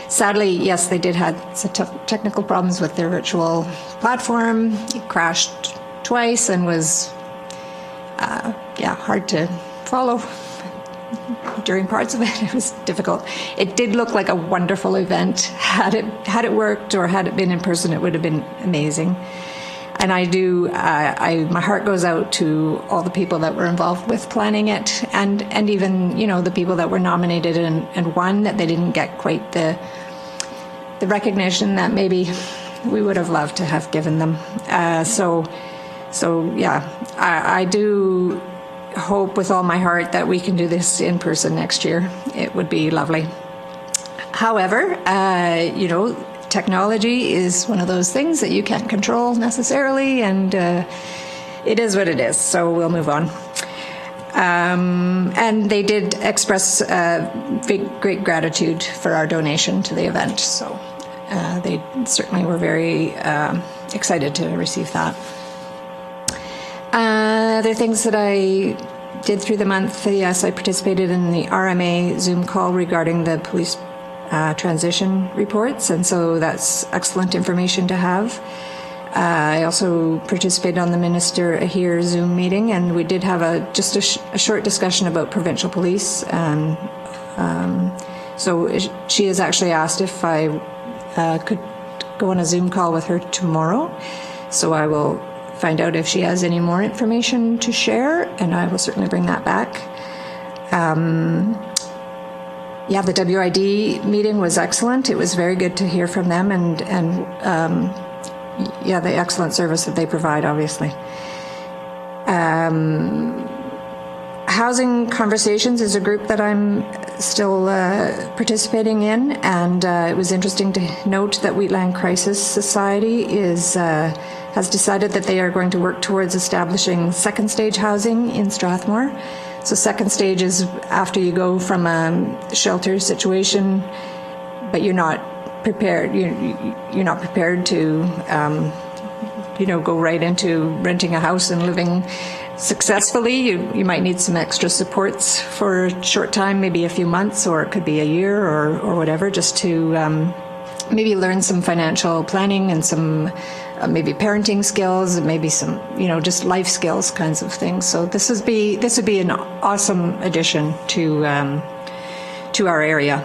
sadly, yes, they did have some technical problems with their virtual platform. It crashed twice and was, hard to follow during parts of it. It was difficult. It did look like a wonderful event. Had it worked, or had it been in person, it would have been amazing. And my heart goes out to all the people that were involved with planning it, and even, the people that were nominated and won, that they didn't get quite the recognition that maybe we would have loved to have given them. I do hope with all my heart that we can do this in person next year. It would be lovely. However, technology is one of those things that you can't control necessarily, and it is what it is, so we'll move on. And they did express great gratitude for our donation to the event, so they certainly were very excited to receive that. Other things that I did through the month, yes, I participated in the RMA Zoom call regarding the police transition reports, and so that's excellent information to have. I also participated on the Minister Ahir Zoom meeting, and we did have a short discussion about provincial police. So she has actually asked if I could go on a Zoom call with her tomorrow. So I will find out if she has any more information to share, and I will certainly bring that back. The WID meeting was excellent. It was very good to hear from them, and the excellent service that they provide, obviously. Housing Conversations is a group that I'm still participating in, and it was interesting to note that Wheatland Crisis Society has decided that they are going to work towards establishing second stage housing in Strathmore. So second stage is after you go from a shelter situation, but you're not prepared. You're not prepared to, go right into renting a house and living successfully. You might need some extra supports for a short time, maybe a few months, or it could be a year or whatever, just to maybe learn some financial planning and some maybe parenting skills, and maybe some, just life skills kinds of things. So this would be an awesome addition to our area.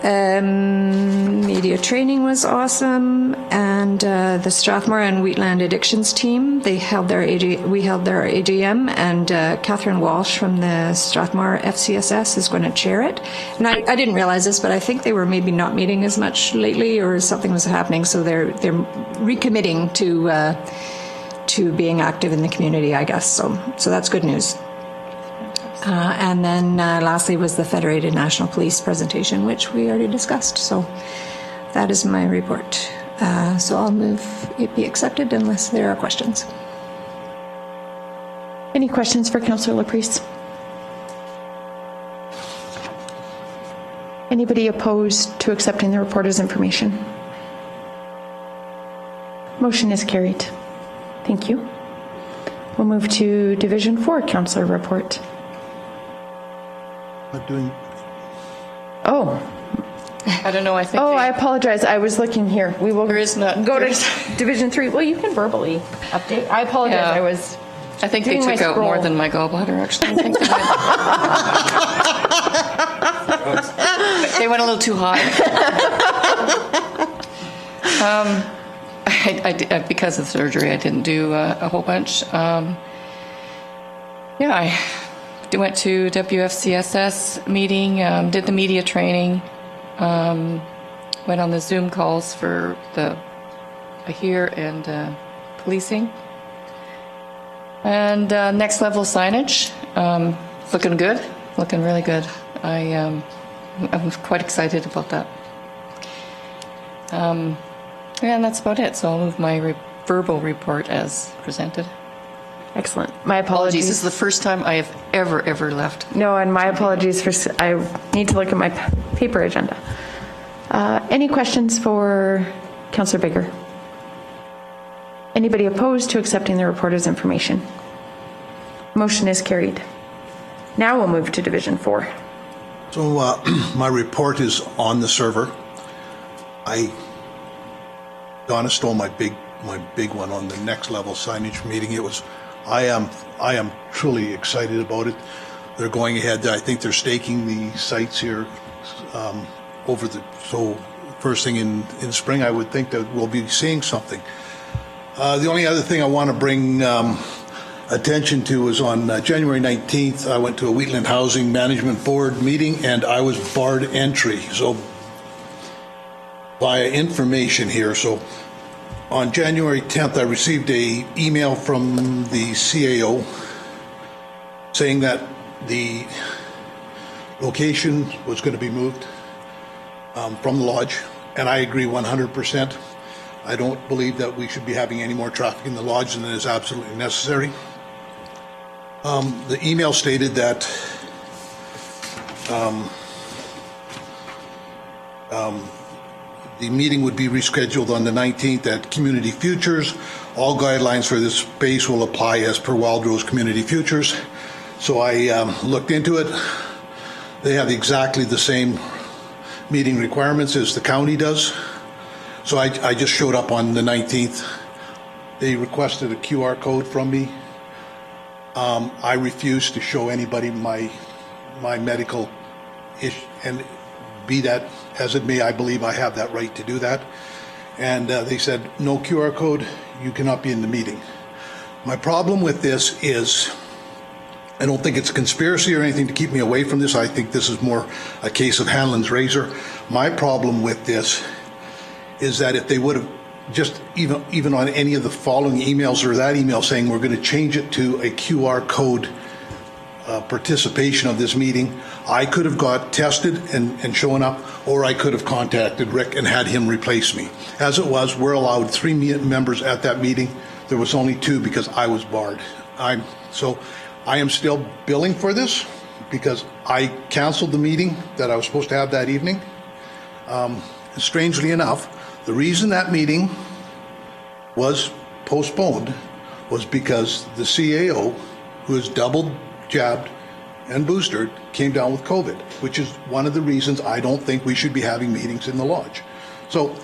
Media training was awesome, and the Strathmore and Wheatland Addictions team, we held their AGM, and Catherine Walsh from the Strathmore FCSS is going to chair it. And I didn't realize this, but I think they were maybe not meeting as much lately, or something was happening, so they're recommitting to being active in the community, I guess. So that's good news. And then lastly was the Federated National Police presentation, which we already discussed. So that is my report. So I'll move it be accepted unless there are questions. Any questions for Councillor Laprise? Anybody opposed to accepting the report as information? Motion is carried. Thank you. We'll move to Division 4 Councillor report. I don't know. I think. I apologize. I was looking here. We will. There is not. Go to Division 3. Well, you can verbally update. I apologize. Yeah. I think they took out more than my gallbladder. Actually, I think they went a little too high. Because of surgery, I didn't do a whole bunch. I went to WFCSS meeting, did the media training, went on the Zoom calls for the HERE and policing. And next level signage, looking good, looking really good. I'm quite excited about that. Yeah, and that's about it. So I'll move my verbal report as presented. Excellent. My Apologies. apologies. This is the first time I have ever left. No, and my apologies for, I need to look at my paper agenda. Any questions for Councillor Bigger? Anybody opposed to accepting the report as information? Motion is carried. Now we'll move to Division 4. So my report is on the server. Donna stole my big one on the next level signage meeting. I am truly excited about it. They're going ahead. I think they're staking the sites here so first thing in spring, I would think that we'll be seeing something. The only other thing I want to bring attention to is on January 19th, I went to a Wheatland Housing Management Board meeting and I was barred entry. So via information here. So on January 10th, I received an email from the CAO saying that the location was going to be moved from the lodge, and I agree 100%. I don't believe that we should be having any more traffic in the lodge than is absolutely necessary. The email stated that the meeting would be rescheduled on the 19th at Community Futures. All guidelines for this space will apply as per Wildrose Community Futures. So I looked into it. They have exactly the same meeting requirements as the county does. So I just showed up on the 19th. They requested a QR code from me. I refused to show anybody my medical issue, and be that as it may, I believe I have that right to do that. And they said, no QR code, you cannot be in the meeting. My problem with this is, I don't think it's a conspiracy or anything to keep me away from this. I think this is more a case of Hanlon's razor. My problem with this is that if they would have just even on any of the following emails or that email saying we're going to change it to a QR code participation of this meeting, I could have got tested and shown up, or I could have contacted Rick and had him replace me. As it was, we're allowed 3 members at that meeting. There was only 2 because I was barred. So I am still billing for this because I canceled the meeting that I was supposed to have that evening. Strangely enough, the reason that meeting was postponed was because the CAO, who is double jabbed and boosted, came down with COVID, which is one of the reasons I don't think we should be having meetings in the lodge. So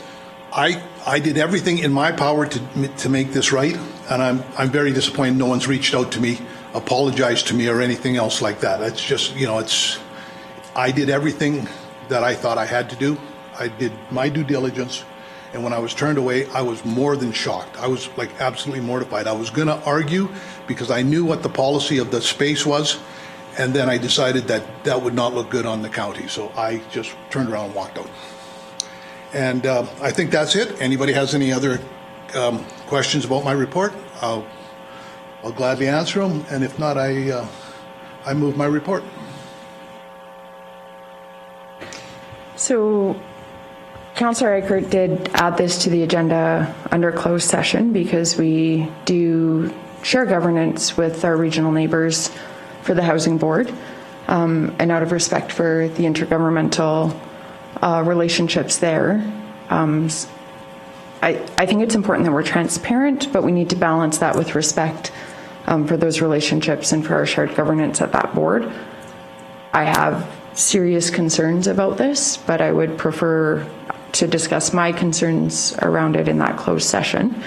I did everything in my power to make this right, and I'm very disappointed no one's reached out to me, apologized to me, or anything else like that. It's just, I did everything that I thought I had to do. I did my due diligence, and when I was turned away, I was more than shocked. I was like absolutely mortified. I was going to argue because I knew what the policy of the space was, and then I decided that that would not look good on the county. So I just turned around and walked out. And I think that's it. Anybody has any other questions about my report? I'll gladly answer them. And if not, I move my report. So Councillor Eichert did add this to the agenda under closed session because we do share governance with our regional neighbours for the Housing Board, and out of respect for the intergovernmental relationships there. I think it's important that we're transparent, but we need to balance that with respect for those relationships and for our shared governance at that board. I have serious concerns about this, but I would prefer to discuss my concerns around it in that closed session.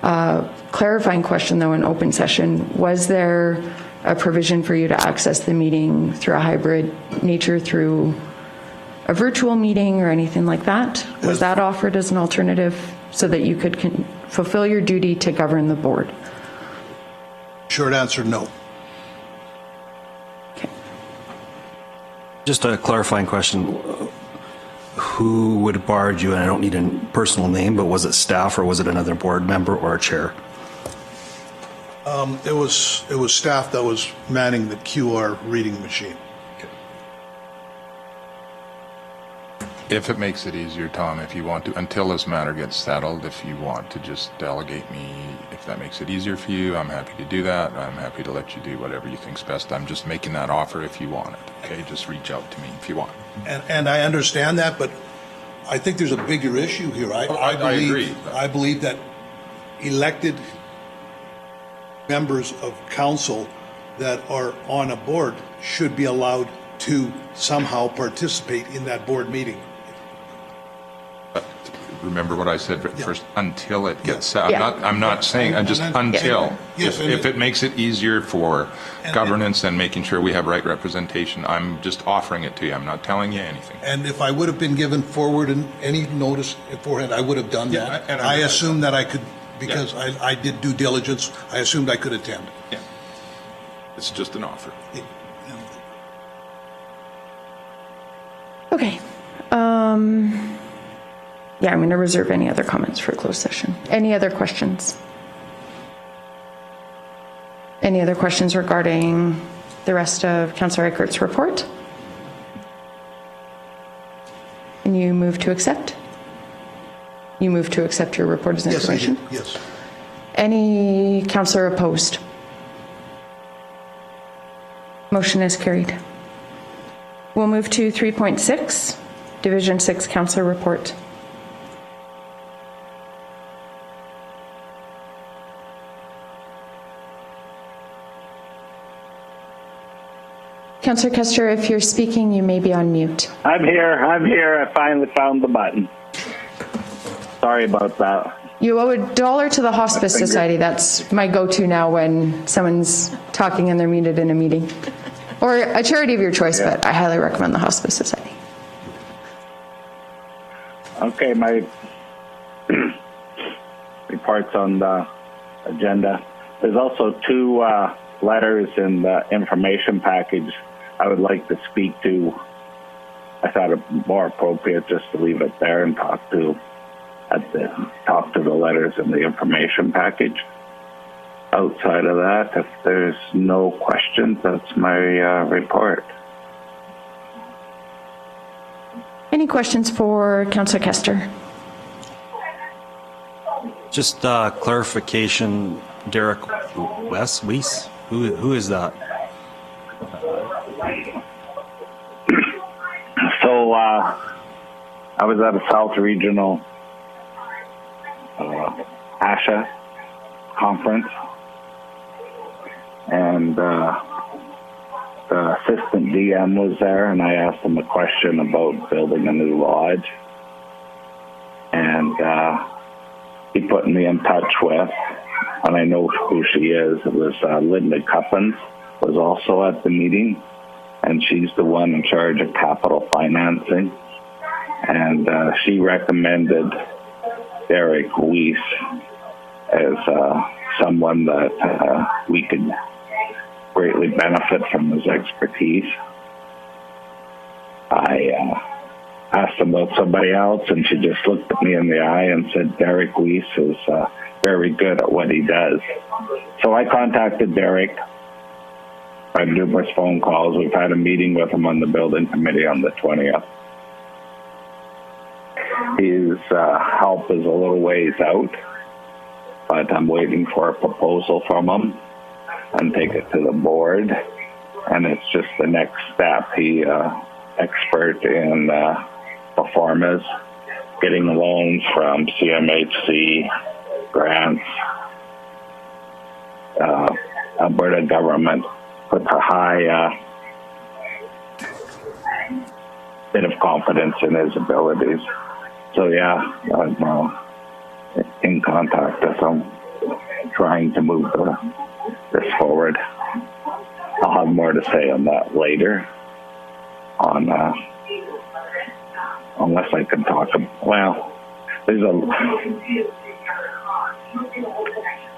Clarifying question though in open session, was there a provision for you to access the meeting through a hybrid nature, through a virtual meeting or anything like that? Was that offered as an alternative so that you could fulfill your duty to govern the board? Short answer, no. Just a clarifying question. Who would have barred you? And I don't need a personal name, but was it staff or was it another board member or a chair? It was staff that was manning the QR reading machine. If it makes it easier, Tom, if you want to, until this matter gets settled, if you want to just delegate me, if that makes it easier for you, I'm happy to do that. I'm happy to let you do whatever you think's best. I'm just making that offer if you want it, okay? Just reach out to me if you want. And I understand that, but I think there's a bigger issue here. I agree. I believe that elected members of council that are on a board should be allowed to somehow participate in that board meeting. Remember what I said first, until it gets set. Yeah. I'm not saying, I'm just until. Yes, If it makes it easier for governance and making sure we have right representation, I'm just offering it to you. I'm not telling you anything. And if I would have been given forward and any notice beforehand, I would have done that. and I assumed that I could, because I did due diligence, I assumed I could attend. Yeah. It's just an offer. Okay. Yeah, I'm going to reserve any other comments for closed session. Any other questions? Any other questions regarding the rest of Councillor Eichert's report? And you move to accept? You move to accept your report as information? Yes, I did. Yes. Any councillor opposed? Motion is carried. We'll move to 3.6, Division 6 Councillor Report. Councillor Kester, if you're speaking, you may be on mute. I'm here. I finally found the button. Sorry about that. You owe $1 to the Hospice Society. That's my go-to now when someone's talking and they're muted in a meeting. Or a charity of your choice, but I highly recommend the Hospice Society. Okay, my report's on the agenda. There's also two letters in the information package I would like to speak to. I thought it more appropriate just to leave it there and talk to the letters in the information package. Outside of that, if there's no questions, that's my report. Any questions for Councillor Kester? Just clarification, Derek Weiss? Who is that? So I was at a South Regional ASHA conference, and the assistant DM was there, and I asked him a question about building a new lodge, and he put me in touch with, and I know who she is. It was Linda Cuppins was also at the meeting, and she's the one in charge of capital financing, and she recommended Derek Weiss as someone that we could greatly benefit from his expertise. I asked about somebody else, and she just looked at me in the eye and said, Derek Weiss is very good at what he does. So I contacted Derek. I had numerous phone calls. We've had a meeting with him on the building committee on the 20th. His help is a little ways out, but I'm waiting for a proposal from him and take it to the board, and it's just the next step. He expert in performance, getting loans from CMHC, grants, Alberta government puts a high bit of confidence in his abilities. So yeah, I'm in contact with him, trying to move this forward. I'll have more to say on that later. On unless I can talk. Well, there's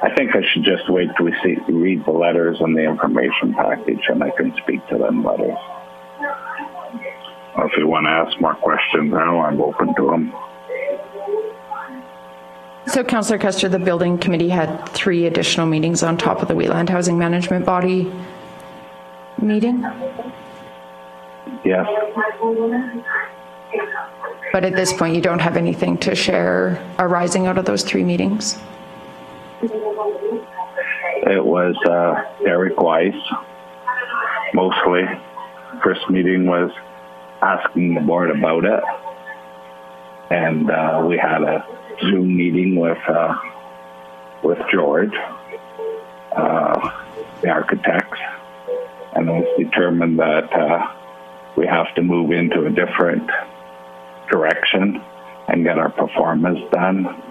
I think I should just wait till we read the letters and the information package, and I can speak to them letters. If you want to ask more questions now, I'm open to them. So, Councillor Kester, the building committee had 3 additional meetings on top of the Wheatland Housing Management Body meeting? Yes. But at this point, you don't have anything to share arising out of those 3 meetings? It was Derek Weiss, mostly. First meeting was asking the board about it. And we had a Zoom meeting with George, the architects, and it was determined that we have to move into a different direction and get our performance done.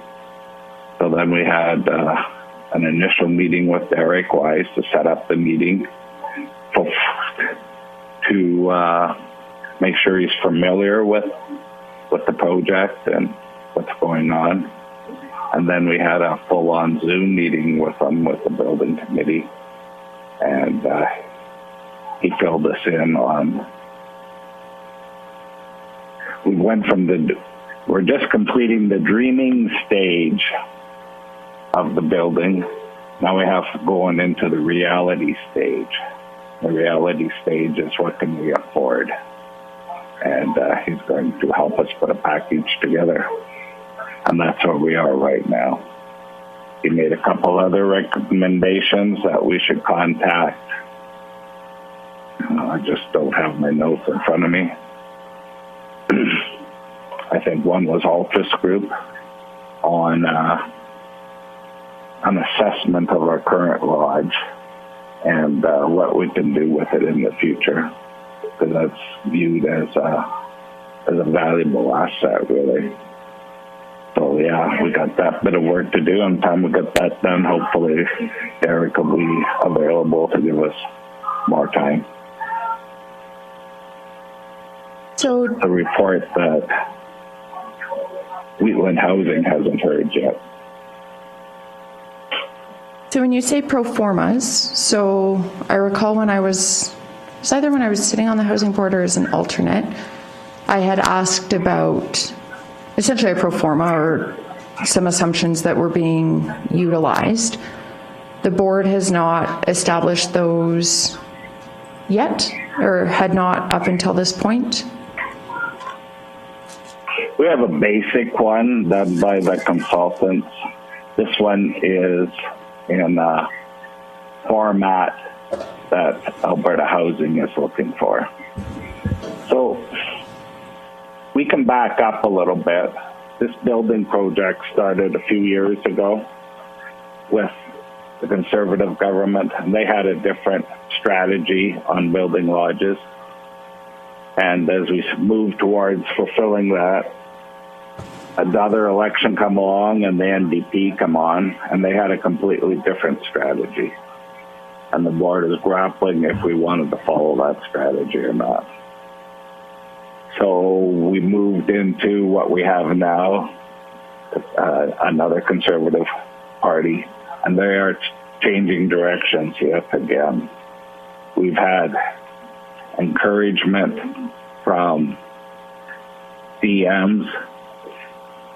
So then we had an initial meeting with Derek Weiss to set up the meeting to make sure he's familiar with the project and what's going on. And then we had a full-on Zoom meeting with him, with the building committee. And he filled us in on, we went from we're just completing the dreaming stage of the building. Now we have going into the reality stage. The reality stage is what can we afford? And he's going to help us put a package together. And that's where we are right now. He made a couple other recommendations that we should contact. I just don't have my notes in front of me. I think one was Altus Group on an assessment of our current lodge and what we can do with it in the future, because that's viewed as a valuable asset, really. So yeah, we got that bit of work to do, and time we get that done, hopefully Eric will be available to give us more time. So a report that Wheatland Housing hasn't heard yet. So when you say pro formas, so I recall when I was, it's either when I was sitting on the housing board or as an alternate, I had asked about essentially a pro forma or some assumptions that were being utilized. The board has not established those yet, or had not up until this point? We have a basic one done by the consultants. This one is in a format that Alberta Housing is looking for. So we can back up a little bit. This building project started a few years ago with the Conservative government, and they had a different strategy on building lodges. And as we moved towards fulfilling that, another election come along and the NDP come on, and they had a completely different strategy. And the board is grappling if we wanted to follow that strategy or not. So we moved into what we have now, another Conservative party, and they are changing directions yet again. We've had encouragement from DMs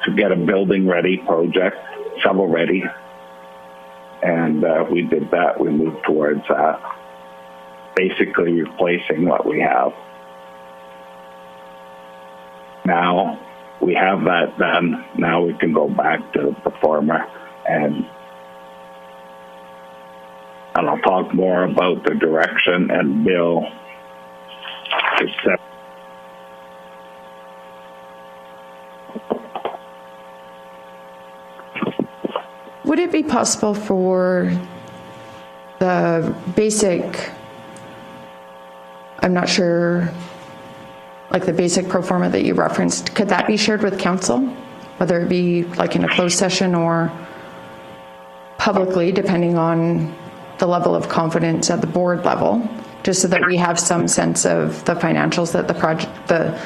to get a building ready project, shovel ready. And we did that. We moved towards basically replacing what we have. Now we have that done. Now we can go back to the performer, and I'll talk more about the direction and Bill. Would it be possible for the basic, I'm not sure, like the basic pro forma that you referenced, could that be shared with council? Whether it be like in a closed session or publicly, depending on the level of confidence at the board level, just so that we have some sense of the financials that the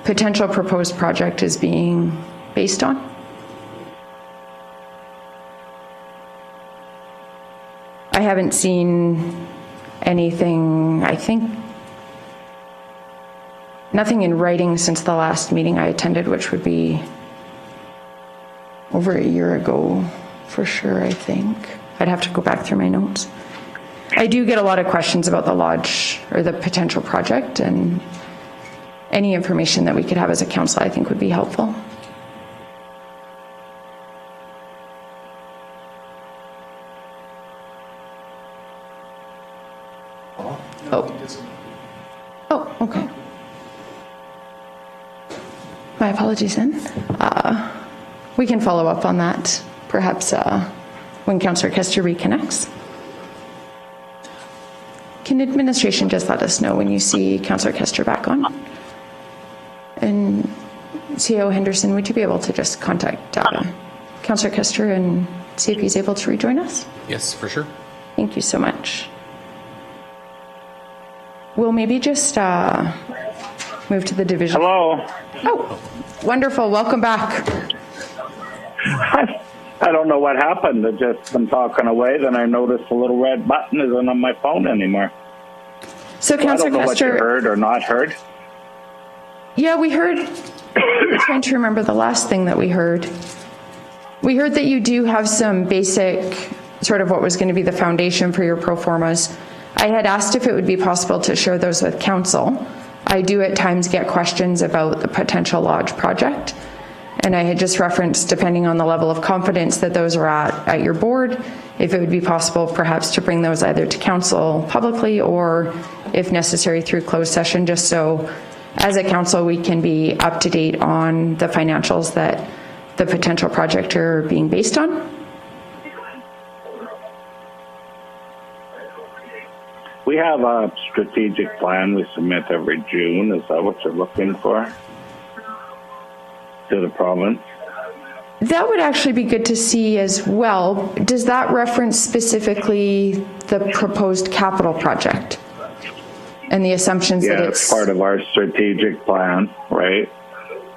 potential proposed project is being based on? I haven't seen anything, I think, nothing in writing since the last meeting I attended, which would be over a year ago for sure, I think. I'd have to go back through my notes. I do get a lot of questions about the lodge or the potential project, and any information that we could have as a council I think would be helpful. Oh, okay. My apologies then. We can follow up on that perhaps when Councillor Kester reconnects. Can administration just let us know when you see Councillor Kester back on? And CEO Henderson, would you be able to just contact Councillor Kester and see if he's able to rejoin us? Yes, for sure. Thank you so much. We'll maybe just move to the division. Hello. Oh, wonderful. Welcome back. I don't know what happened. I just been talking away, then I noticed a little red button isn't on my phone anymore. So I Councillor don't know what you Kester, heard or not heard. yeah, we heard, I'm trying to remember the last thing that we heard. We heard that you do have some basic, sort of what was going to be the foundation for your pro formas. I had asked if it would be possible to share those with council. I do at times get questions about the potential lodge project, and I had just referenced, depending on the level of confidence that those are at your board, if it would be possible perhaps to bring those either to council publicly or if necessary through closed session, just so as a council we can be up to date on the financials that the potential project are being based on. We have a strategic plan we submit every June. Is that what you're looking for? To the province? That would actually be good to see as well. Does that reference specifically the proposed capital project and the assumptions that it's part of our strategic plan, right?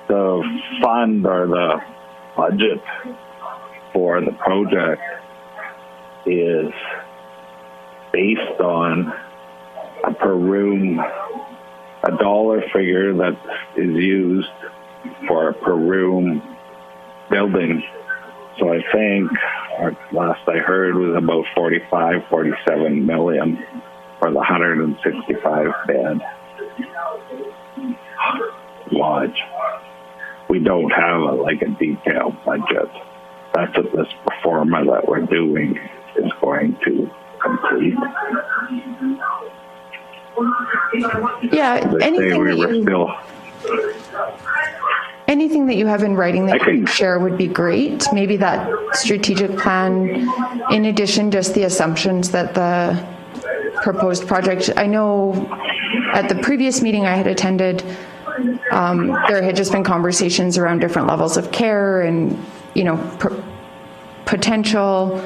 The fund or the budget for the project is based on a per room, a dollar figure that is used for a per room building. So I think last I heard was about 47 million for the 165 bed lodge. We don't have a detailed budget. That's what this performa that we're doing is going to complete. Yeah, anything that you have in writing that you can share would be great. Maybe that strategic plan, in addition, just the assumptions that the proposed project. I know at the previous meeting I had attended, there had just been conversations around different levels of care and, potential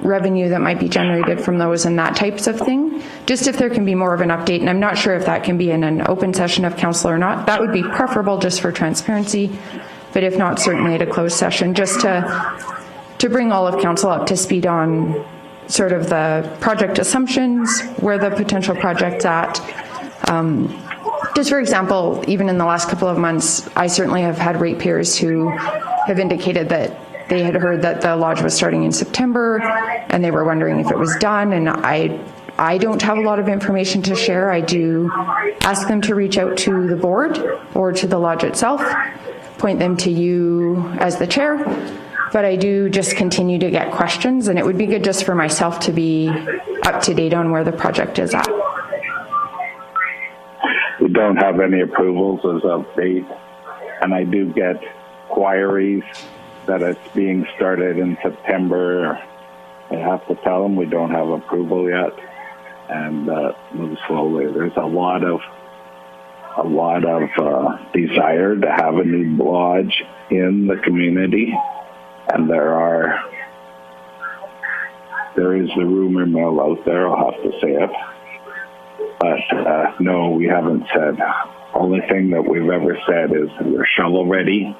revenue that might be generated from those and that types of thing. Just if there can be more of an update, and I'm not sure if that can be in an open session of council or not. That would be preferable just for transparency, but if not, certainly at a closed session, just to bring all of council up to speed on sort of the project assumptions, where the potential project's at. Just for example, even in the last couple of months, I certainly have had ratepayers who have indicated that they had heard that the lodge was starting in September and they were wondering if it was done, and I don't have a lot of information to share. I do ask them to reach out to the board or to the lodge itself, point them to you as the chair, but I do just continue to get questions, and it would be good just for myself to be up to date on where the project is at. We don't have any approvals as of date, and I do get queries that it's being started in September. I have to tell them we don't have approval yet, and move slowly. There's a lot of desire to have a new lodge in the community, and there is the rumor mill out there. I'll have to say it, but no, we haven't said. Only thing that we've ever said is we're shovel ready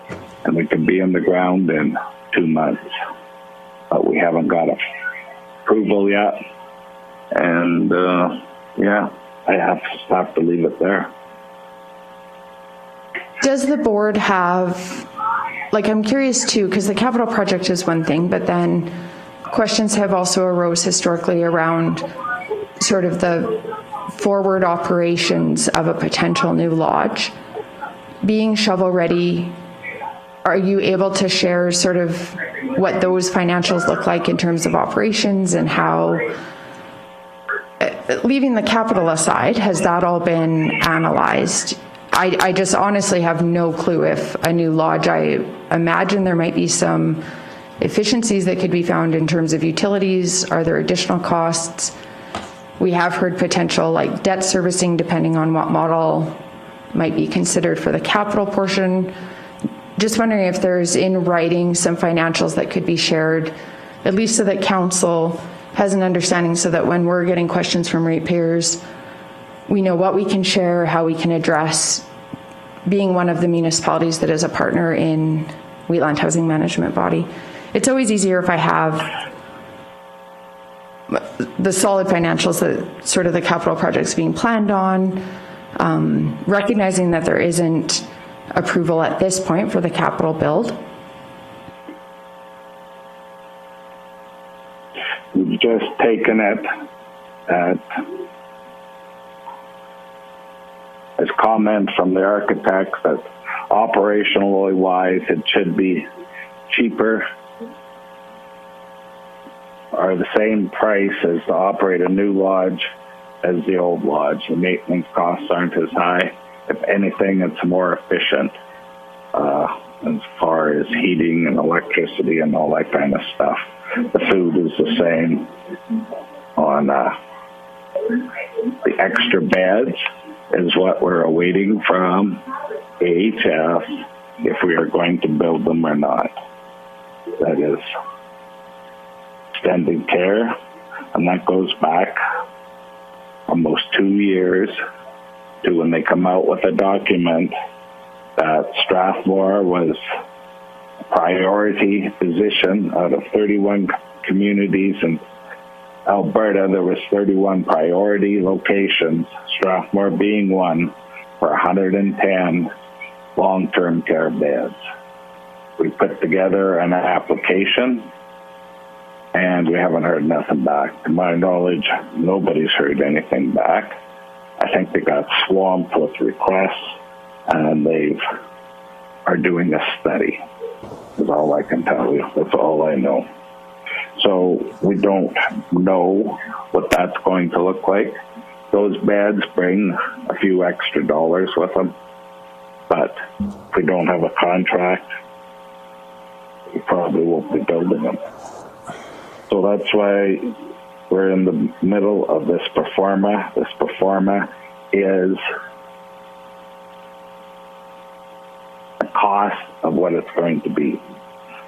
and we can be on the ground in 2 months, but we haven't got approval yet. And I have to leave it there. Does the board have, like, I'm curious too, because the capital project is one thing, but then questions have also arose historically around sort of the forward operations of a potential new lodge. Being shovel ready, are you able to share sort of what those financials look like in terms of operations and how, leaving the capital aside, has that all been analyzed? I just honestly have no clue if a new lodge, I imagine there might be some efficiencies that could be found in terms of utilities. Are there additional costs? We have heard potential like debt servicing depending on what model might be considered for the capital portion. Just wondering if there's in writing some financials that could be shared, at least so that council has an understanding, so that when we're getting questions from ratepayers, we know what we can share, how we can address, being one of the municipalities that is a partner in Wheatland Housing Management Body. It's always easier if I have the solid financials that sort of the capital projects being planned on, recognizing that there isn't approval at this point for the capital build. We've just taken it as comment from the architects that operationally wise it should be cheaper or the same price as to operate a new lodge as the old lodge. The maintenance costs aren't as high. If anything, it's more efficient as far as heating and electricity and all that kind of stuff. The food is the same. On the extra beds is what we're awaiting from AHS if we are going to build them or not. That is extended care, and that goes back almost 2 years to when they come out with a document that Strathmore was a priority position out of 31 communities in Alberta. There was 31 priority locations, Strathmore being one, for 110 long-term care beds. We put together an application and we haven't heard nothing back. To my knowledge, nobody's heard anything back. I think they got swamped with requests and they are doing a study. That's all I can tell you. That's all I know. So we don't know what that's going to look like. Those beds bring a few extra dollars with them, but if we don't have a contract, we probably won't be building them. So that's why we're in the middle of this performa. This performa is the cost of what it's going to be,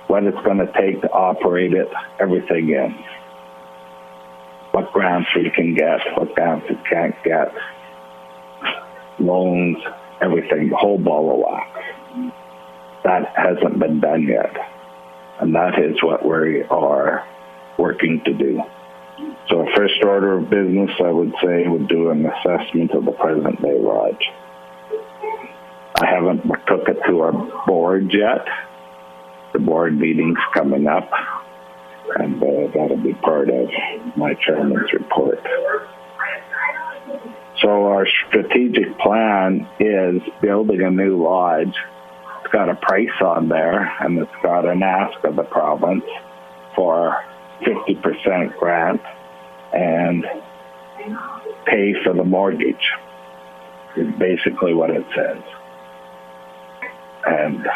what it's going to take to operate it, everything in. What grants we can get, what grants we can't get, loans, everything, the whole ball of wax. That hasn't been done yet. And that is what we are working to do. So first order of business, I would say, would do an assessment of the present day lodge. I haven't took it to our board yet. The board meeting's coming up, and that'll be part of my chairman's report. So our strategic plan is building a new lodge. It's got a price on there, and it's got an ask of the province for 50% grant and pay for the mortgage is basically what it says. And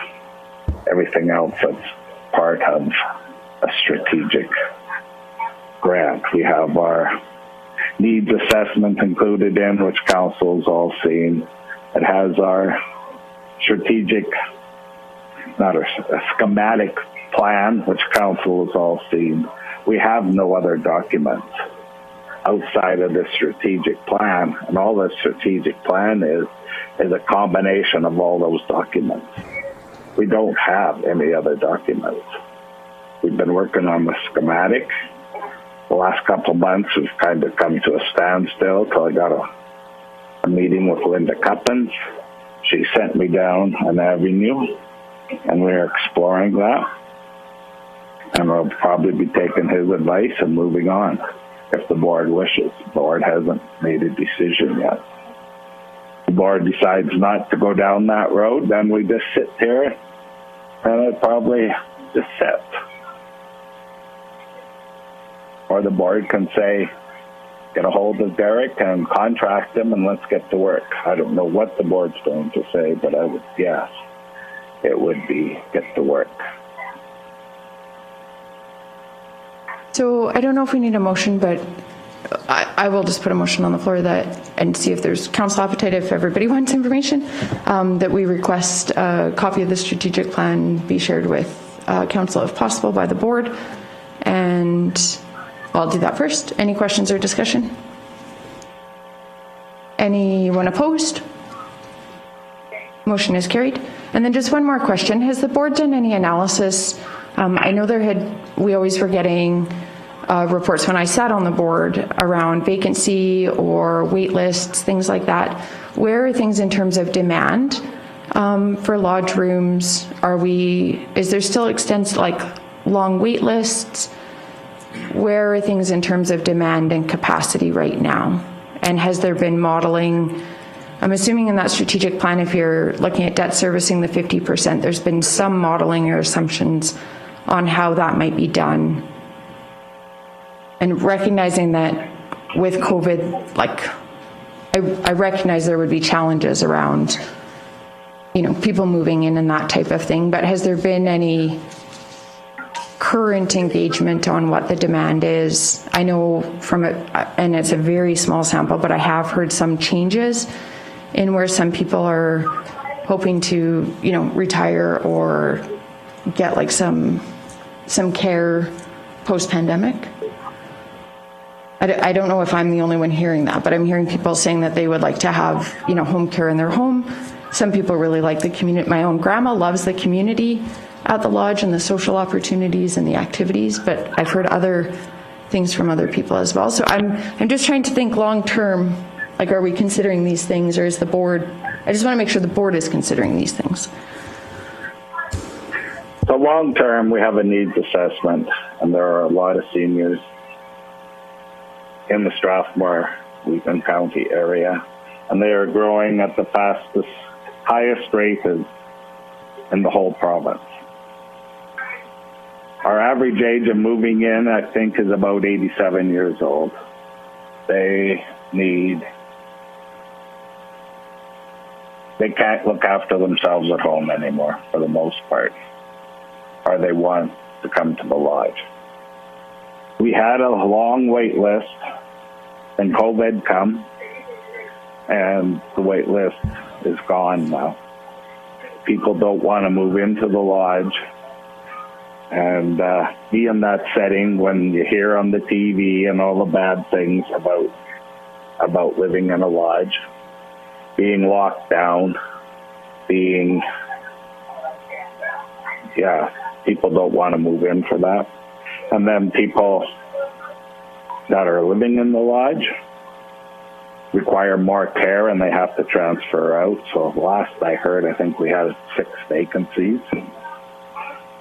everything else that's part of a strategic grant. We have our needs assessment included in, which council's all seen. It has our strategic, not a schematic plan, which council has all seen. We have no other documents outside of the strategic plan, and all the strategic plan is a combination of all those documents. We don't have any other documents. We've been working on the schematic. The last couple of months, we've kind of come to a standstill till I got a meeting with Linda Cuppins. she sent me down an avenue, and we're exploring that. And we'll probably be taking his advice and moving on if the board wishes. The board hasn't made a decision yet. The board decides not to go down that road, then we just sit here and it probably just sits. Or the board can say, get a hold of Derek and contract him and let's get to work. I don't know what the board's going to say, but I would guess it would be get to work. So I don't know if we need a motion, but I will just put a motion on the floor that, and see if there's council appetite, if everybody wants information, that we request a copy of the strategic plan be shared with council if possible by the board. And I'll do that first. Any questions or discussion? Anyone opposed? Motion is carried. And then just one more question. Has the board done any analysis? I know we always were getting reports when I sat on the board around vacancy or wait lists, things like that. Where are things in terms of demand for lodge rooms? Is there still extensive, long wait lists? Where are things in terms of demand and capacity right now? And has there been modeling? I'm assuming in that strategic plan, if you're looking at debt servicing the 50%, there's been some modeling or assumptions on how that might be done. And recognizing that with COVID, I recognize there would be challenges around, people moving in and that type of thing, but has there been any current engagement on what the demand is? I know from it, and it's a very small sample, but I have heard some changes in where some people are hoping to, retire or get some care post-pandemic. I don't know if I'm the only one hearing that, but I'm hearing people saying that they would like to have, home care in their home. Some people really like the community. My own grandma loves the community at the lodge and the social opportunities and the activities, but I've heard other things from other people as well. So I'm just trying to think long term, are we considering these things, or is the board, I just want to make sure the board is considering these things. So long term, we have a needs assessment, and there are a lot of seniors in the Strathmore, Wheatland County area, and they are growing at the highest rate in the whole province. Our average age of moving in, I think, is about 87 years old. They can't look after themselves at home anymore, for the most part, or they want to come to the lodge. We had a long wait list, and COVID come, and the wait list is gone now. People don't want to move into the lodge and be in that setting when you hear on the TV and all the bad things about living in a lodge, being locked down, people don't want to move in for that. And then people that are living in the lodge require more care and they have to transfer out. So last I heard, I think we had 6 vacancies.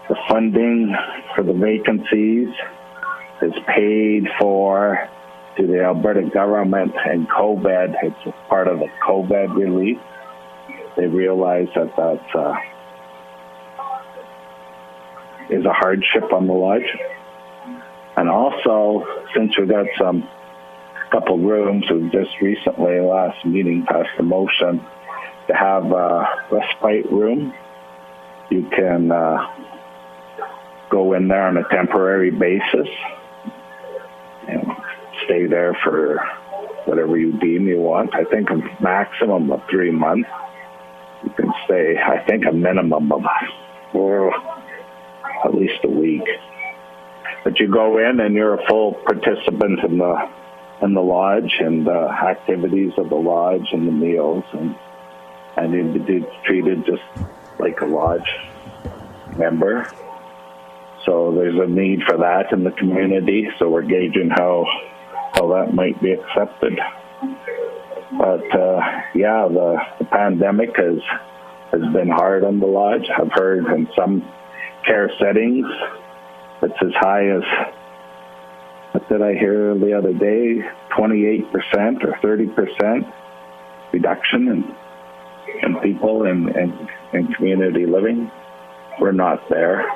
The funding for the vacancies is paid for to the Alberta government and COVID. It's part of the COVID relief. They realize that is a hardship on the lodge. And also, since we got a couple rooms, we just recently, last meeting, passed a motion to have a respite room. You can go in there on a temporary basis and stay there for whatever you deem you want. I think a maximum of 3 months. You can stay, I think, a minimum of at least a week. But you go in and you're a full participant in the lodge and the activities of the lodge and the meals, and you'd be treated just like a lodge member. So there's a need for that in the community. So we're gauging how that might be accepted. But yeah, the pandemic has been hard on the lodge. I've heard in some care settings it's as high as, what did I hear the other day, 28% or 30% reduction in people in community living. We're not there,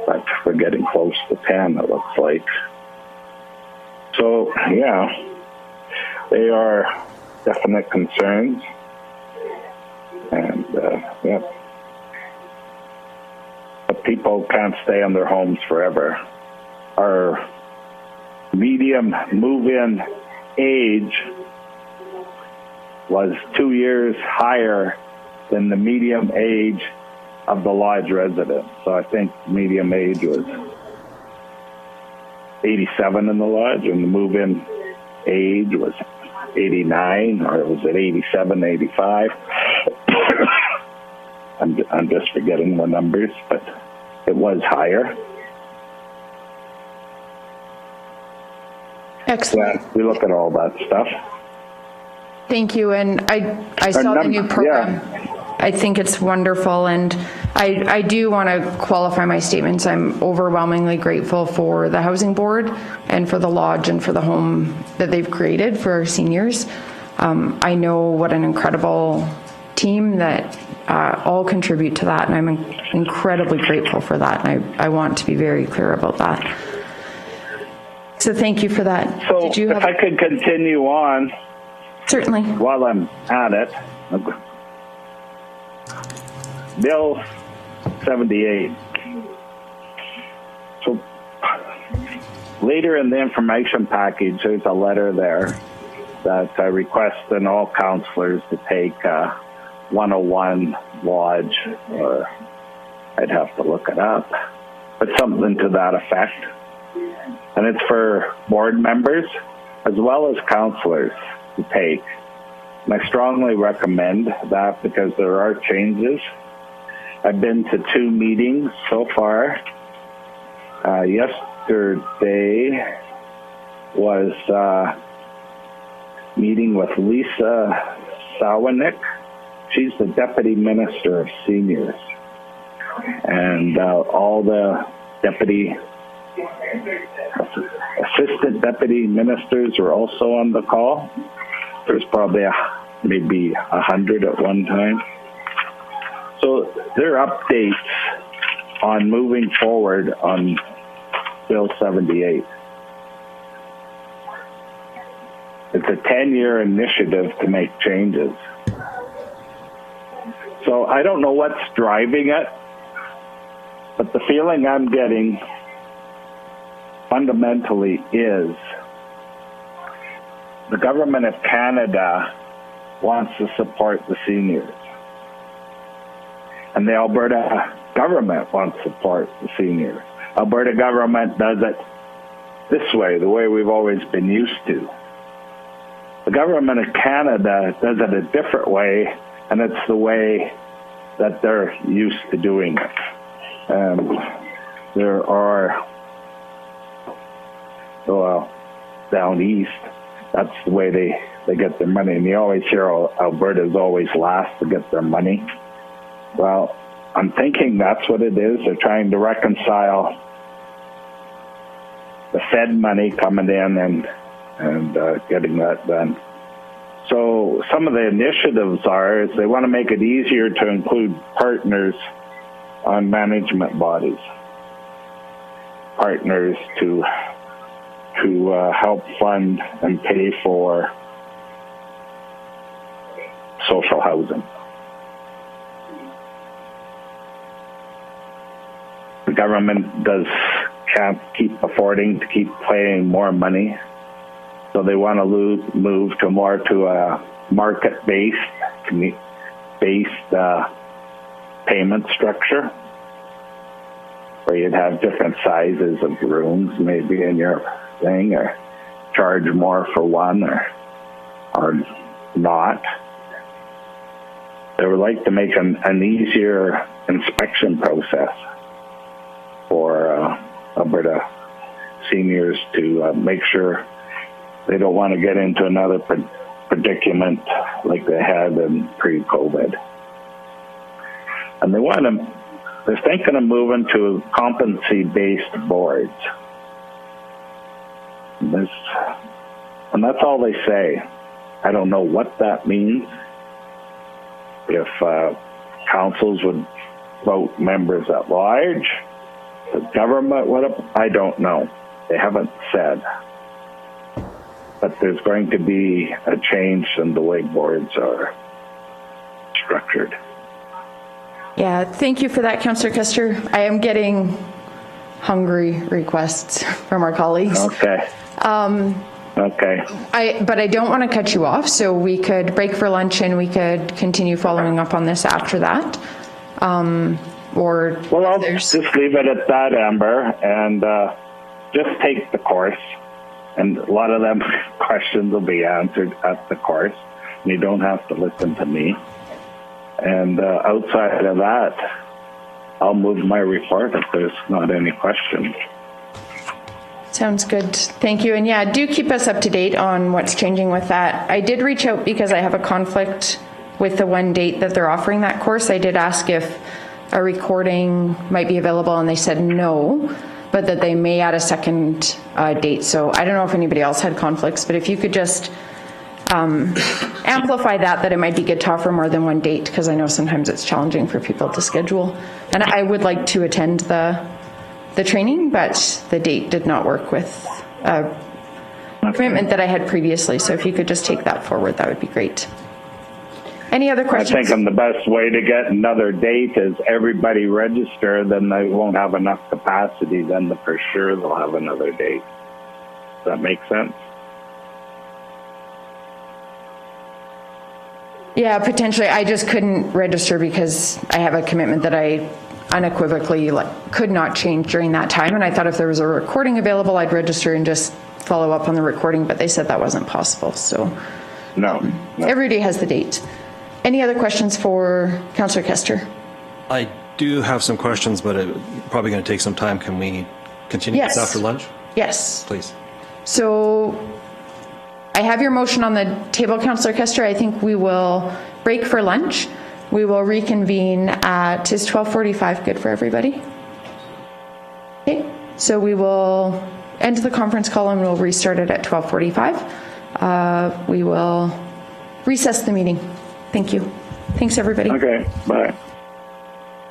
but we're getting close to 10, it looks like. So, yeah, they are definite concerns. And, yeah. But people can't stay in their homes forever. Our medium move-in age was 2 years higher than the medium age of the lodge residents. So I think medium age was 87 in the lodge, and the move-in age was 89, or was it 87, 85? I'm just forgetting the numbers, but it was higher. Excellent. Yeah, we look at all that stuff. Thank you. And I saw the new program. Yeah. I think it's wonderful. And I do want to qualify my statements. I'm overwhelmingly grateful for the Housing Board and for the lodge and for the home that they've created for our seniors. I know what an incredible team that all contribute to that, and I'm incredibly grateful for that, and I want to be very clear about that. So thank you for that. So if I could continue on. Certainly. While I'm at it, Bill 78. So later in the information package, there's a letter there that I requested all councillors to take 101 Lodge, or I'd have to look it up, but something to that effect. And it's for board members as well as councillors to take. And I strongly recommend that because there are changes. I've been to 2 meetings so far. Yesterday was meeting with Lisa Sawanik. She's the Deputy Minister of Seniors. And all the assistant deputy ministers were also on the call. There's probably maybe 100 at one time. So there are updates on moving forward on Bill 78. It's a 10-year initiative to make changes. So I don't know what's driving it, but the feeling I'm getting fundamentally is the government of Canada wants to support the seniors. And the Alberta government wants to support the seniors. Alberta government does it this way, the way we've always been used to. The government of Canada does it a different way, and it's the way that they're used to doing it. There are, well, down east, that's the way they get their money. And you always hear Alberta's always last to get their money. Well, I'm thinking that's what it is. They're trying to reconcile the Fed money coming in and getting that done. So some of the initiatives is they want to make it easier to include partners on management bodies, partners to help fund and pay for social housing. The government can't keep affording to keep paying more money. So they want to move to more to a market-based payment structure, where you'd have different sizes of rooms maybe in your thing, or charge more for one or not. They would like to make an easier inspection process for Alberta seniors to make sure they don't want to get into another predicament like they had in pre-COVID. And they're thinking of moving to competency-based boards. And that's all they say. I don't know what that means. If councils would vote members at large, the government would have, I don't know. They haven't said. But there's going to be a change in the way boards are structured. Yeah, thank you for that, Councillor Kester. I am getting hungry requests from our colleagues. Okay. Okay. But I don't want to cut you off, so we could break for lunch and we could continue following up on this after that. Well, I'll just leave it at that, Amber, and just take the course. And a lot of them questions will be answered at the course. You don't have to listen to me. And outside of that, I'll move my report if there's not any questions. Sounds good. Thank you. And yeah, do keep us up to date on what's changing with that. I did reach out because I have a conflict with the one date that they're offering that course. I did ask if a recording might be available and they said no, but that they may add a second date. So I don't know if anybody else had conflicts, but if you could just amplify that it might be good to offer more than one date, because I know sometimes it's challenging for people to schedule. And I would like to attend the training, but the date did not work with a commitment that I had previously. So if you could just take that forward, that would be great. Any other questions? I think the best way to get another date is everybody register, then they won't have enough capacity, then for sure they'll have another date. Does that make sense? Yeah, potentially. I just couldn't register because I have a commitment that I unequivocally could not change during that time. And I thought if there was a recording available, I'd register and just follow up on the recording, but they said that wasn't possible. So no. Everybody has the date. Any other questions for Councillor Kester? I do have some questions, but it's probably going to take some time. Can we continue this after lunch? Yes. Please. So I have your motion on the table, Councillor Kester. I think we will break for lunch. We will reconvene at, is 12:45 good for everybody? Okay, so we will end the conference call and we'll restart it at 12:45. We will recess the meeting. Thank you. Thanks, everybody. Okay, bye.